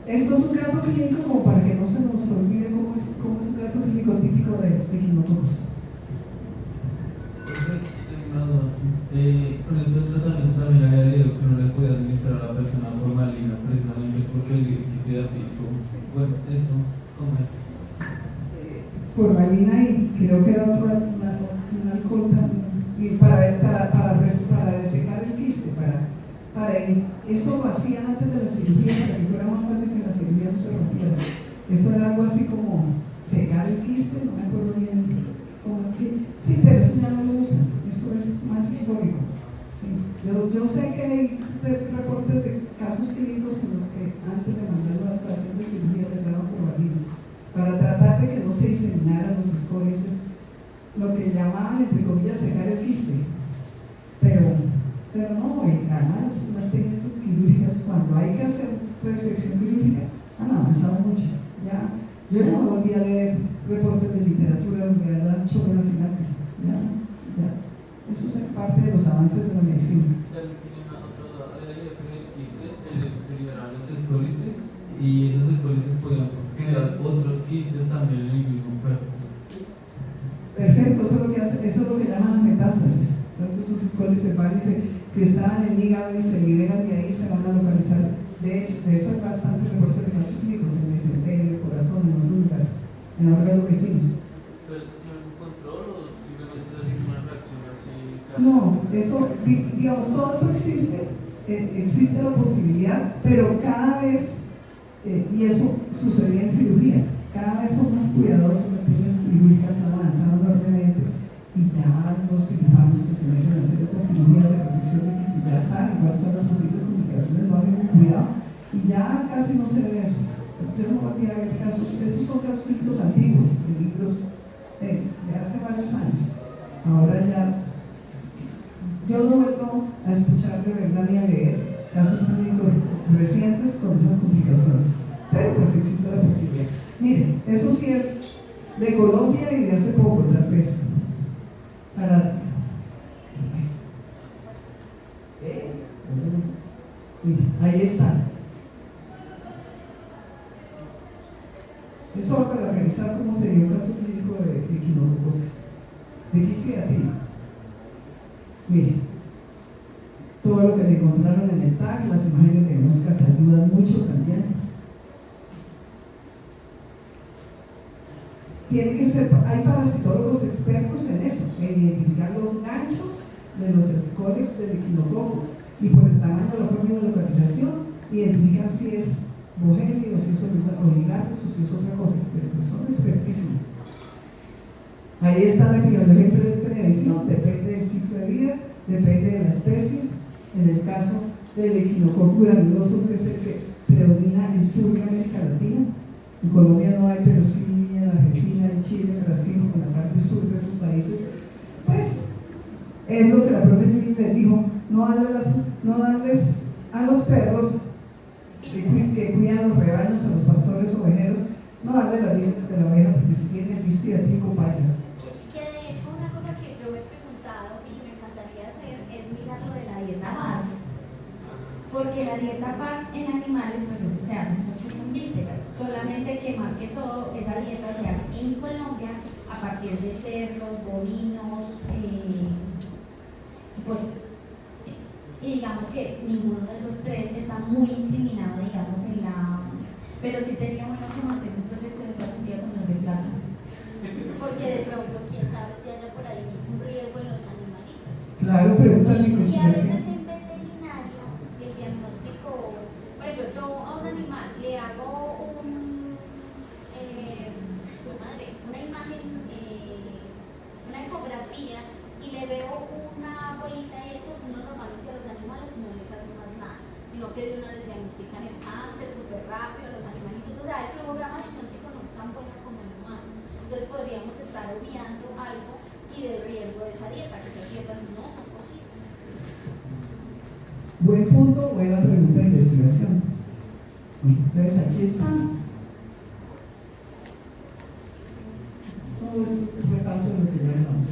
Esto es un caso clínico como para que no se nos olvide cómo es un caso clínico típico de equinococos. Con este tratamiento también había leído que no le podía administrar a la persona formalina, precisamente porque el quiste típico. Bueno, eso, ¿cómo es? Formalina y creo que era otro un alcohol y para desecar el quiste, eso lo hacían antes de la cirugía para que fuera más fácil que la cirugía no se rompiera. Eso era algo así como secar el quiste, no me acuerdo bien cómo es que, sí, pero eso ya no lo usan, eso es más histórico. Sí. Yo sé que hay reportes de casos clínicos en los que antes de mandarlo al paciente de cirugía les daban formalina para tratar de que no se diseminaran los escorices, lo que llamaban entre comillas secar el quiste, pero no, además las técnicas quirúrgicas cuando hay que hacer resección quirúrgica han avanzado mucho. Yo no me volví a leer reportes de literatura donde era shock anafiláctico. Eso es parte de los avances de la medicina. Se liberaron los escolices y esos escolices podían generar otros quistes también en el mismo cuerpo. Perfecto, eso es lo que llaman metástasis. Entonces esos escolices van y si estaban en el hígado y se liberan de ahí se van a localizar. De eso hay bastantes reportes de casos clínicos en el mesenterio, en el corazón, en los lúmenes, en órganos vecinos. ¿Pero eso tiene un control o simplemente es una reacción así? No, eso, digamos, todo eso existe la posibilidad, pero cada vez, y eso sucedía en cirugía, cada vez son más cuidadosos, las técnicas quirúrgicas han avanzado enormemente y ya los cirujanos que se meten a hacer esta cirugía de resección de quiste ya saben cuáles son las posibles complicaciones, lo hacen con cuidado y ya casi no se ve eso. Yo no voy a ver casos, esos son casos clínicos antiguos, de libros de hace varios años. Ahora ya, yo no he vuelto a escuchar de verdad ni a leer casos clínicos recientes con esas complicaciones, pero pues existe la posibilidad. Miren, eso sí es de Colombia y de hace poco, tal vez. Ahí está. Es solo para revisar cómo sería un caso clínico de equinococosis, de quiste atípico. Miren, todo lo que le encontraron en el TAC, las imágenes diagnósticas ayudan mucho también. Hay parasitólogos expertos en eso, en identificar los ganchos de los escoles del equinococo y por el tamaño de la propia localización identifican si es Bohemia o si es oligarcos o si es otra cosa, pero pues son expertísimos. Ahí está la epidemiología de prevención, depende del ciclo de vida, depende de la especie. En el caso del equinococo granuloso, que es el que predomina en sur de América Latina, en Colombia no hay, pero sí en Argentina, en Chile, en Brasil, en la parte sur de esos países, pues es lo que la propia Yuri les dijo, no darles a los perros que cuidan los rebaños, a los pastores ovejeros, no darle la vista de la oveja porque si tiene vista a ti payas. Que de hecho una cosa que yo me he preguntado y que me encantaría hacer es mirar lo de la dieta BARF, porque la dieta BARF en animales pues se hace mucho con vísceras, solamente que más que todo esa dieta se hace en Colombia a partir de cerdos, bovinos y pollo. Y digamos que ninguno de esos tres está muy incriminado, digamos, en la... Pero sí sería bueno que nos den un proyecto de eso algún día con los pronto, quién sabe si haya por ahí un riesgo en los animalitos. Claro, pregunta de Y a investigación. veces en veterinario el diagnóstico, por ejemplo, yo a un animal le hago una imagen, una ecografía y le veo una bolita y eso, uno normalmente a los animales no les hace más nada, sino que de una les diagnostican el cáncer súper rápido a los animalitos. O sea, el cronograma diagnóstico no es tan bueno como en humanos. Entonces podríamos estar obviando algo y del riesgo de esa dieta, que esas dietas no son posibles. Buen punto, buena pregunta de investigación. Entonces aquí están. Todo esto es un repaso de lo que ya hablamos.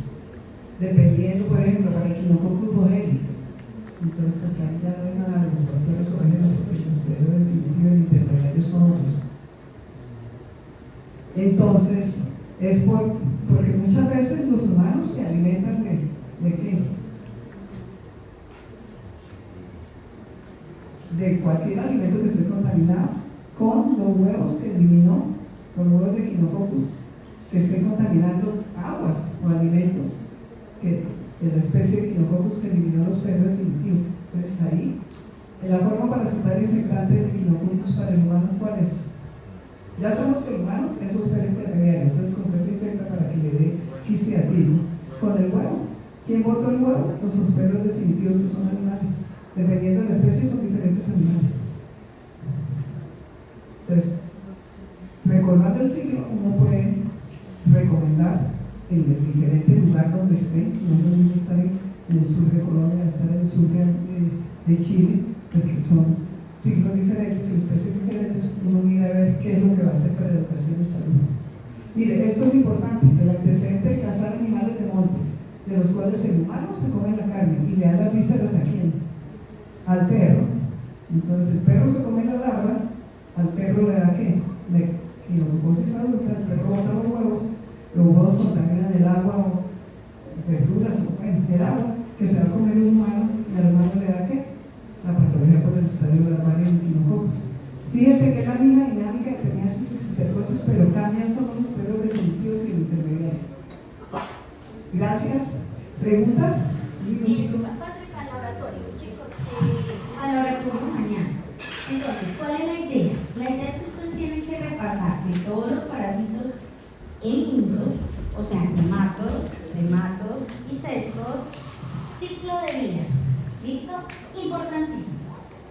Dependiendo, por ejemplo, para el Echinococcus boheri. Entonces, pues ahí ya ven a los pastores ovejeros porque los pero definitivo en intermediarios son otros. Entonces, es porque muchas veces los humanos se alimentan ¿de qué? De cualquier alimento que esté contaminado con los huevos que eliminó, con huevos de Echinococcus, que estén contaminando aguas o alimentos de la especie de Echinococcus que eliminó los perros definitivos. Entonces ahí, en la forma parasitaria infectante del Echinococcus para el humano, ¿cuál es? Ya sabemos que el humano es un perro intermediario, entonces ¿con qué se infecta para que le dé quisiatismo? Con el huevo. ¿Quién botó el huevo? Los perros definitivos que son animales. Dependiendo de la especie son diferentes animales. Entonces, recordando el ciclo, uno puede recomendar en el diferente lugar donde esté, no es lo mismo estar en el sur de Colombia, estar en el sur de Chile, porque son ciclos diferentes y especies diferentes, uno mira a ver qué es lo que va a hacer para la educación de salud. Mire, esto es importante, el antecedente de cazar animales de monte, de los cuales el humano se come la carne y le da las vísceras a quién, al perro. Entonces el perro se come la larva, al perro le da qué, de Echinococcus adulta, el perro bota los huevos contaminan el agua o verduras o el agua que se va a comer un humano y al humano le da qué, la patología por el estadio larvario de Echinococcus. Fíjense que es la misma dinámica que tenía cisticercosis, pero cambian son los perros definitivos y el intermediario. Gracias. ¿Preguntas? Patrick, al laboratorio, chicos, al laboratorio mañana. Entonces, ¿cuál es la idea? La idea es que ustedes tienen que repasar de todos los parásitos helmintos, o sea, nematos y cestos, ciclo de vida. ¿Listo? Importantísimo.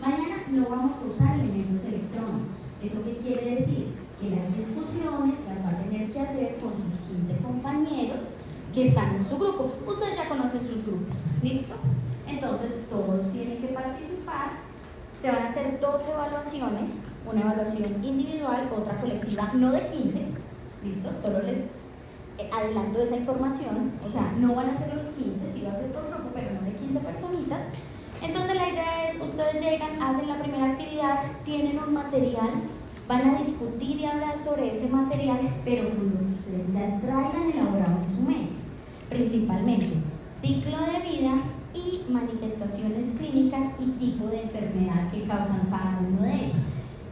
Mañana no vamos a usar elementos electrónicos. ¿Eso qué quiere decir? Que las discusiones las va a tener que hacer con sus 15 compañeros que están en su grupo. Ustedes ya conocen sus grupos. ¿Listo? Entonces, todos tienen que participar. Se van a hacer 2 evaluaciones, una evaluación individual, otra colectiva, no de 15, ¿listo? Solo les adelanto esa información, o sea, no van a ser los 15, sí va a ser por grupo, pero no de 15 personitas. Entonces la idea es, ustedes llegan, hacen la primera actividad, tienen un material, van a discutir y hablar sobre ese material, pero con lo que ustedes ya traigan elaborado en su mente, principalmente ciclo de vida y manifestaciones clínicas y tipo de enfermedad que causan cada uno de ellos.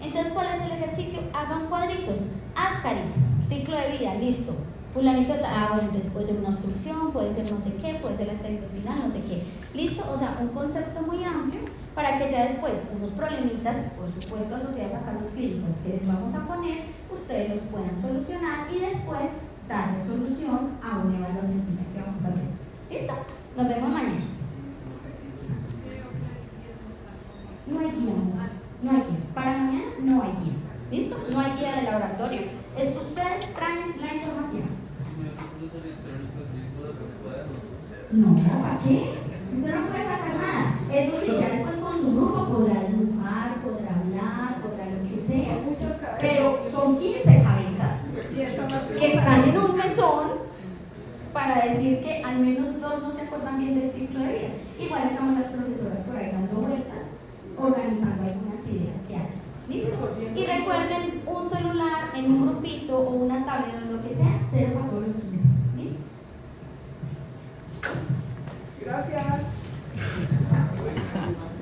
Entonces, ¿cuál es el ejercicio? Hagan cuadritos. Ascaris, ciclo de vida, listo. Fulanito, bueno, entonces puede ser una obstrucción, puede ser no sé qué, puede ser la intestinal, no sé qué. Listo, o sea, un concepto muy amplio para que ya después unos problemitas, por supuesto asociados a casos clínicos que les vamos a poner, ustedes los puedan solucionar y después darle solución a una evaluación que vamos a hacer. ¿Listo? Nos vemos mañana. No hay guía, no hay guía. Para mañana no hay guía. ¿Listo? No hay guía de laboratorio. Es que ustedes traen la información. No, ¿para qué? Usted no puede sacar nada. Eso sí, ya después con su grupo podrá dibujar, podrá hablar, podrá lo que sea. Pero son 15 cabezas que están en un mesón para decir que al menos 2 no se acuerdan bien del ciclo de vida. Igual estamos las profesoras por ahí dando vueltas, organizando algunas ideas que haya. ¿Listo? Y recuerden un celular en un grupito o una tablet o lo que sea